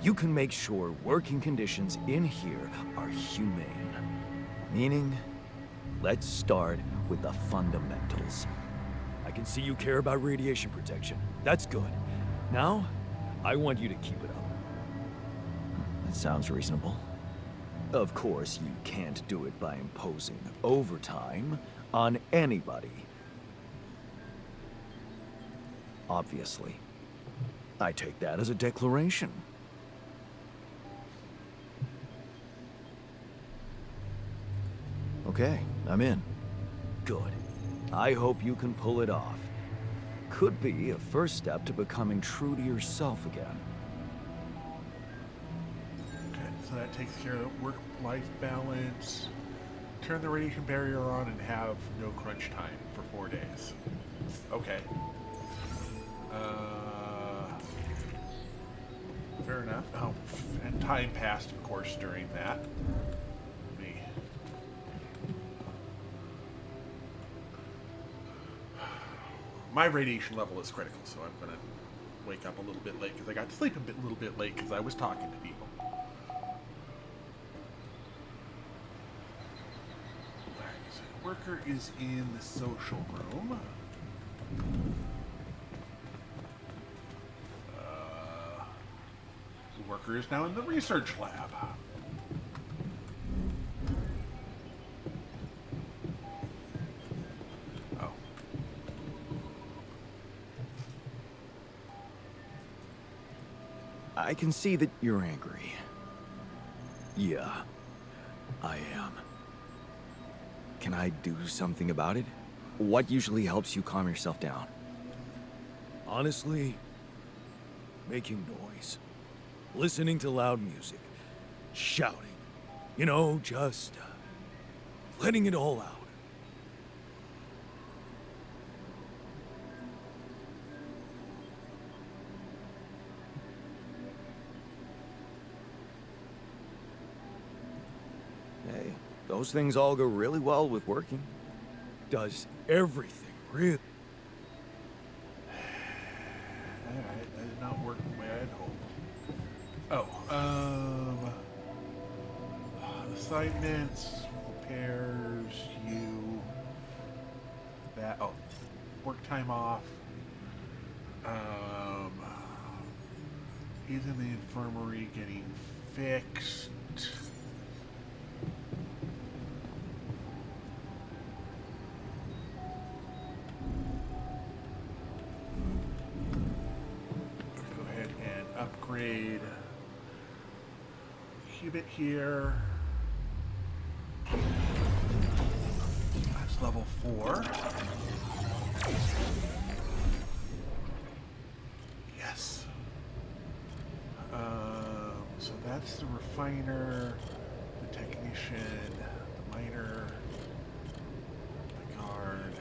Speaker 2: You can make sure working conditions in here are humane. Meaning, let's start with the fundamentals.
Speaker 3: I can see you care about radiation protection. That's good. Now, I want you to keep it up.
Speaker 2: That sounds reasonable. Of course, you can't do it by imposing overtime on anybody. Obviously. I take that as a declaration. Okay, I'm in. Good. I hope you can pull it off. Could be a first step to becoming true to yourself again.
Speaker 1: Okay, so that takes care of work-life balance. Turn the radiation barrier on and have no crunch time for 4 days. Okay. Fair enough. Oh, and time passed, of course, during that. Me. My radiation level is critical, so I'm gonna wake up a little bit late because I got to sleep a little bit late because I was talking to people. Alright, so the worker is in the social room. The worker is now in the research lab. Oh.
Speaker 2: I can see that you're angry. Yeah, I am. Can I do something about it? What usually helps you calm yourself down?
Speaker 3: Honestly, making noise. Listening to loud music. Shouting. You know, just letting it all out.
Speaker 2: Hey, those things all go really well with working.
Speaker 3: Does everything really?
Speaker 1: Alright, that did not work the way I had hoped. Oh, assignments, repairs, you, that, oh, work time off. He's in the infirmary getting fixed. Go ahead and upgrade Cubit here. That's level 4. Yes. So that's the refiner, the technician, the miner, the guard,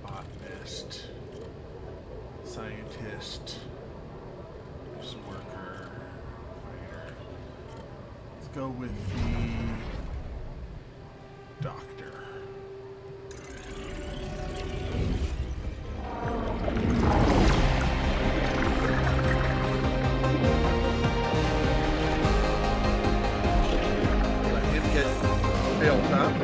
Speaker 1: botanist, scientist, there's a worker, fighter. Let's go with the doctor. Let him get built up.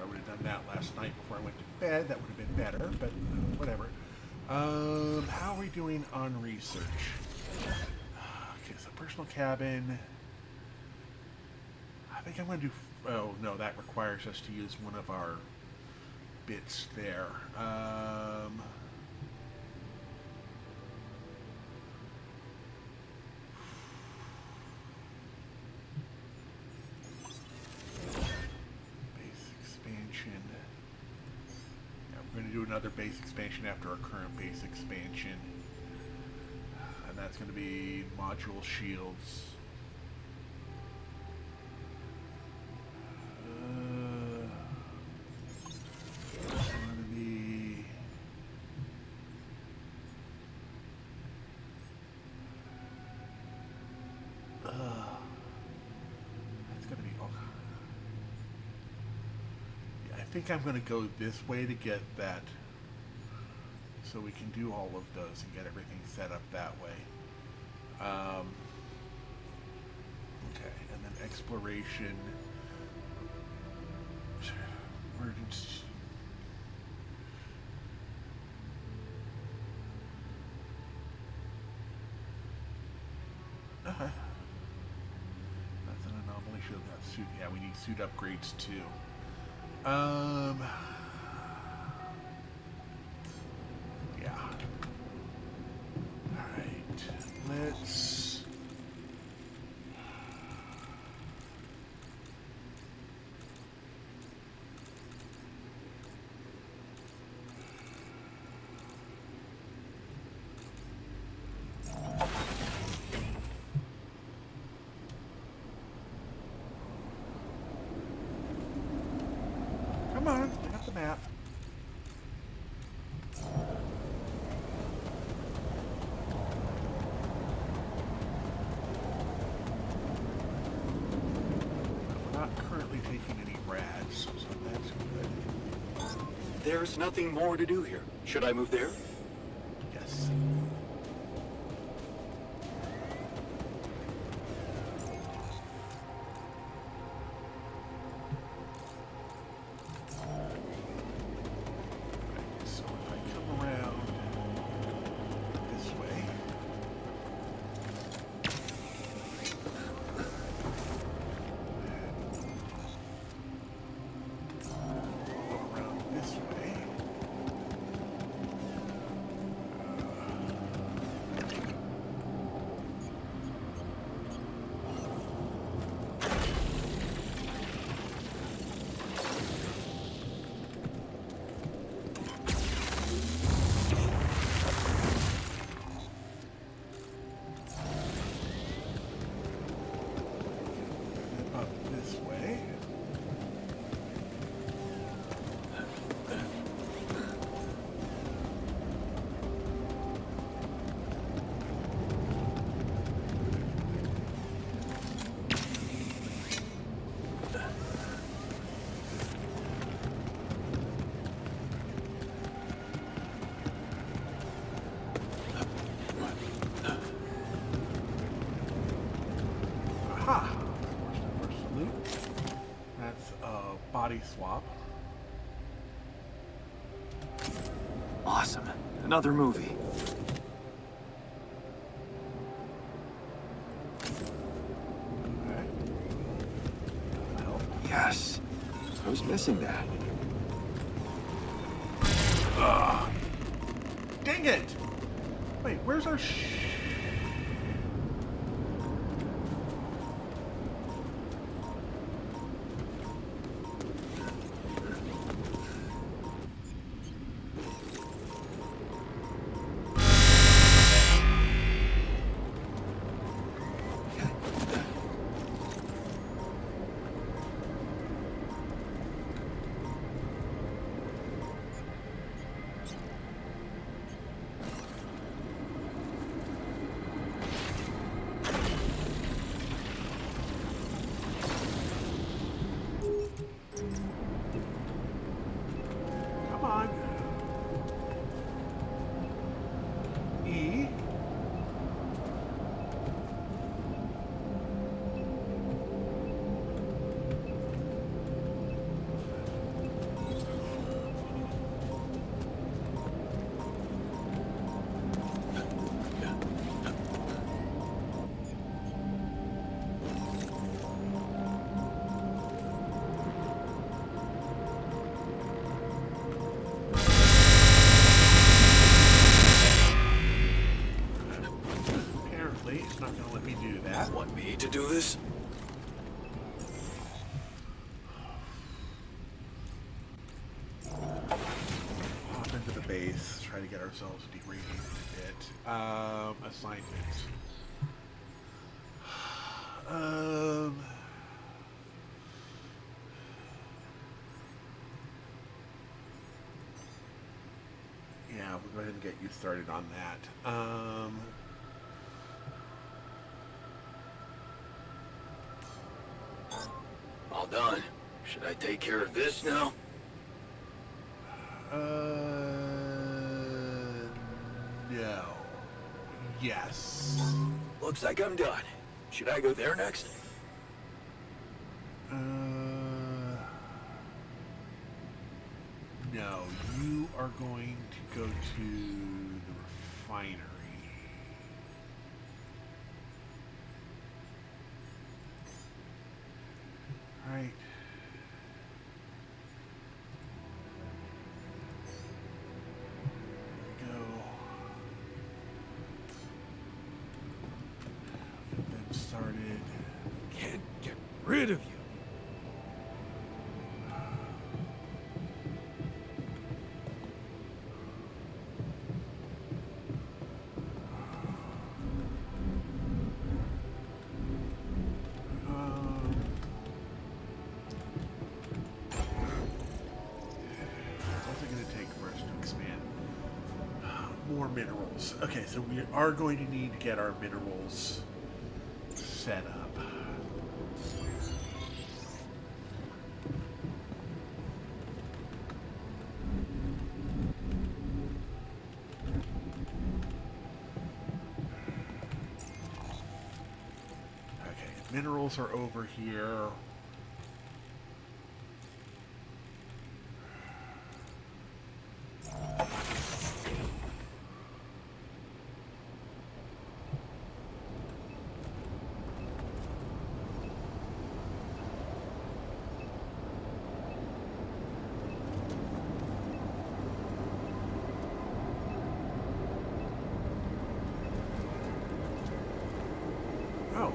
Speaker 1: if I would have done that last night before I went to bed, that would have been better, but whatever. How are we doing on research? Okay, so personal cabin. I think I'm going to do... Oh, no, that requires us to use one of our bits there. Base expansion. Yeah, we're going to do another base expansion after our current base expansion. And that's going to be module shields. I think I'm going to go this way to get that, so we can do all of those and get everything set up that way. Okay, and then exploration. Emergency. That's an anomaly. Should have suit. Yeah, we need suit upgrades too. Yeah. Alright, let's... Come on, I got the map. We're not currently taking any rads, so that's good.
Speaker 4: There's nothing more to do here. Should I move there?
Speaker 1: Yes. So if I come around this way, follow around this way. Up this way. Aha! First loot. That's a body swap.
Speaker 7: Awesome. Another movie.
Speaker 1: Okay. Help.
Speaker 7: Yes. I was missing that.
Speaker 1: Dang it! Wait, where's our let's try to get ourselves derated a bit. Assignments. Yeah, we'll go ahead and get you started on that.
Speaker 4: All done. Should I take care of this now?
Speaker 1: No. Yes.
Speaker 4: Looks like I'm done. Should I go there next?
Speaker 1: No, you are going to go to the refinery. Right. There we go. Get them started.
Speaker 3: Can't get rid of you.
Speaker 1: What's it going to take for us to expand? More minerals. Okay, so we are going to need to get our minerals set up. Okay, minerals are over here. Oh.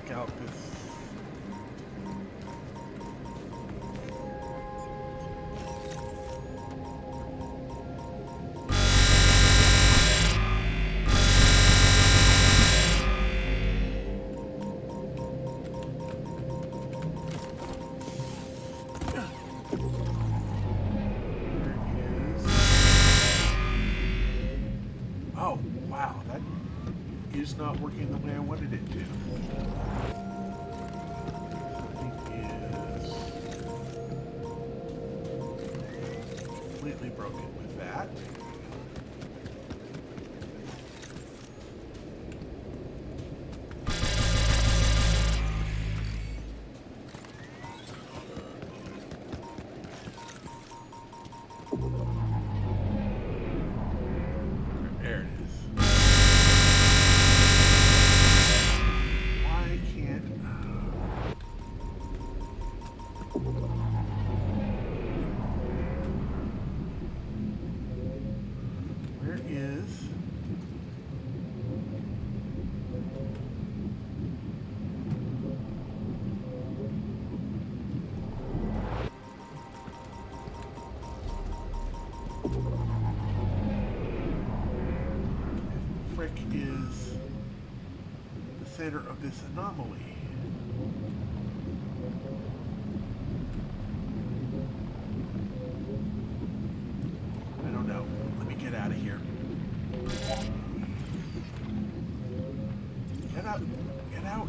Speaker 1: Scout this. Oh, wow, that is not working the way I wanted it to. Something is completely broken with that. There it is. Why can't... Where is... frick is the center of this anomaly? I don't know. Let me get out of here. Get up. Get out.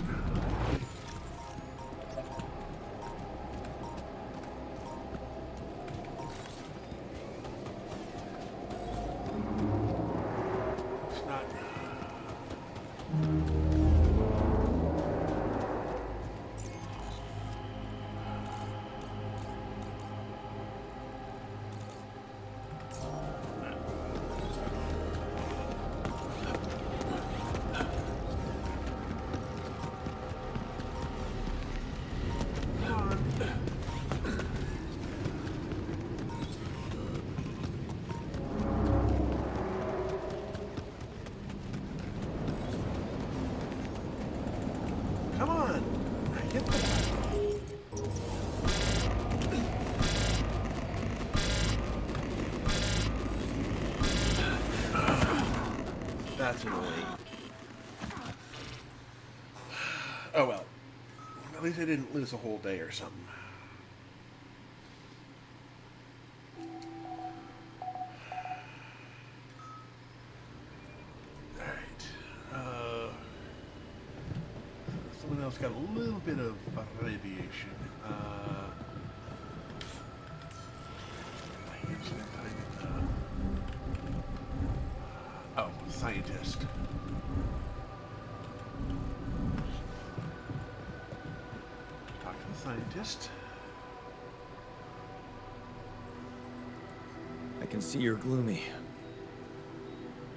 Speaker 1: It's not... that's annoying. Oh well. At least I didn't lose a whole day or something. Someone else got a little bit of radiation. Oh, scientist. Talk to the scientist.
Speaker 2: I can see you're gloomy.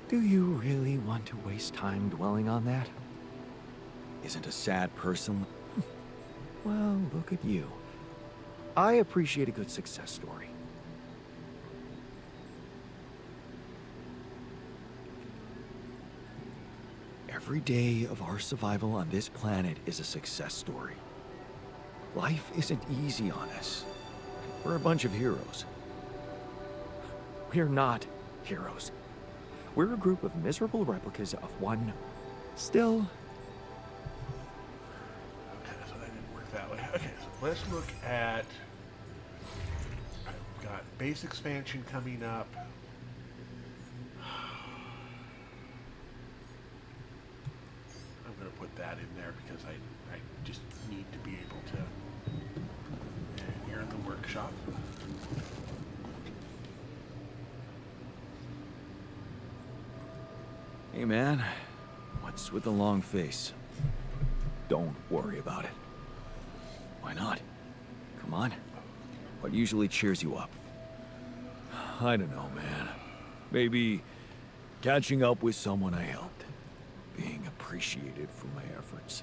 Speaker 2: Do you really want to waste time dwelling on that? Isn't a sad person? Well, look at you. I appreciate a good success story. Every day of our survival on this planet is a success story. Life isn't easy on us. We're a bunch of heroes. We're not heroes. We're a group of miserable replicas of one. Still.
Speaker 1: Okay, so that didn't work that way. Okay, so let's look at. I've got base expansion coming up. I'm going to put that in there because I just need to be able to. And here in the workshop.
Speaker 2: Hey man, what's with the long face? Don't worry about it. Why not? Come on. What usually cheers you up?
Speaker 5: I don't know, man. Maybe catching up with someone I helped. Being appreciated for my efforts.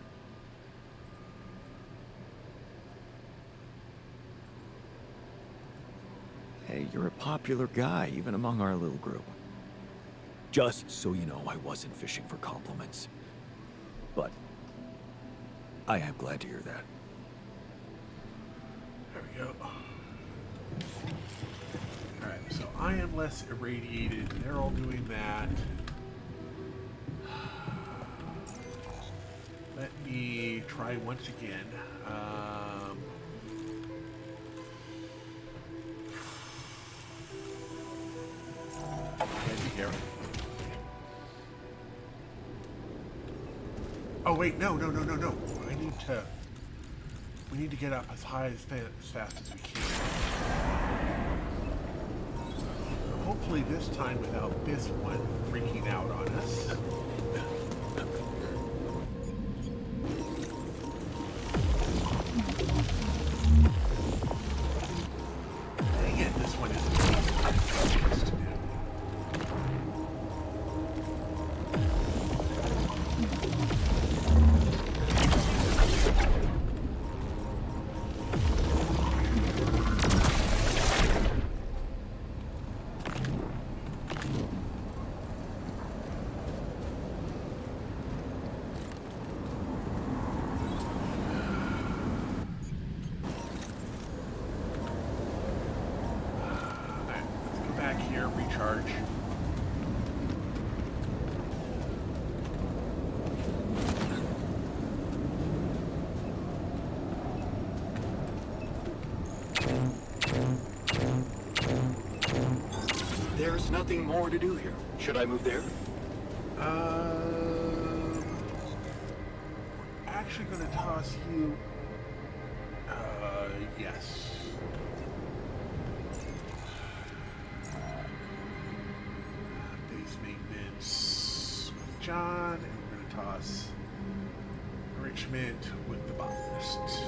Speaker 2: Hey, you're a popular guy, even among our little group. Just so you know, I wasn't fishing for compliments. But I am glad to hear that.
Speaker 1: There we go. Alright, so I am less irradiated. They're all doing that. Let me try once again. Here. Oh wait, no. We need to get up as high as fast as we can. Hopefully this time without this one freaking out on us. Dang it, this one isn't what I'm supposed to do. Recharge.
Speaker 4: There's nothing more to do here. Should I move there?
Speaker 1: Actually going to toss you. Yes. Base maintenance with John, and we're going to toss enrichment with the botanist.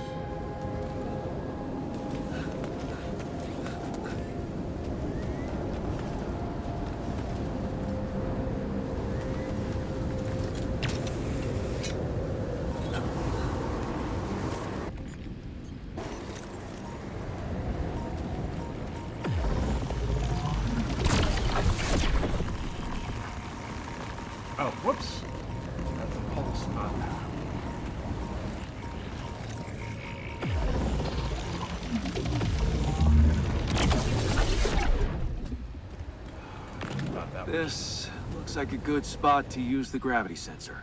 Speaker 1: Oh, whoops. That's a pulse, not that. Thought that established.
Speaker 2: This looks like a good spot to use the gravity sensor.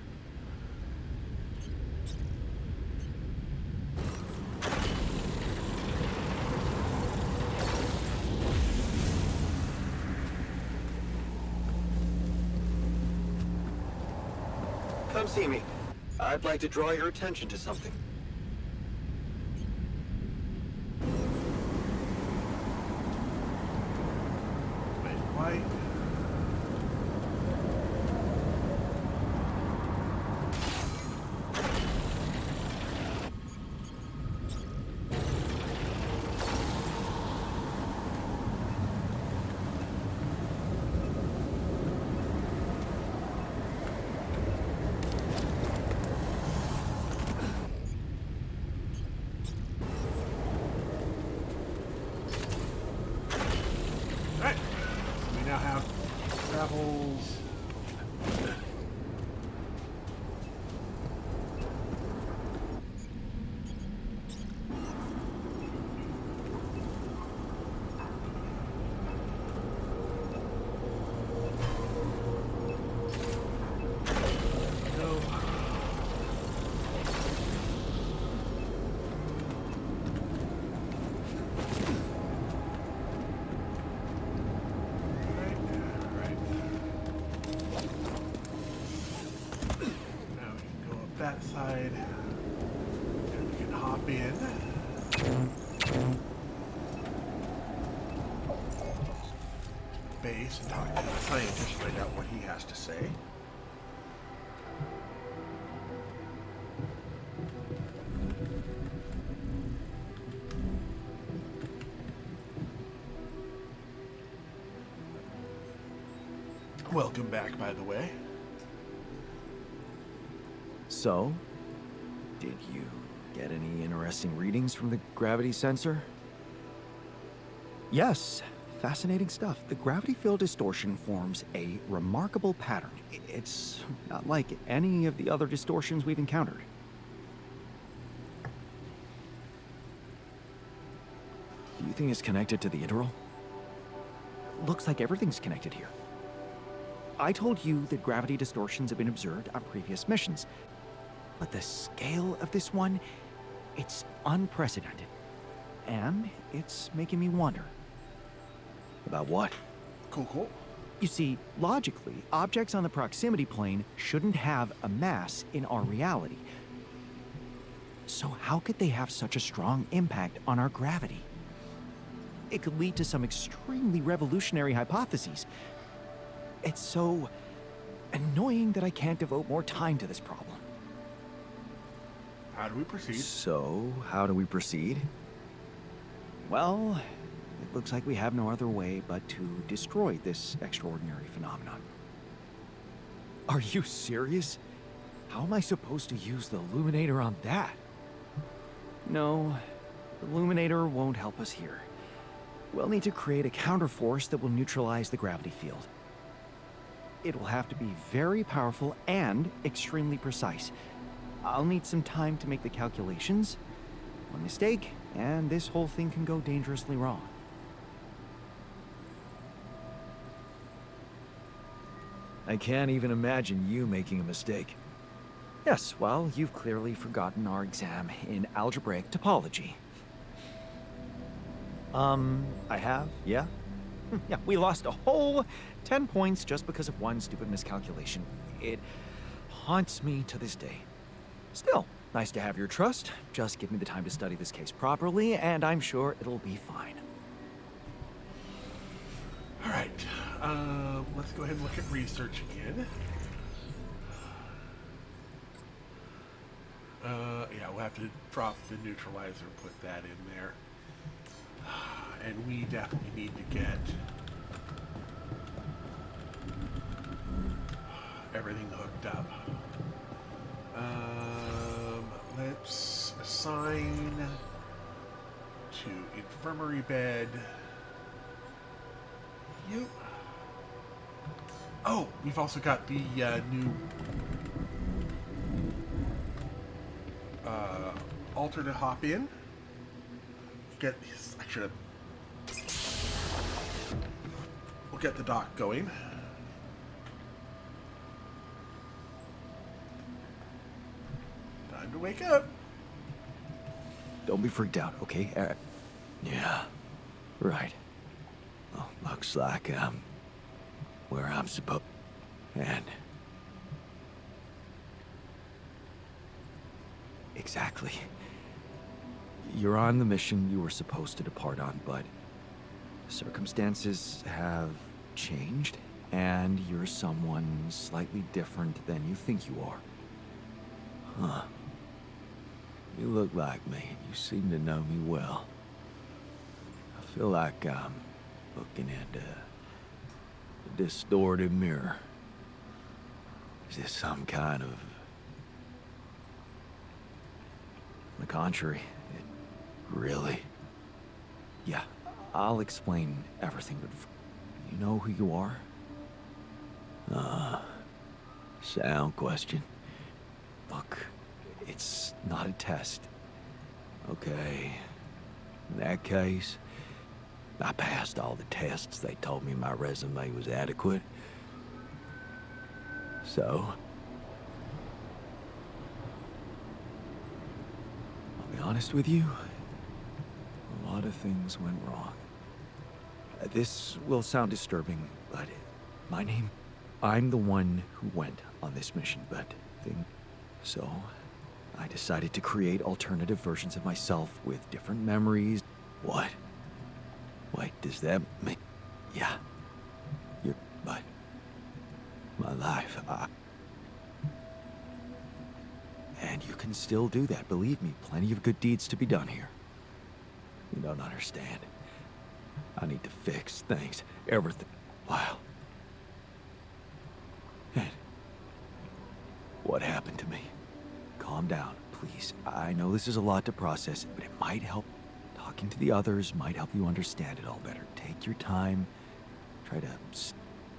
Speaker 4: Come see me. I'd like to draw your attention to something.
Speaker 1: Wait, why? Alright, we now have travels. No. Right. Now we can go up that side. And we can hop in. Base and talk to the scientist, find out what he has to say. Welcome back, by the way.
Speaker 2: So, did you get any interesting readings from the gravity sensor? Yes, fascinating stuff. The gravity field distortion forms a remarkable pattern. It's not like any of the other distortions we've encountered. Do you think it's connected to the integral? Looks like everything's connected here. I told you that gravity distortions have been observed on previous missions, but the scale of this one, it's unprecedented. And it's making me wonder. About what?
Speaker 1: Cool.
Speaker 2: You see, logically, objects on the proximity plane shouldn't have a mass in our reality. So how could they have such a strong impact on our gravity? It could lead to some extremely revolutionary hypotheses. It's so annoying that I can't devote more time to this problem.
Speaker 1: How do we proceed?
Speaker 2: So, how do we proceed? Well, it looks like we have no other way but to destroy this extraordinary phenomenon. Are you serious? How am I supposed to use the illuminator on that? No, the illuminator won't help us here. We'll need to create a counterforce that will neutralize the gravity field. It will have to be very powerful and extremely precise. I'll need some time to make the calculations. One mistake, and this whole thing can go dangerously wrong.
Speaker 5: I can't even imagine you making a mistake.
Speaker 2: Yes, well, you've clearly forgotten our exam in algebraic topology. I have, yeah? Yeah, we lost a whole 10 points just because of one stupid miscalculation. It haunts me to this day. Still, nice to have your trust. Just give me the time to study this case properly, and I'm sure it'll be fine.
Speaker 1: Alright, let's go ahead and look at research again. Yeah, we'll have to drop the neutralizer, put that in there. And we definitely need to get everything hooked up. Let's assign to infirmary bed. You. Oh, we've also got the new alternate hop in. Get these. I should have. We'll get the dock going. Time to wake up.
Speaker 2: Don't be freaked out, okay? Yeah, right. Well, looks like I'm where I'm supposed. And exactly. You're on the mission you were supposed to depart on, but circumstances have changed, and you're someone slightly different than you think you are. Huh. You look like me, and you seem to know me well. I feel like I'm looking into a distorted mirror. Is this some kind of... On the contrary, really? Yeah, I'll explain everything, but you know who you are? Sound question. Look, it's not a test. Okay. In that case, I passed all the tests. They told me my resume was adequate. So, I'll be honest with you. A lot of things went wrong. This will sound disturbing, but my name... I'm the one who went on this mission, but so I decided to create alternative versions of myself with different memories. What? Wait, does that make... Yeah. But... My life, And you can still do that, believe me. Plenty of good deeds to be done here. You don't understand. I need to fix things. Everything. Wow. And what happened to me? Calm down, please. I know this is a lot to process, but it might help. Talking to the others might help you understand it all better. Take your time. Try to...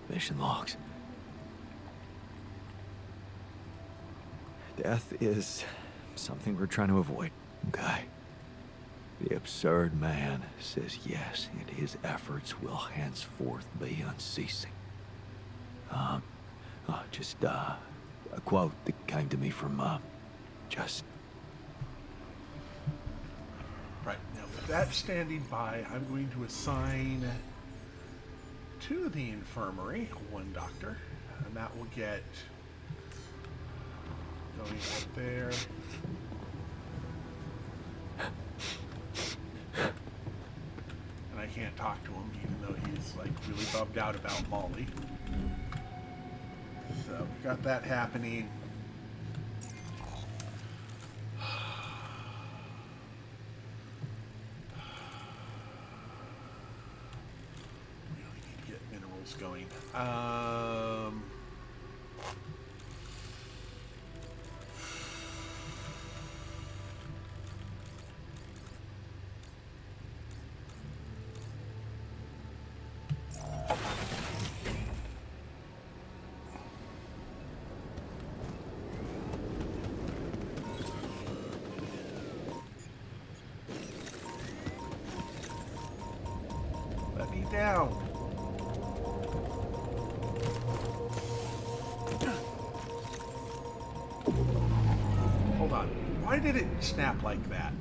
Speaker 2: Mission logs. Death is something we're trying to avoid. Okay. The absurd man says yes, and his efforts will henceforth be unceasing. Just a quote that came to me from, just...
Speaker 1: Right, now with that standing by, I'm going to assign to the infirmary one doctor, and that will get going up there. And I can't talk to him, even though he's like really bummed out about Molly. So we got that happening. Really need to get minerals going. Let me down. Hold on. Why did it snap like that?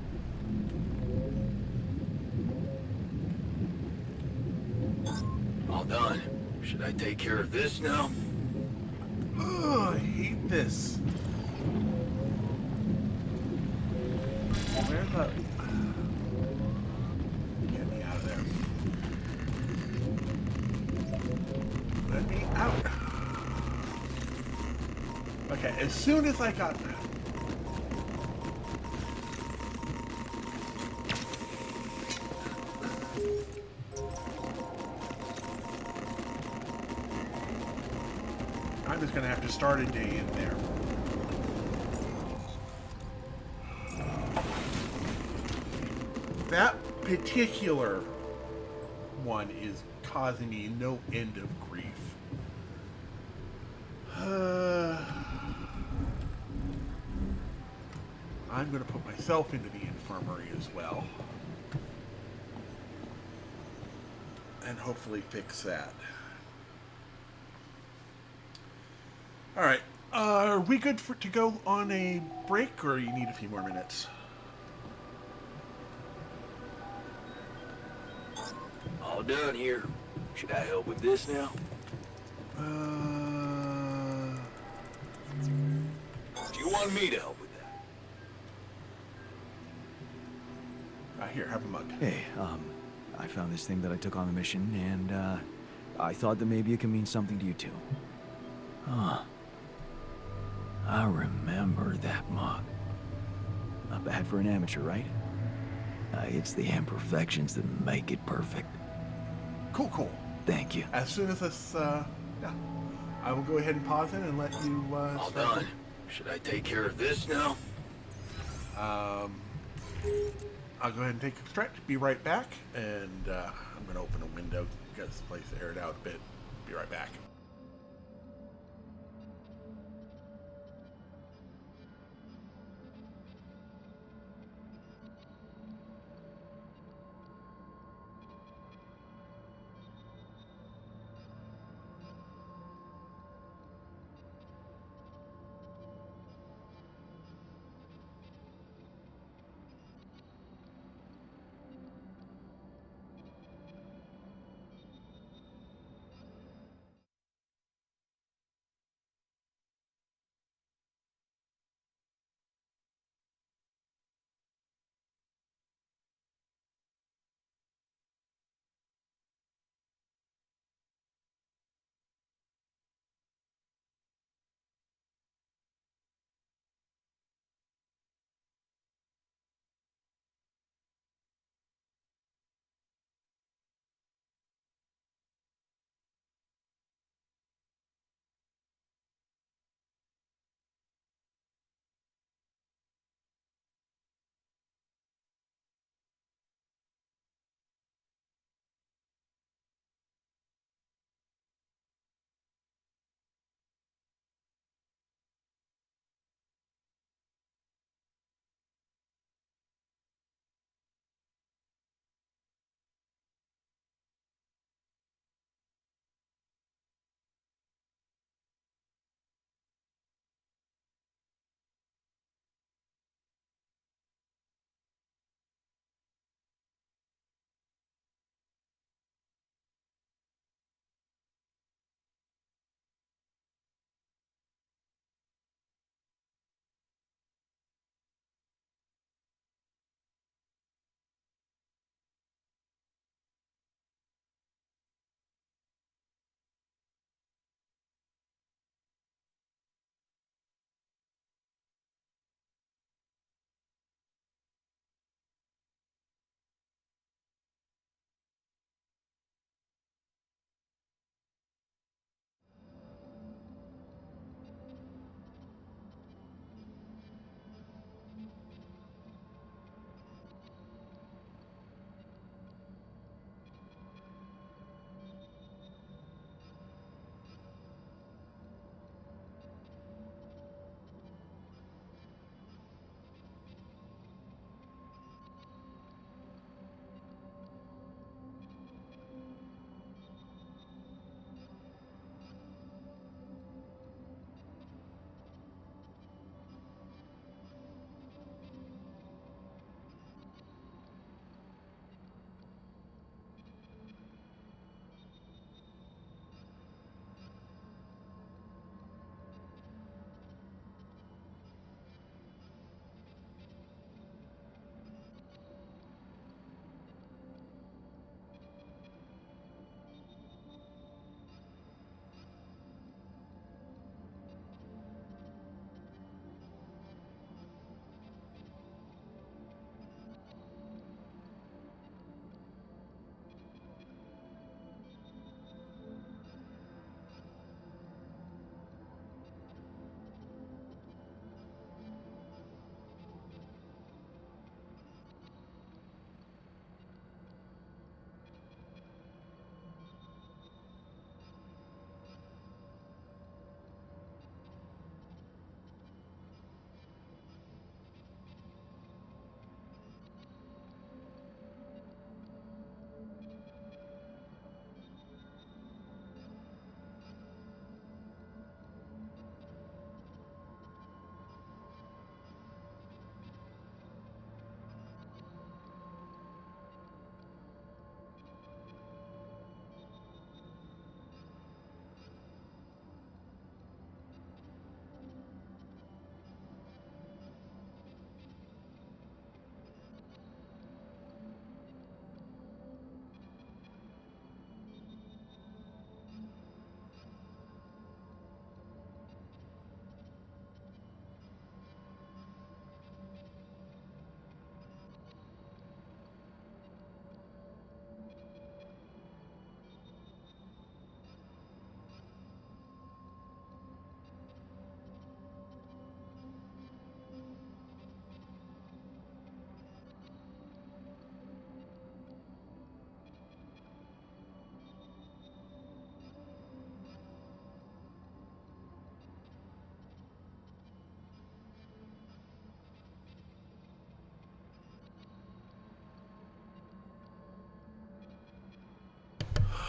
Speaker 4: All done. Should I take care of this now?
Speaker 1: Ugh, I hate this. Where the... Get me out of there. Let me out. Okay, as soon as I got... I'm just gonna have to start a day in there. That particular one is causing me no end of grief. I'm gonna put myself into the infirmary as well. And hopefully fix that. Alright, Are we good to go on a break, or you need a few more minutes?
Speaker 3: All done here. Should I help with this now? Do you want me to help with that?
Speaker 1: Here, have a mug.
Speaker 2: Hey, I found this thing that I took on the mission, and, I thought that maybe it could mean something to you too. Huh. I remember that mug. Not bad for an amateur, right? It's the imperfections that make it perfect.
Speaker 1: Cool, cool.
Speaker 2: Thank you.
Speaker 1: As soon as this, yeah, I will go ahead and pause it and let you,
Speaker 3: All done. Should I take care of this now?
Speaker 1: I'll go ahead and take a stretch, be right back, and I'm going to open a window, get this place aired out a bit. Be right back.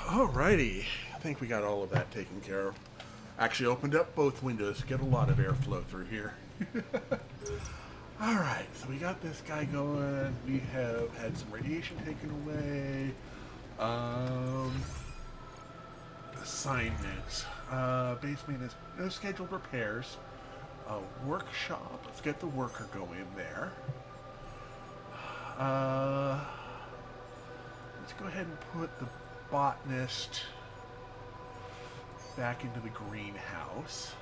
Speaker 1: Alrighty. I think we got all of that taken care of. Actually opened up both windows to get a lot of airflow through here. Alright, so we got this guy going. We have had some radiation taken away. Assignments. Base maintenance. No scheduled repairs. Workshop. Let's get the worker going there. Let's go ahead and put the botanist back into the greenhouse.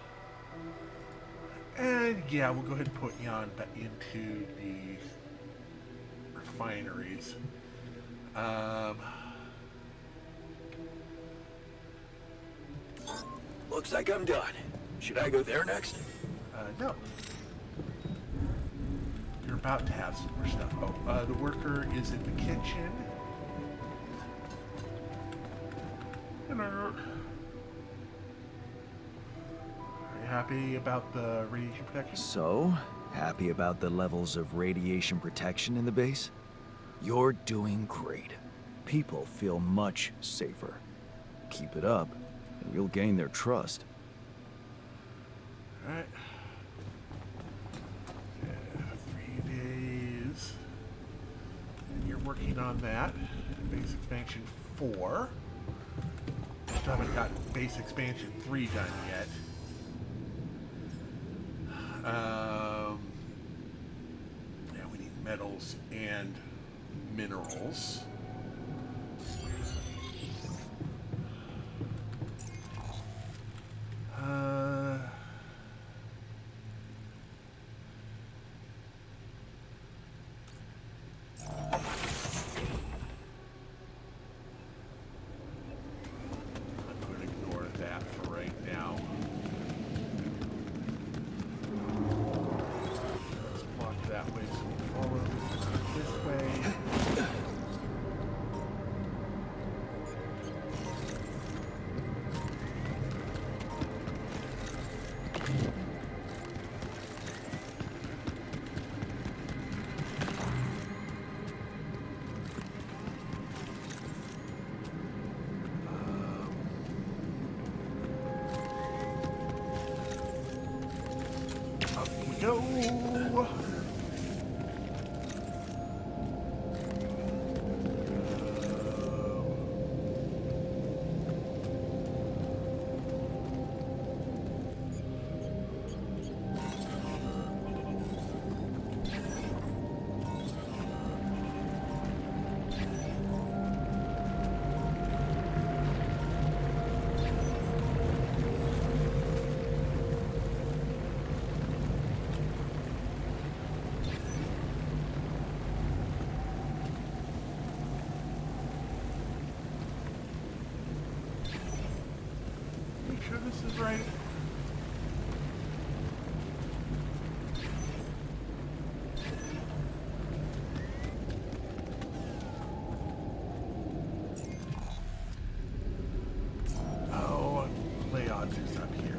Speaker 1: And yeah, we'll go ahead and put Jan back into the refineries.
Speaker 3: Looks like I'm done. Should I go there next?
Speaker 1: No. You're about to have some more stuff. Oh, the worker is in the kitchen. Hello. Are you happy about the radiation protection?
Speaker 2: So, happy about the levels of radiation protection in the base? You're doing great. People feel much safer. Keep it up, and you'll gain their trust.
Speaker 1: Alright. Yeah, 3 days. And you're working on that. Base expansion 4. Still haven't got base expansion 3 done yet. Yeah, we need metals and minerals. Go! Sure this is right. Oh, Leon's is up here.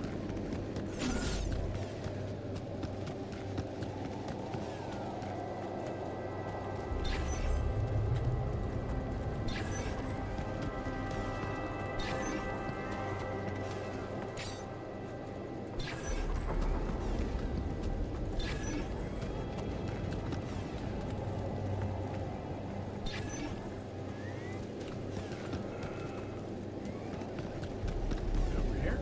Speaker 1: Over here.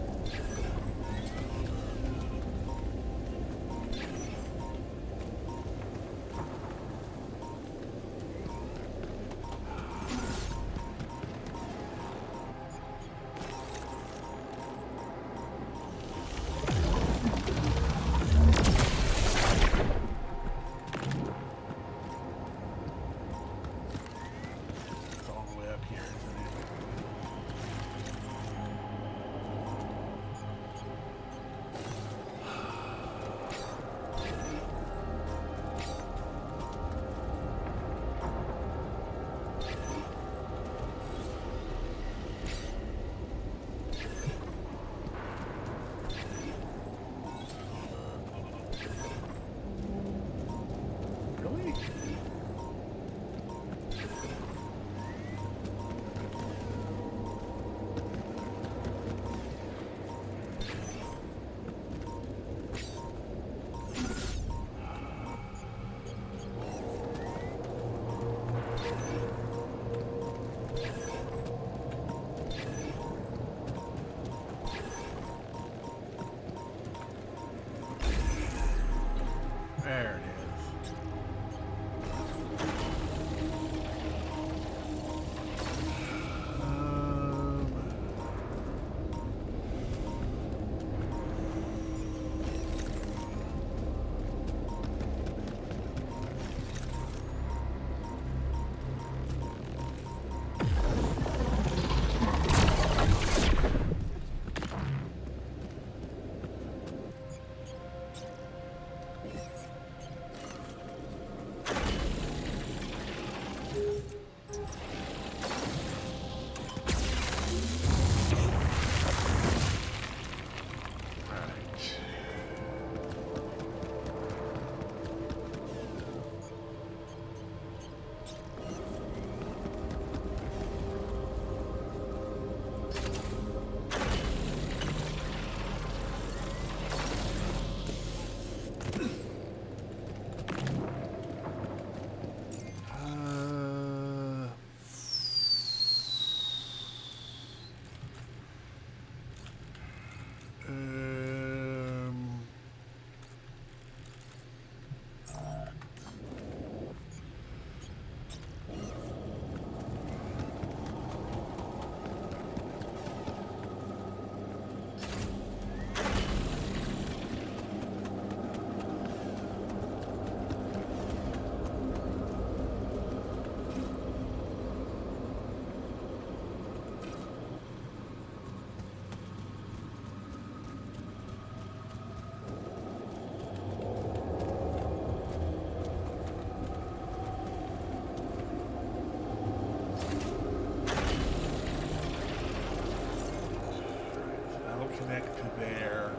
Speaker 1: Connect to there.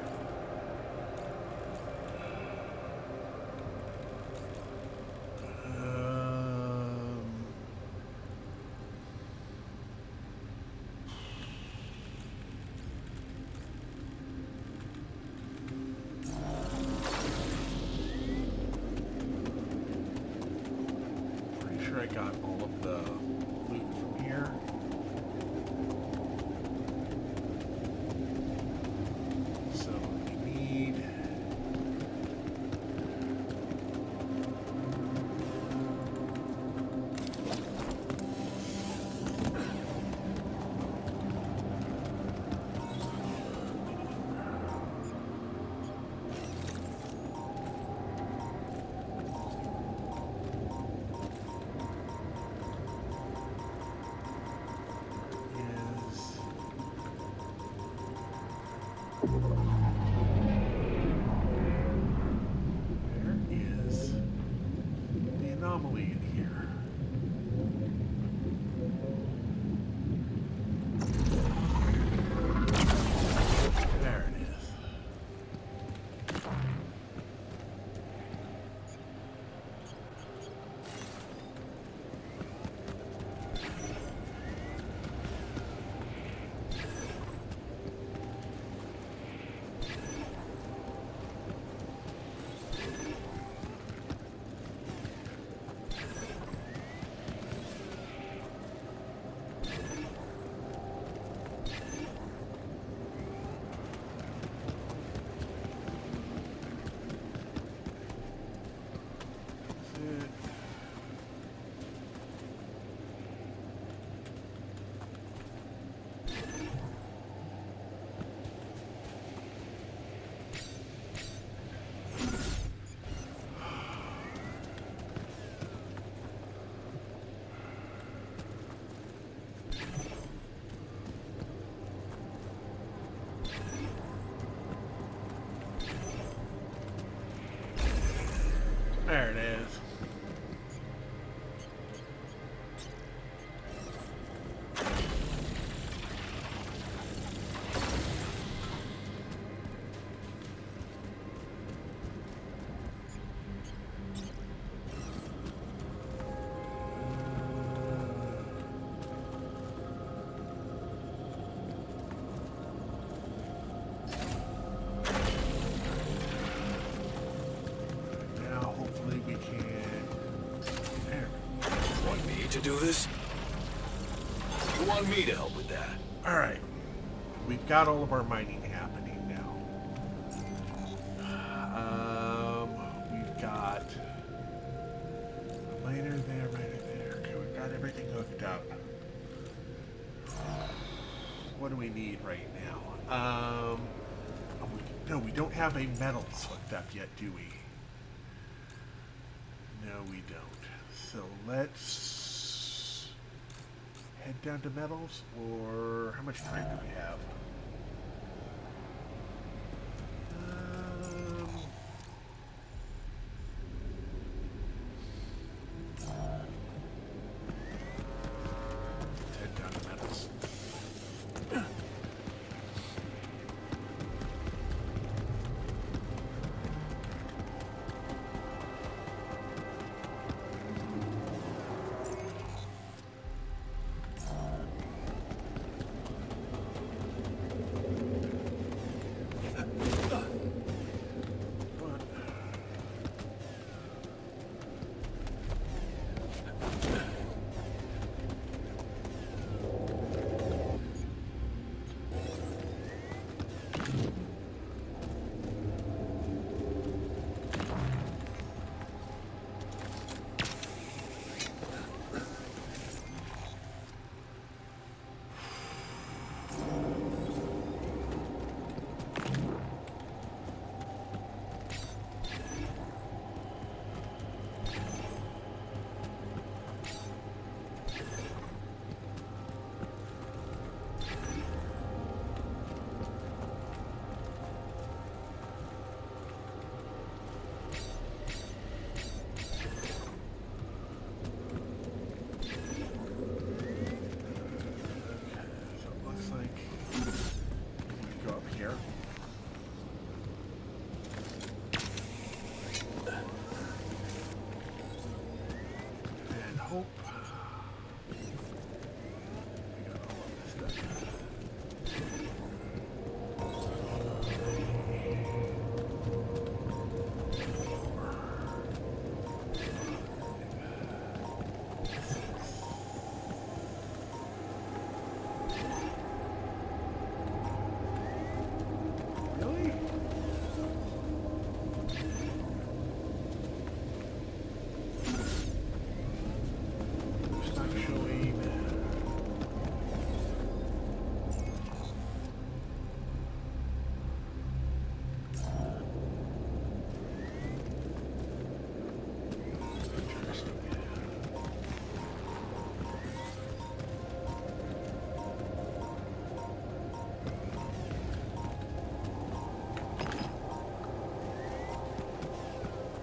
Speaker 1: Pretty sure I got all of the loot from here. So we need anomaly in here. There it is. There it is.
Speaker 3: To do this? You want me to help with that?
Speaker 1: All right. We've got all of our mining happening now. We've got a miner there, miner there. Okay, we've got everything hooked up. What do we need right now? No, we don't have a metals hooked up yet, do we? No, we don't. So let's head down to metals, or how much time do we have? Let's head down to metals. here. And hope. We got all of this done. Really? It's not showing. Interesting.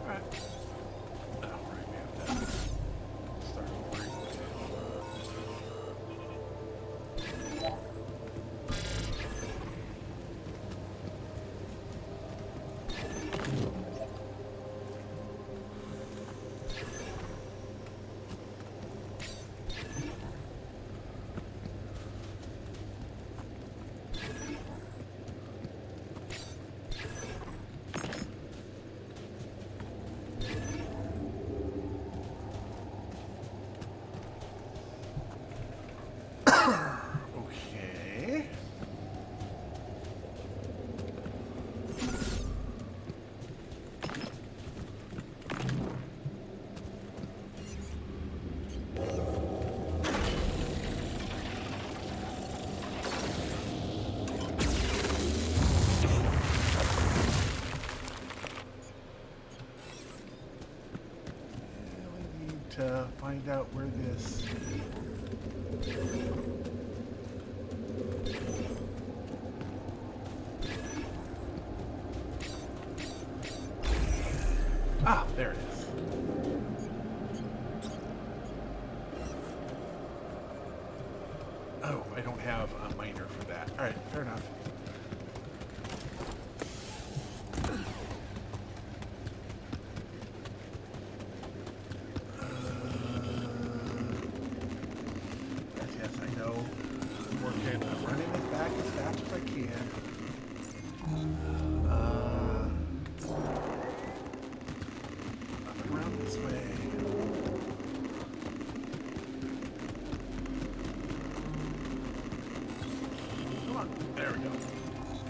Speaker 1: Alright. Oh, right, we have to start over. Okay. We need to find out where this. Ah, there it is. Oh, I don't have a miner for that. All right, fair enough. Yes, I know. I'm running it back as fast as I can. Up around this way. Come on, there we go.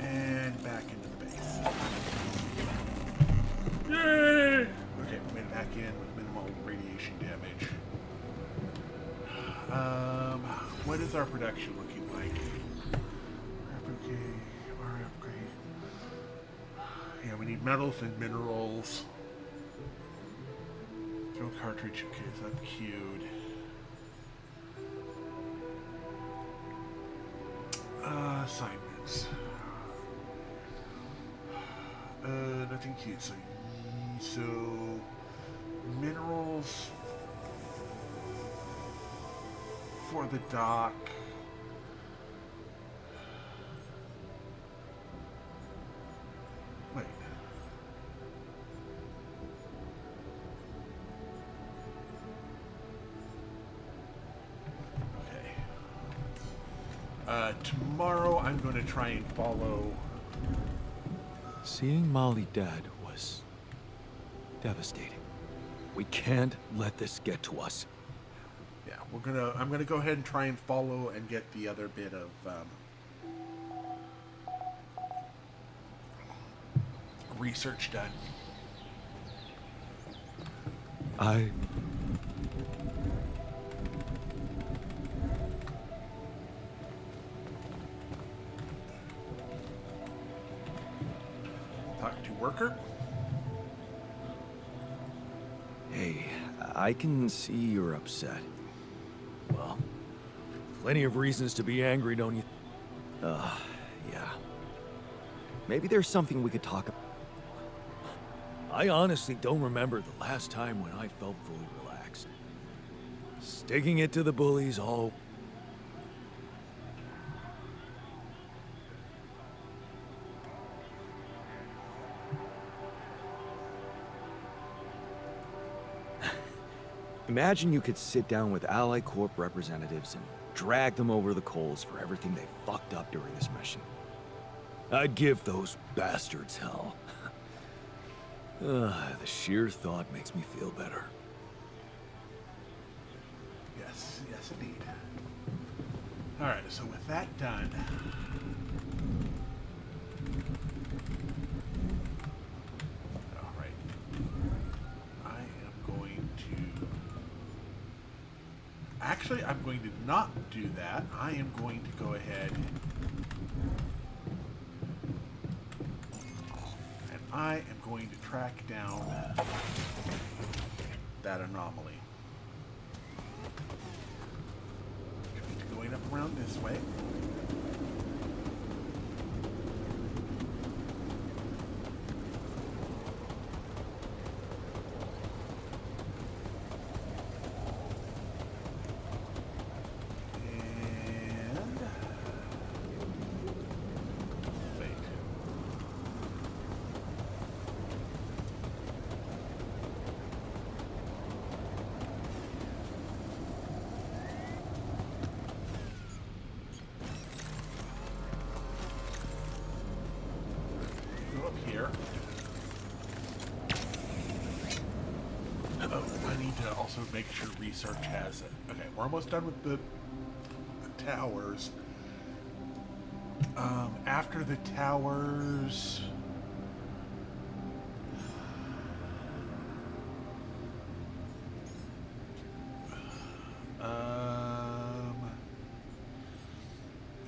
Speaker 1: And back into the base. Yay! Okay, we made it back in with minimal radiation damage. What is our production looking like? Upgrade. Yeah, we need metals and minerals. Throw cartridge. Okay, so that's queued. Assignments. Nothing queued. So minerals for the dock. Wait. Okay. Tomorrow I'm going to try and follow.
Speaker 3: Seeing Molly dead was devastating. We can't let this get to us.
Speaker 1: Yeah, I'm gonna go ahead and try and follow and get the other bit of research done. Talk to worker.
Speaker 2: Hey, I can see you're upset.
Speaker 3: Well, plenty of reasons to be angry, don't you?
Speaker 2: Yeah. Maybe there's something we could talk about.
Speaker 3: I honestly don't remember the last time when I felt fully relaxed. Sticking it to the bullies all...
Speaker 2: Imagine you could sit down with Ally Corp representatives and drag them over the coals for everything they fucked up during this mission. I'd give those bastards hell. The sheer thought makes me feel better.
Speaker 1: Yes, yes indeed. Alright, so with that done... Alright. I am going to... Actually, I'm going to not do that. I am going to go ahead... and I am going to track down that anomaly. Going up around this way. And wait. Up here. Oh, I need to also make sure research has it. Okay, we're almost done with the towers. After the towers...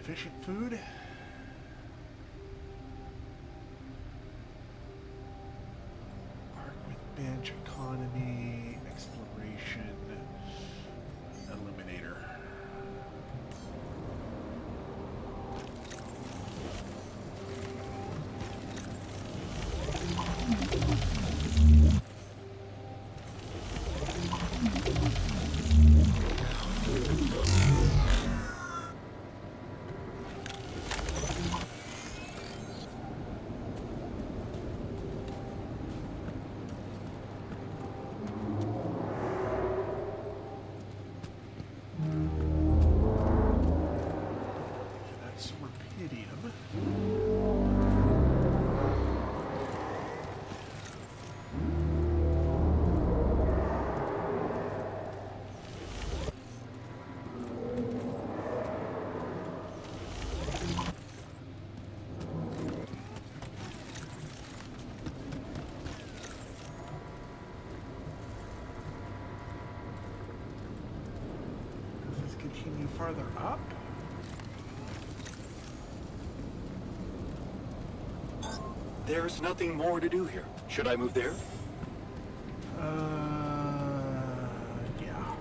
Speaker 1: efficient food? Bench, economy, exploration, eliminator. That's Rapidium. Let's continue farther up.
Speaker 4: There's nothing more to do here. Should I move there?
Speaker 1: Yeah.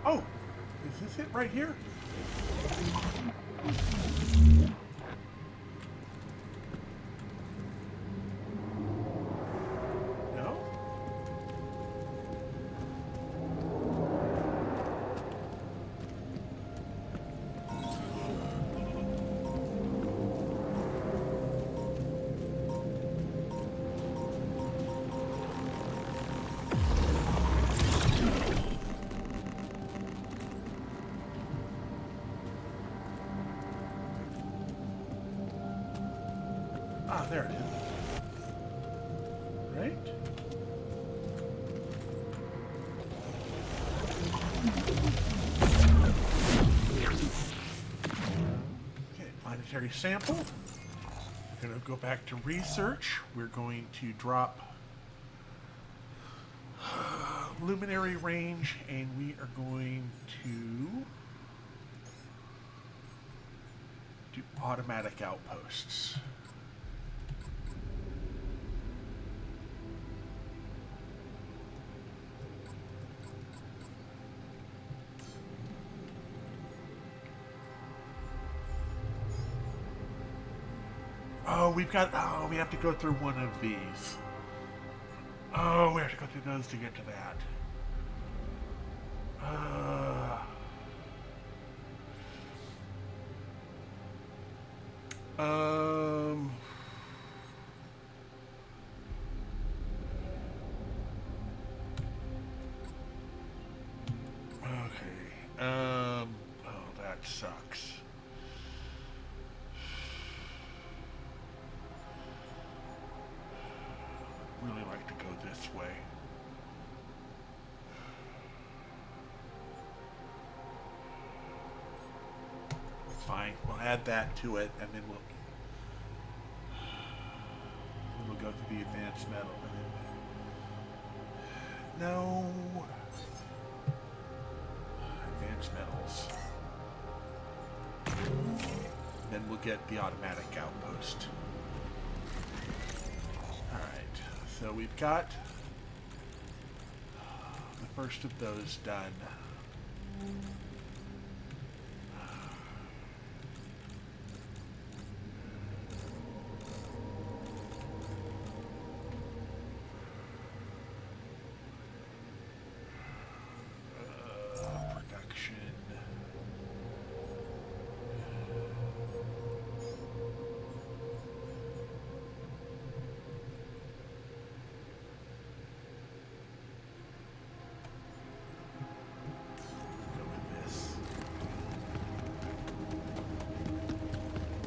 Speaker 1: Oh, is this it right here? No? Ah, there it is. Right? Okay, planetary sample. We're going to go back to research. We're going to drop luminary range, and we are going to do automatic outposts. Oh, we have to go through one of these. Oh, we have to go through those to get to that. Oh, that sucks. Really like to go this way. Fine, we'll add that to it, and then we'll go to the advanced metal. And then, no. Advanced metals. Then we'll get the automatic outpost. Alright, so we've got the first of those done. Production. Go with this.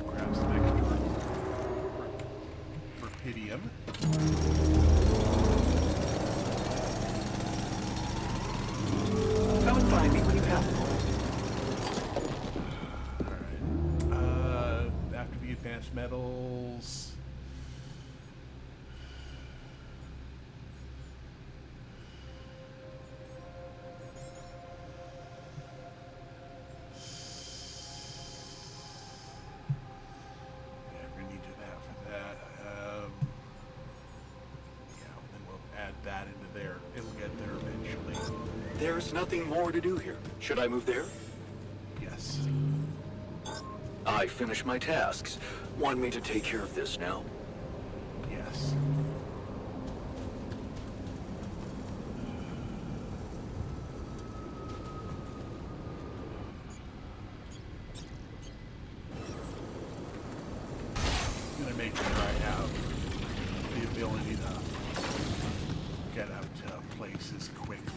Speaker 1: Grab some extra Rapidium.
Speaker 4: Come and find me when you have one.
Speaker 1: Alright. After the advanced metals. Yeah, we're gonna need to do that for that. Yeah, then we'll add that into there. It'll get there eventually.
Speaker 4: There's nothing more to do here. Should I move there?
Speaker 1: Yes.
Speaker 4: I finished my tasks. Want me to take care of this now?
Speaker 1: Yes. I'm gonna make sure I have the ability to get out to places quickly.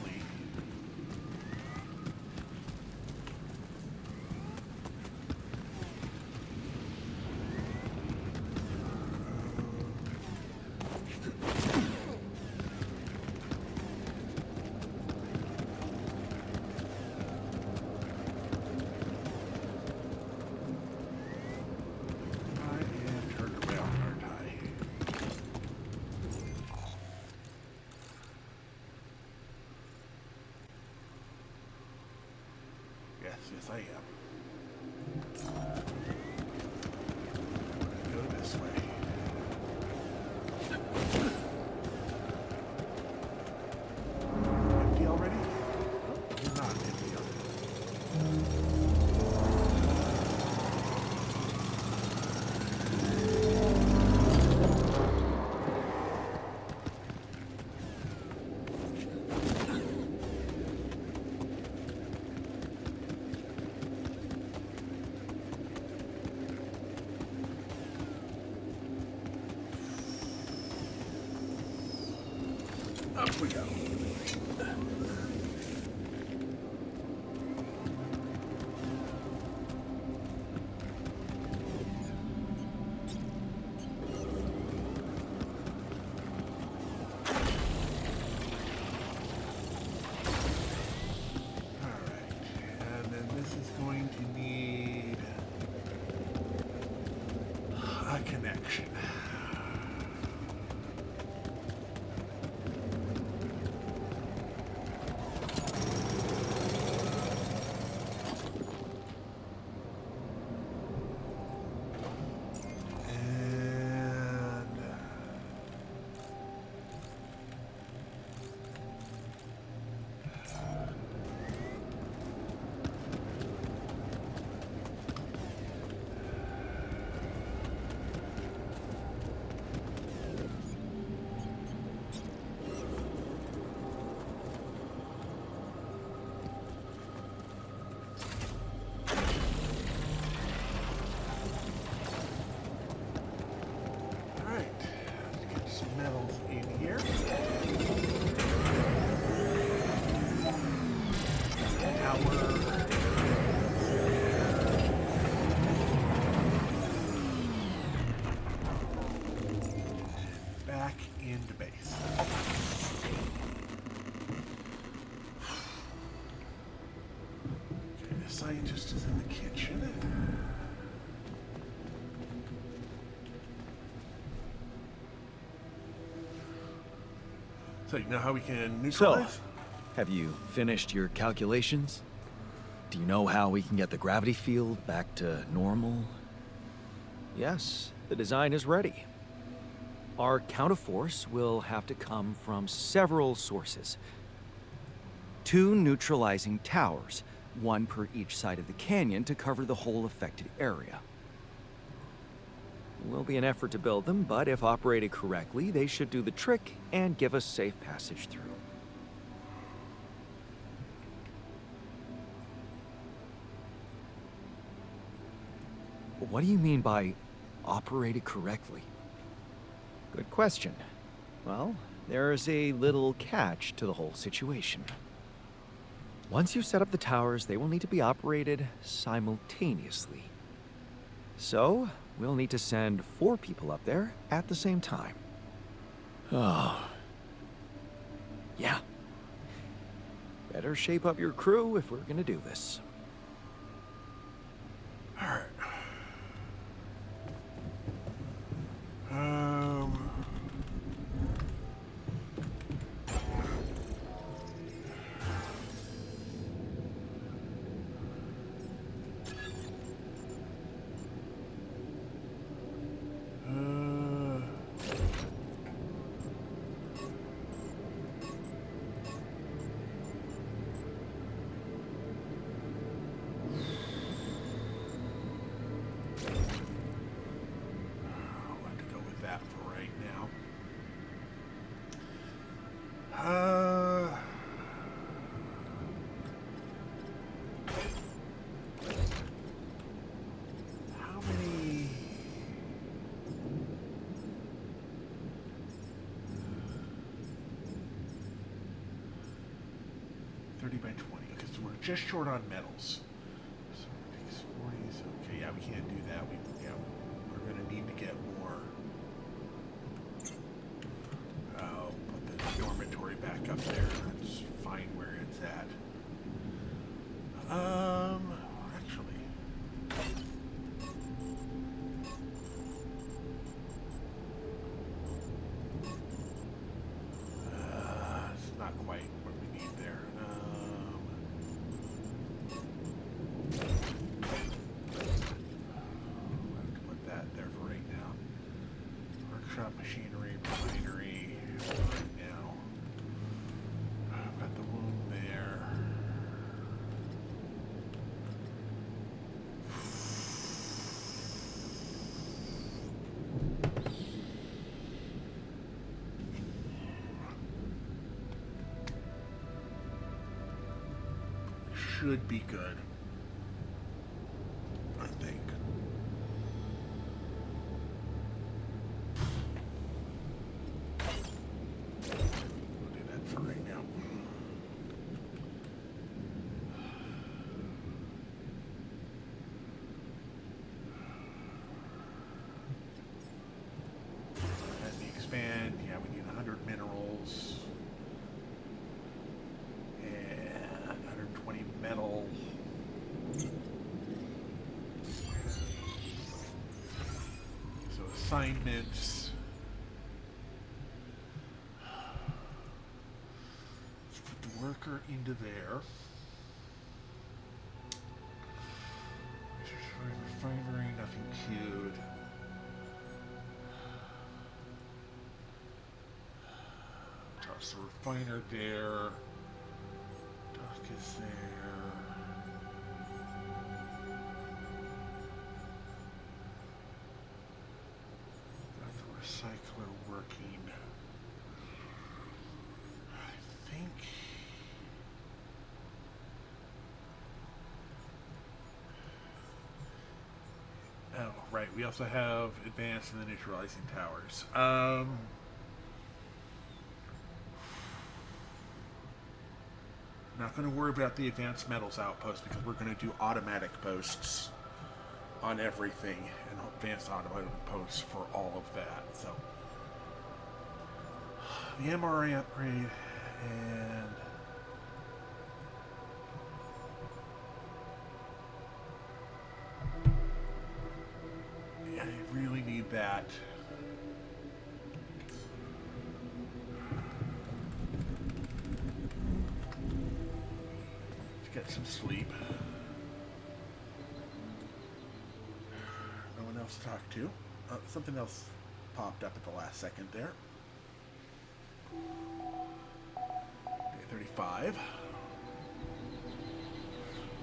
Speaker 1: I am turned around, aren't I? Yes, yes I am. Go this way. Empty already? You're not empty already. Up we go. Alright, and then this is going to need a connection. And alright, let's get some metals in here. Now we're The scientist is in the kitchen. So you know how we can neutralize?
Speaker 2: So, have you finished your calculations? Do you know how we can get the gravity field back to normal? Yes, the design is ready. Our counterforce will have to come from several sources. 2 neutralizing towers, 1 per each side of the canyon to cover the whole affected area. It will be an effort to build them, but if operated correctly, they should do the trick and give us safe passage through. What do you mean by operated correctly? Good question. Well, there's a little catch to the whole situation. Once you set up the towers, they will need to be operated simultaneously. So, we'll need to send 4 people up there at the same time. Oh. Yeah. Better shape up your crew if we're gonna do this.
Speaker 1: Alright. How many? $30 by 20. Okay, so we're just short on metals. So these 40s. Okay, yeah, we can't do that. We're gonna need to get more. I'll put the dormitory back up there. It's fine where it's at. Actually. It's not quite what we need there. We'll have to put that there for right now. Workshop machinery, refinery. Right now. I've got the wound there. Should be good. I think. We'll do that for right now. As we expand, yeah, we need 100 minerals. And 120 metal. So assignments. Let's put the worker into there. Refinery, nothing queued. Toss the refiner there. Dock is there. Got the recycler working. I think. Oh, right. We also have advanced and the neutralizing towers. Not going to worry about the advanced metals outpost because we're going to do automatic posts on everything and advanced automatic posts for all of that. So the MRA upgrade and that. Let's get some sleep. No one else to talk to. Something else popped up at the last second there. Day 35.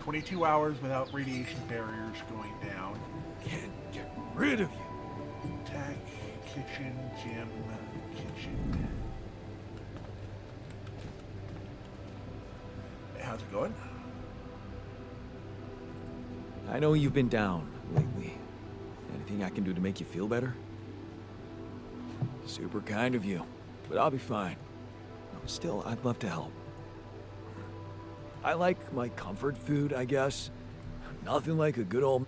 Speaker 1: 22 hours without radiation barriers going down.
Speaker 3: Can't get rid of you.
Speaker 1: Tech, kitchen, gym, kitchen. Hey, how's it going?
Speaker 2: I know you've been down lately. Anything I can do to make you feel better? Super kind of you, but I'll be fine. Still, I'd love to help. I like my comfort food, I guess. Nothing like a good old...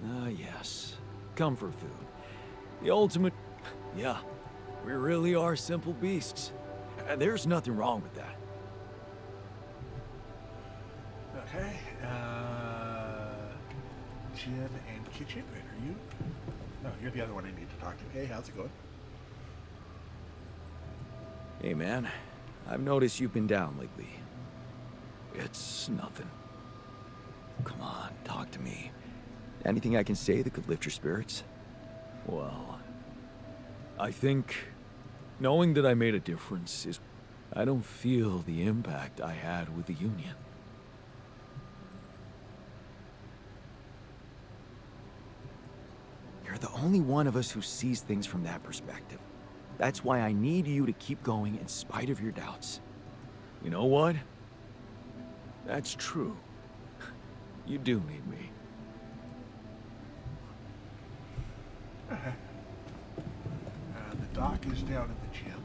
Speaker 2: Ah, yes. Comfort food. The ultimate... Yeah, we really are simple beasts. And there's nothing wrong with that.
Speaker 1: Okay, gym and kitchen. Wait, are you? No, you're the other one I need to talk to. Hey, how's it going?
Speaker 2: Hey, man. I've noticed you've been down lately. It's nothing. Come on, talk to me. Anything I can say that could lift your spirits? Well, I think knowing that I made a difference is... I don't feel the impact I had with the Union. You're the only one of us who sees things from that perspective. That's why I need you to keep going in spite of your doubts. You know what? That's true. You do need me.
Speaker 1: The doc is down in the gym.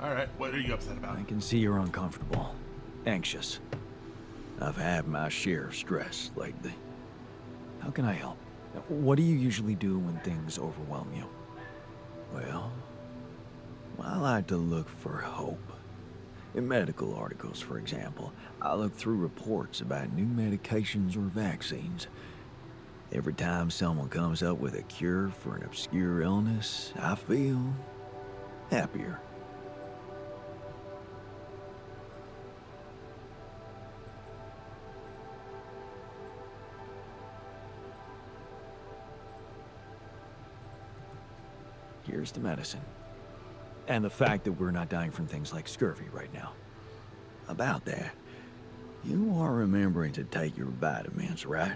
Speaker 1: Alright, what are you upset about?
Speaker 2: I can see you're uncomfortable. Anxious. I've had my share of stress lately. How can I help? What do you usually do when things overwhelm you? Well, I like to look for hope. In medical articles, for example, I look through reports about new medications or vaccines. Every time someone comes up with a cure for an obscure illness, I feel happier. Here's the medicine. And the fact that we're not dying from things like scurvy right now. About that, you are remembering to take your vitamins, right?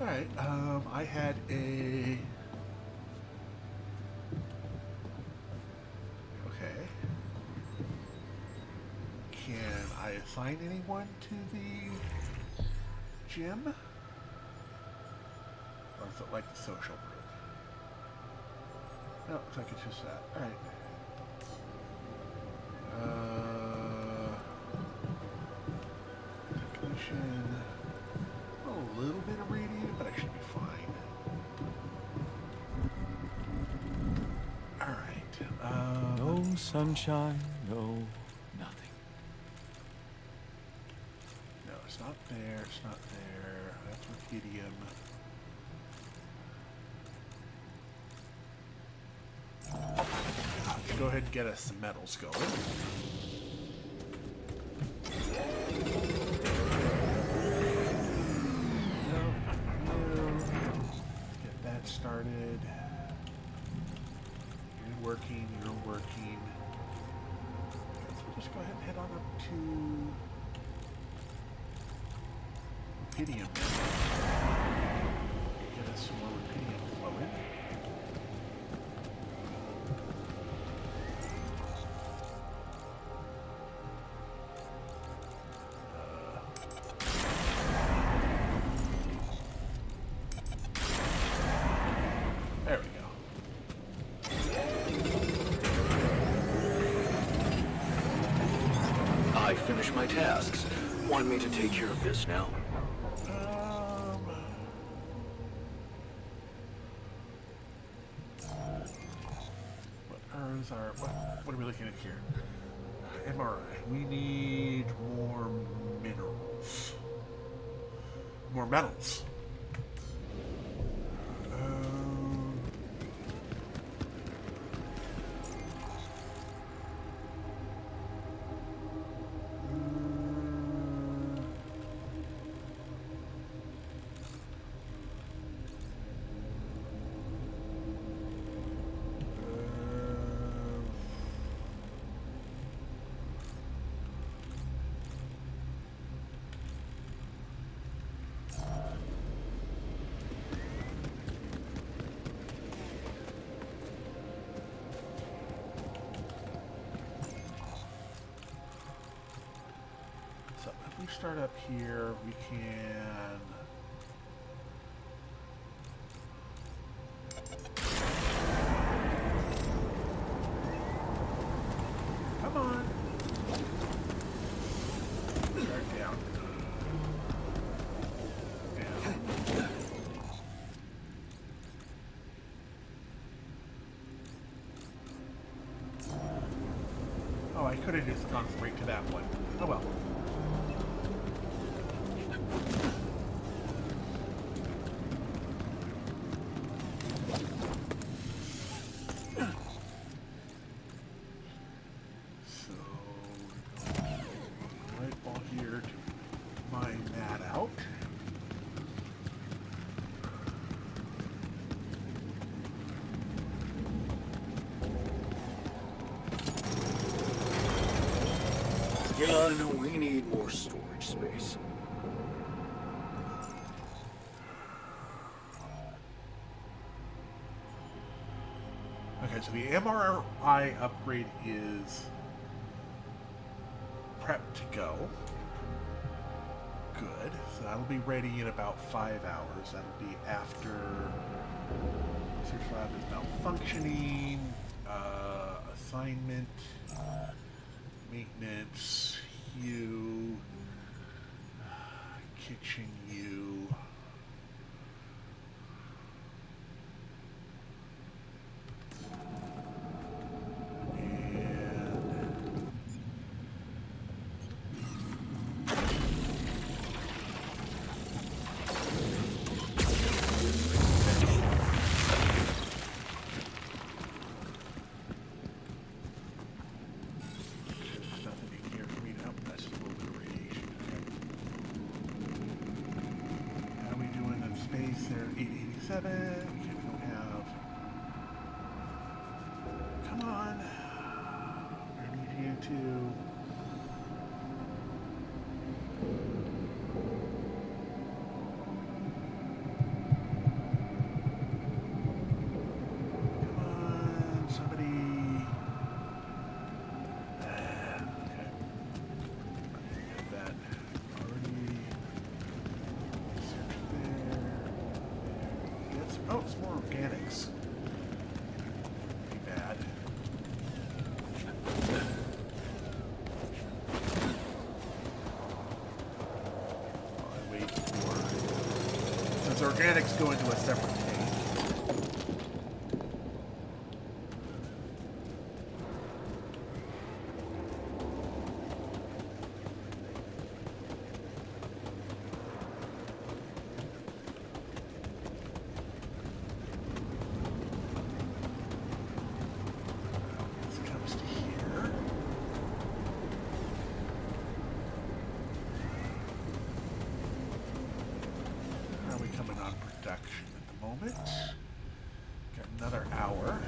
Speaker 1: Alright, I had a... Okay. Can I assign anyone to the gym? Or is it like the social group? No, looks like it's just that. Alright. Technician. A little bit of radiant, but I should be fine. Alright.
Speaker 2: No sunshine, no nothing.
Speaker 1: No, it's not there. It's not there. That's Rapidium. Let's go ahead and get us some metals going. Get that started. You're working, you're working. So we'll just go ahead and head on up to Rapidium. Get us some more Rapidium flowing. There we go.
Speaker 7: I finished my tasks. Want me to take care of this now?
Speaker 1: Where's our... What are we looking at here? MRI. We need more minerals. More metals. We start up here, we can... Come on! Start down. Down. Oh, I could have just gone straight to that one. Oh well.
Speaker 2: Yeah, no, we need more storage space.
Speaker 1: Okay, so the MRI upgrade is prepped to go. Good. So that'll be ready in about 5 hours. That'll be after research lab is malfunctioning, assignment, maintenance, you, kitchen, you. They're 887. Okay, we don't have. Come on. I need you to. Come on, somebody. Okay. Get that already. Search there. Oh, it's more organics. Pretty bad. While I wait for... Since organics go into a separate tank. Production at the moment. Got another hour.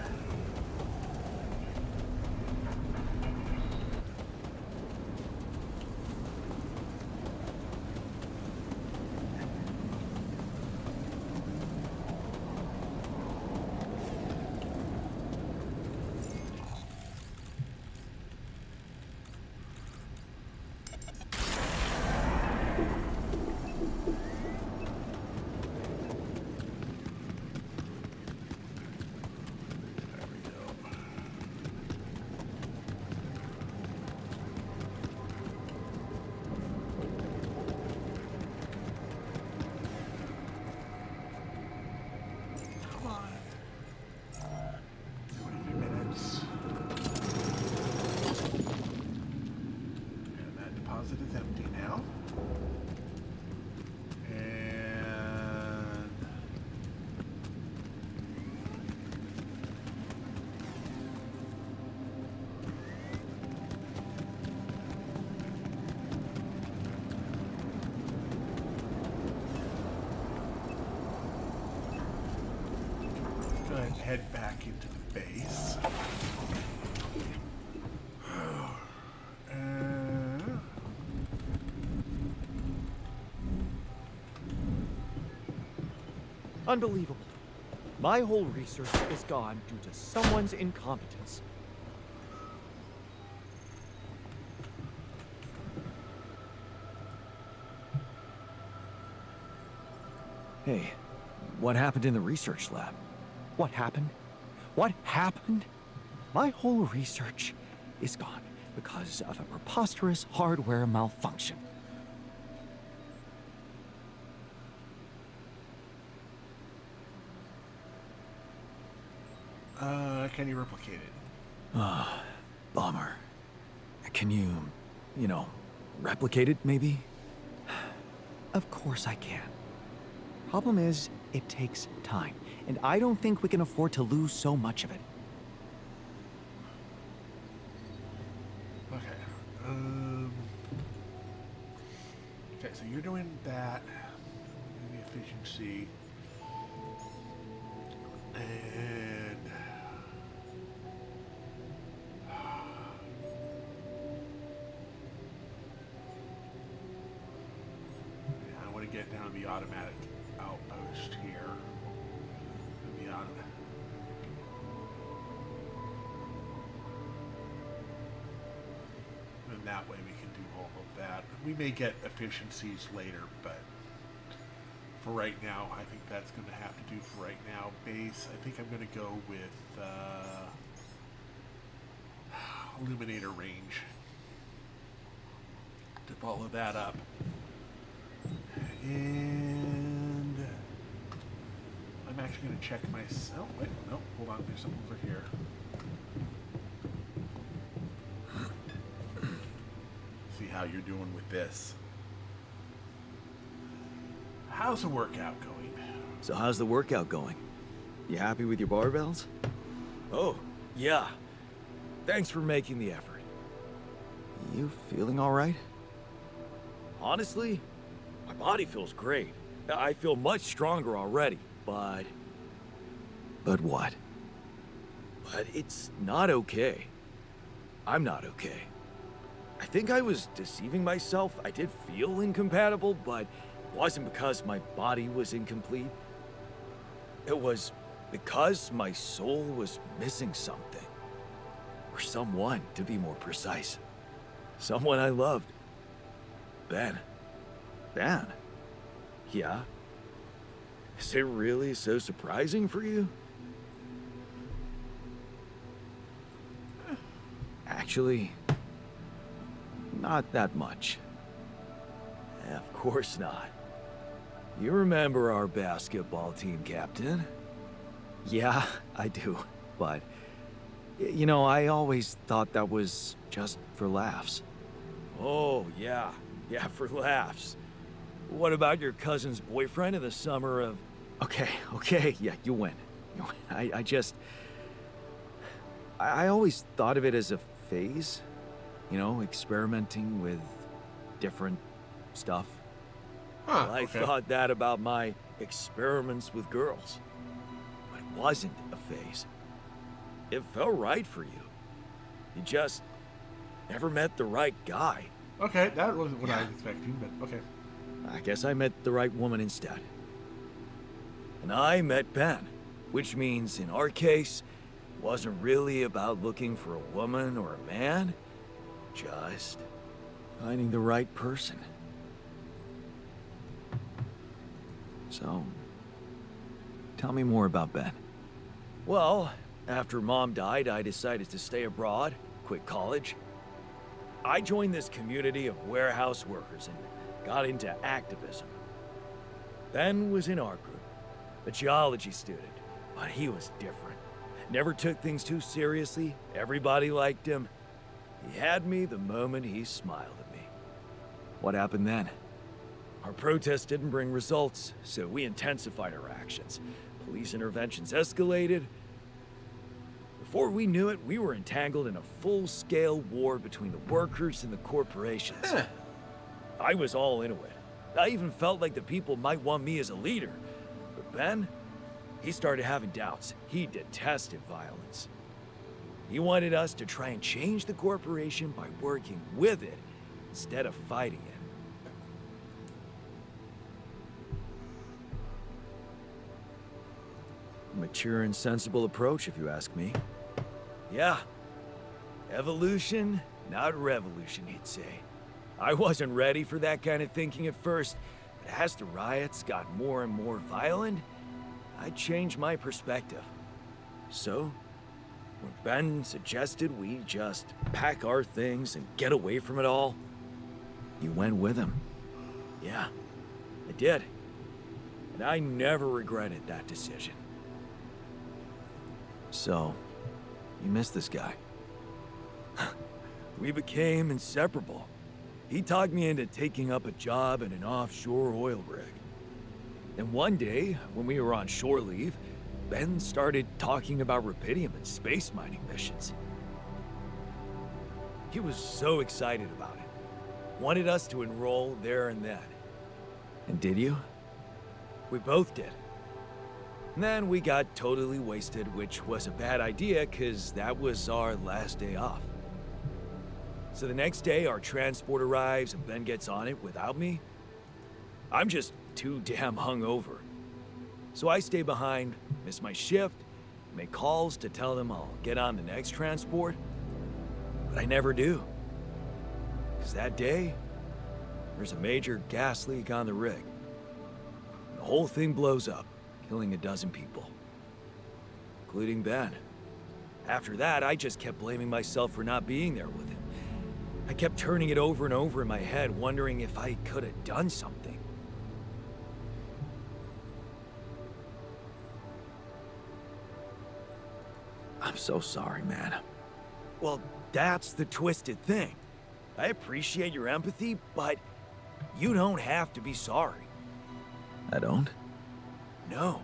Speaker 1: and head back into the base.
Speaker 7: Unbelievable. My whole research is gone due to someone's incompetence.
Speaker 2: Hey, what happened in the research lab?
Speaker 7: What happened? What happened? My whole research is gone because of a preposterous hardware malfunction.
Speaker 1: Can you replicate it?
Speaker 2: Bummer. Can you know, replicate it maybe?
Speaker 7: Of course I can. Problem is, it takes time, and I don't think we can afford to lose so much of it.
Speaker 1: Okay. Okay, so you're doing that. Maybe efficiency. And I want to get down to the automatic outpost here. The automatic. And that way we can do all of that. We may get efficiencies later, but for right now, I think that's going to have to do for right now. Base, I think I'm going to go with Illuminator range to follow that up. And I'm actually going to check myself. Wait, no, hold on, there's something over here. See how you're doing with this. How's the workout going?
Speaker 2: So how's the workout going? You happy with your barbells?
Speaker 3: Oh, yeah. Thanks for making the effort.
Speaker 2: You feeling all right?
Speaker 3: Honestly, my body feels great. I feel much stronger already, but
Speaker 2: But what?
Speaker 3: it's not okay. I'm not okay. I think I was deceiving myself. I did feel incompatible, but it wasn't because my body was incomplete. It was because my soul was missing something. Or someone, to be more precise. Someone I loved. Ben.
Speaker 2: Ben?
Speaker 3: Yeah? Is it really so surprising for you?
Speaker 2: Actually, not that much.
Speaker 3: Of course not. You remember our basketball team captain?
Speaker 2: Yeah, I do. But, you know, I always thought that was just for laughs.
Speaker 3: Oh, yeah. Yeah, for laughs. What about your cousin's boyfriend in the summer of...
Speaker 2: Okay, yeah, you win. You win. I always thought of it as a phase. You know, experimenting with different stuff.
Speaker 1: Huh,
Speaker 3: I
Speaker 1: okay.
Speaker 3: thought that about my experiments with girls. But it wasn't a phase. It felt right for you. You just never met the right guy.
Speaker 1: Okay, that wasn't what I was expecting, but okay.
Speaker 3: I guess I met the right woman instead. And I met Ben, which means in our case, it wasn't really about looking for a woman or a man, just
Speaker 2: Finding the right person. So, tell me more about Ben.
Speaker 3: well, after Mom died, I decided to stay abroad, quit college. I joined this community of warehouse workers and got into activism. Ben was in our group, a geology student, but he was different. Never took things too seriously, everybody liked him. He had me the moment he smiled at me.
Speaker 2: What happened then?
Speaker 3: Our protest didn't bring results, so we intensified our actions. Police interventions escalated. Before we knew it, we were entangled in a full-scale war between the workers and the corporations. I was all into it. I even felt like the people might want me as a leader. But Ben,
Speaker 2: he started having doubts. He detested violence. He wanted us to try and change the corporation by working with it instead of fighting it. Mature and sensible approach, if you ask me. Yeah. Evolution, not revolution, he'd say. I wasn't ready for that kind of thinking at first, but as the riots got more and more violent, I changed my perspective. So, when Ben suggested we just pack our things and get away from it all, you went with him. Yeah, I did. And I never regretted that decision. So, you miss this guy? We became inseparable. He talked me into taking up a job in an offshore oil rig. And one day, when we were on shore leave, Ben started talking about Rapidium and space mining missions. He was so excited about it. Wanted us to enroll there and then. And did you? We both did. And then we got totally wasted, which was a bad idea, because that was our last day off. So the next day, our transport arrives and Ben gets on it without me. I'm just too damn hungover. So I stay behind, miss my shift, make calls to tell them I'll get on the next transport. But I never do. Because that day, there's a major gas leak on the rig. And the whole thing blows up, killing a dozen people, including Ben. After that, I just kept blaming myself for not being there with him. I kept turning it over and over in my head, wondering if I could have done something. I'm so sorry, man. Well, that's the twisted thing. I appreciate your empathy, but you don't have to be sorry. I don't? No.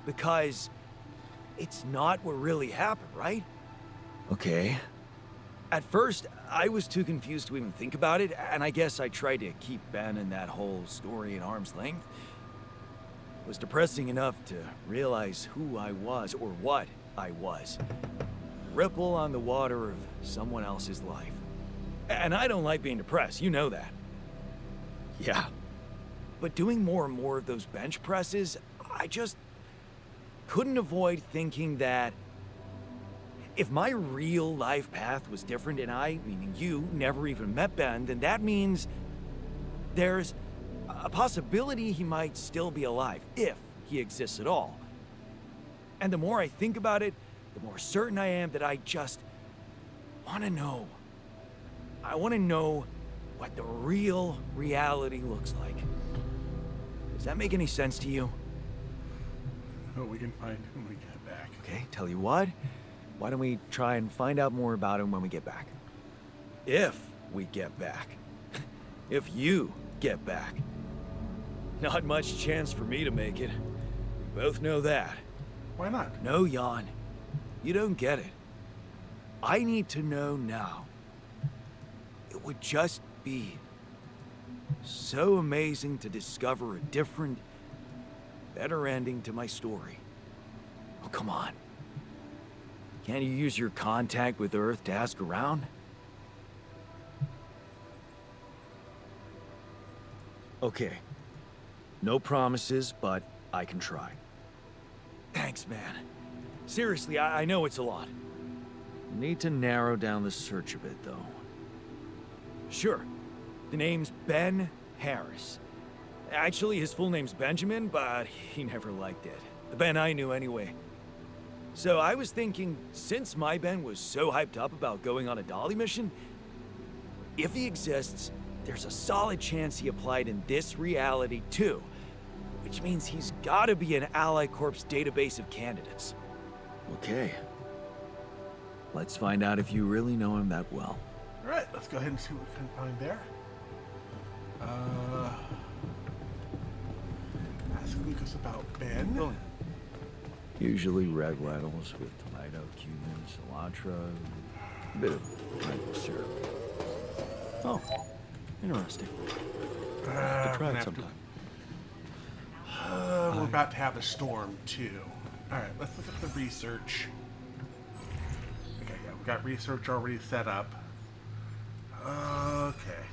Speaker 2: Because it's not what really happened, right? Okay. At first, I was too confused to even think about it, and I guess I tried to keep Ben and that whole story at arm's length. It was depressing enough to realize who I was, or what I was. Ripple on the water of someone else's life. And I don't like being depressed, you know that. Yeah. But doing more and more of those bench presses, I just couldn't avoid thinking that if my real life path was different and I, meaning you, never even met Ben, then that means there's a possibility he might still be alive, if he exists at all. And the more I think about it, the more certain I am that I just want to know. I want to know what the real reality looks like. Does that make any sense to you?
Speaker 1: Oh, we can find when we get back.
Speaker 2: Okay, tell you what. Why don't we try and find out more about him when we get back? If we get back. If you get back. Not much chance for me to make it. We both know that.
Speaker 1: Why not?
Speaker 2: No, Jan. You don't get it. I need to know now. It would just be so amazing to discover a different, better ending to my story. Oh, come on. Can't you use your contact with Earth to ask around? Okay. No promises, but I can try. Thanks, man. Seriously, I know it's a lot. Need to narrow down the search a bit, though. Sure. The name's Ben Harris. Actually, his full name's Benjamin, but he never liked it. The Ben I knew anyway. So I was thinking, since my Ben was so hyped up about going on a Dolly mission, if he exists, there's a solid chance he applied in this reality too, which means he's gotta be in Ally Corp's database of candidates. Okay. Let's find out if you really know him that well.
Speaker 1: All right, let's go ahead and see what we can find there. Ask Lucas about Ben.
Speaker 2: Usually red lentils with tomato, cumin, cilantro, a bit of maple syrup. Oh, interesting.
Speaker 1: We're gonna
Speaker 2: Try it
Speaker 1: have
Speaker 2: sometime.
Speaker 1: We're about to have a storm, too. Alright, let's look at the research. Okay, yeah, we got research already set up. Okay.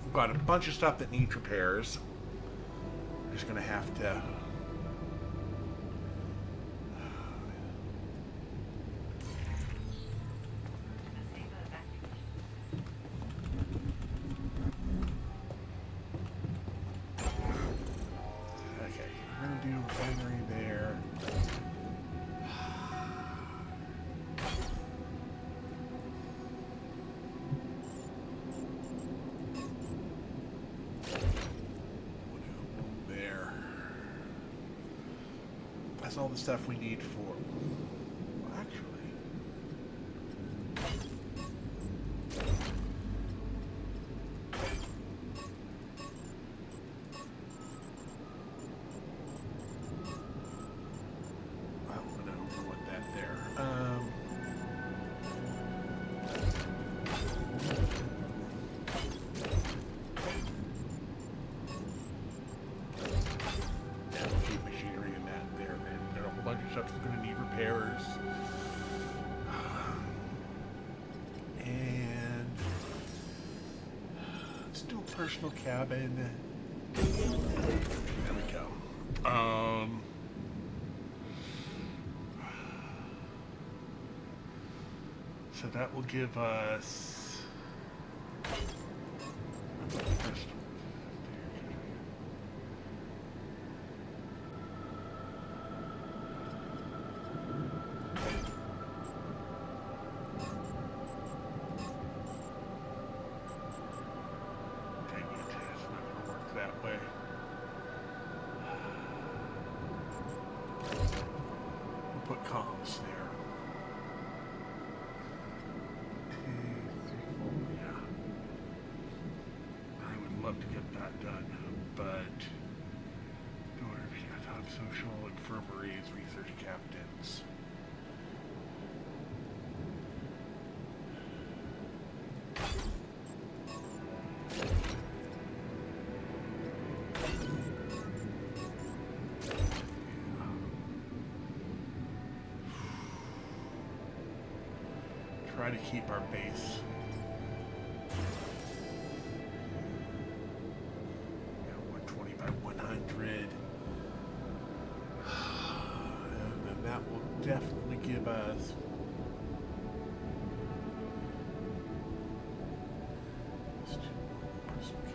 Speaker 1: We've got a bunch of stuff that needs repairs. We're just gonna have to... Okay, we're gonna do refinery there. There. That's all the stuff we need for... Well, actually... Well, I don't want that there. Yeah, we'll keep machinery in that there. Then there are a whole bunch of stuff that's going to need repairs. And let's do a personal cabin. There we go. So that will give us... Dang it, it's not going to work that way. We'll put comms there. 2, 3, 4, yeah. I would love to get that done, but top social infirmaries, research captains. Try to keep our base. Yeah, 120 by 100. And then that will definitely give us... Let's do one personal cabin.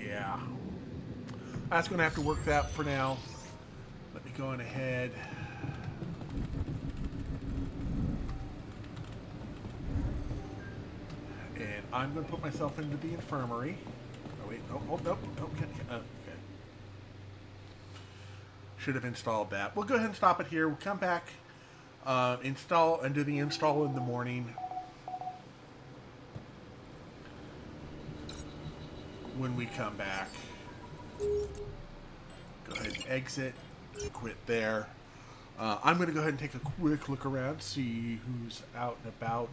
Speaker 1: Yeah. That's going to have to work that for now. Let me go on ahead. And I'm going to put myself into the infirmary. Oh, wait. Oh, no. Okay. Should have installed that. We'll go ahead and stop it here. We'll come back, install, and do the install in the morning. When we come back, go ahead and exit, quit there. I'm going to go ahead and take a quick look around, see who's out and about.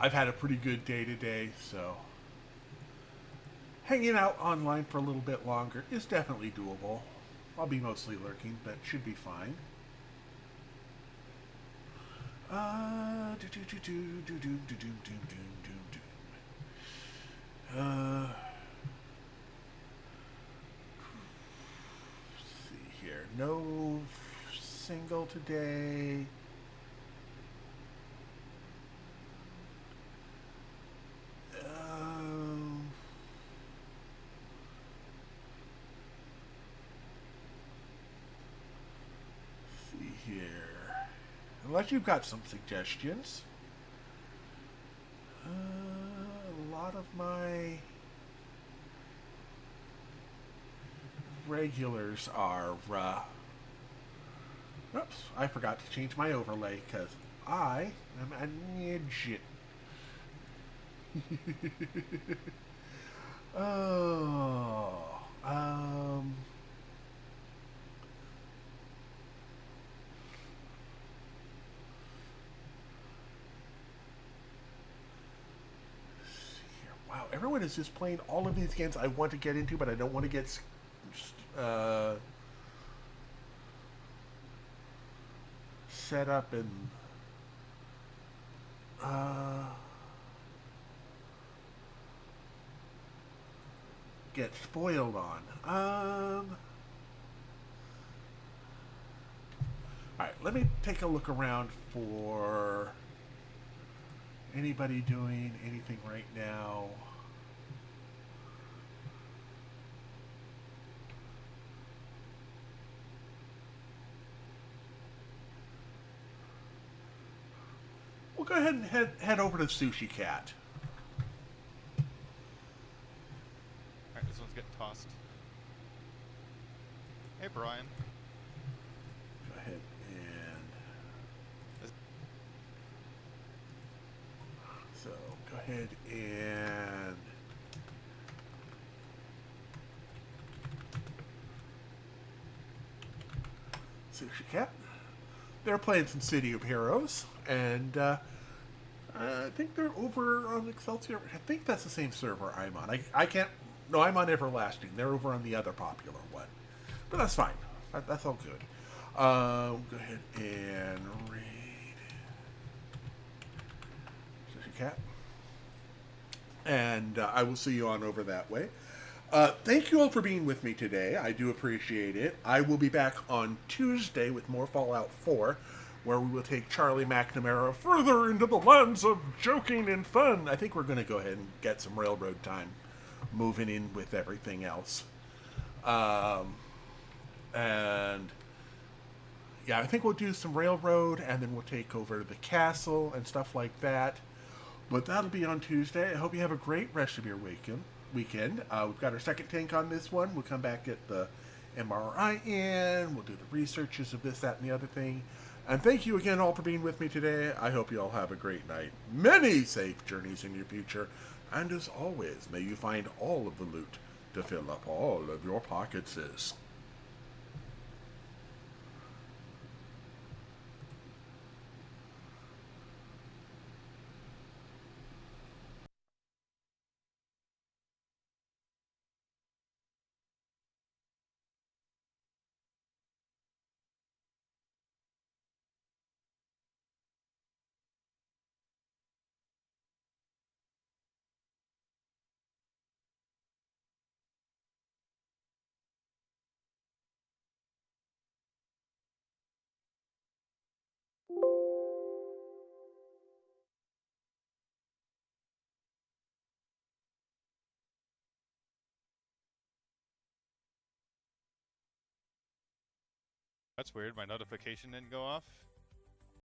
Speaker 1: I've had a pretty good day today, so hanging out online for a little bit longer is definitely doable. I'll be mostly lurking, but should be fine. Let's see here. No single today. unless you've got some suggestions. A lot of my regulars are, oops, I forgot to change my overlay because I am an idiot. Oh, wow, everyone is just playing all of these games I want to get into, but I don't want to get set up and get spoiled on. Alright, let me take a look around for anybody doing anything right now. We'll go ahead and head over to Sushi Cat.
Speaker 8: Alright, this one's getting tossed. Hey, Brian.
Speaker 1: Go ahead and... So, go ahead and... Sushi Cat. They're playing some City of Heroes, and I think they're over on Excelsior. I think that's the same server I'm on. I can't... No, I'm on Everlasting. They're over on the other popular one. But that's fine. That's all good. Go ahead and read Sushi Cat. And I will see you on over that way. Thank you all for being with me today. I do appreciate it. I will be back on Tuesday with more Fallout 4, where we will take Charlie McNamara further into the lands of joking and fun. I think we're going to go ahead and get some railroad time moving in with everything else. And yeah, I think we'll do some railroad, and then we'll take over the castle and stuff like that. But that'll be on Tuesday. I hope you have a great rest of your weekend. We've got our second tank on this one. We'll come back at the MRI in. We'll do the researches of this, that, and the other thing. And thank you again all for being with me today. I hope you all have a great night. Many safe journeys in your future. And as always, may you find all of the loot to fill up all of your pockets.
Speaker 8: That's weird, my notification didn't go off.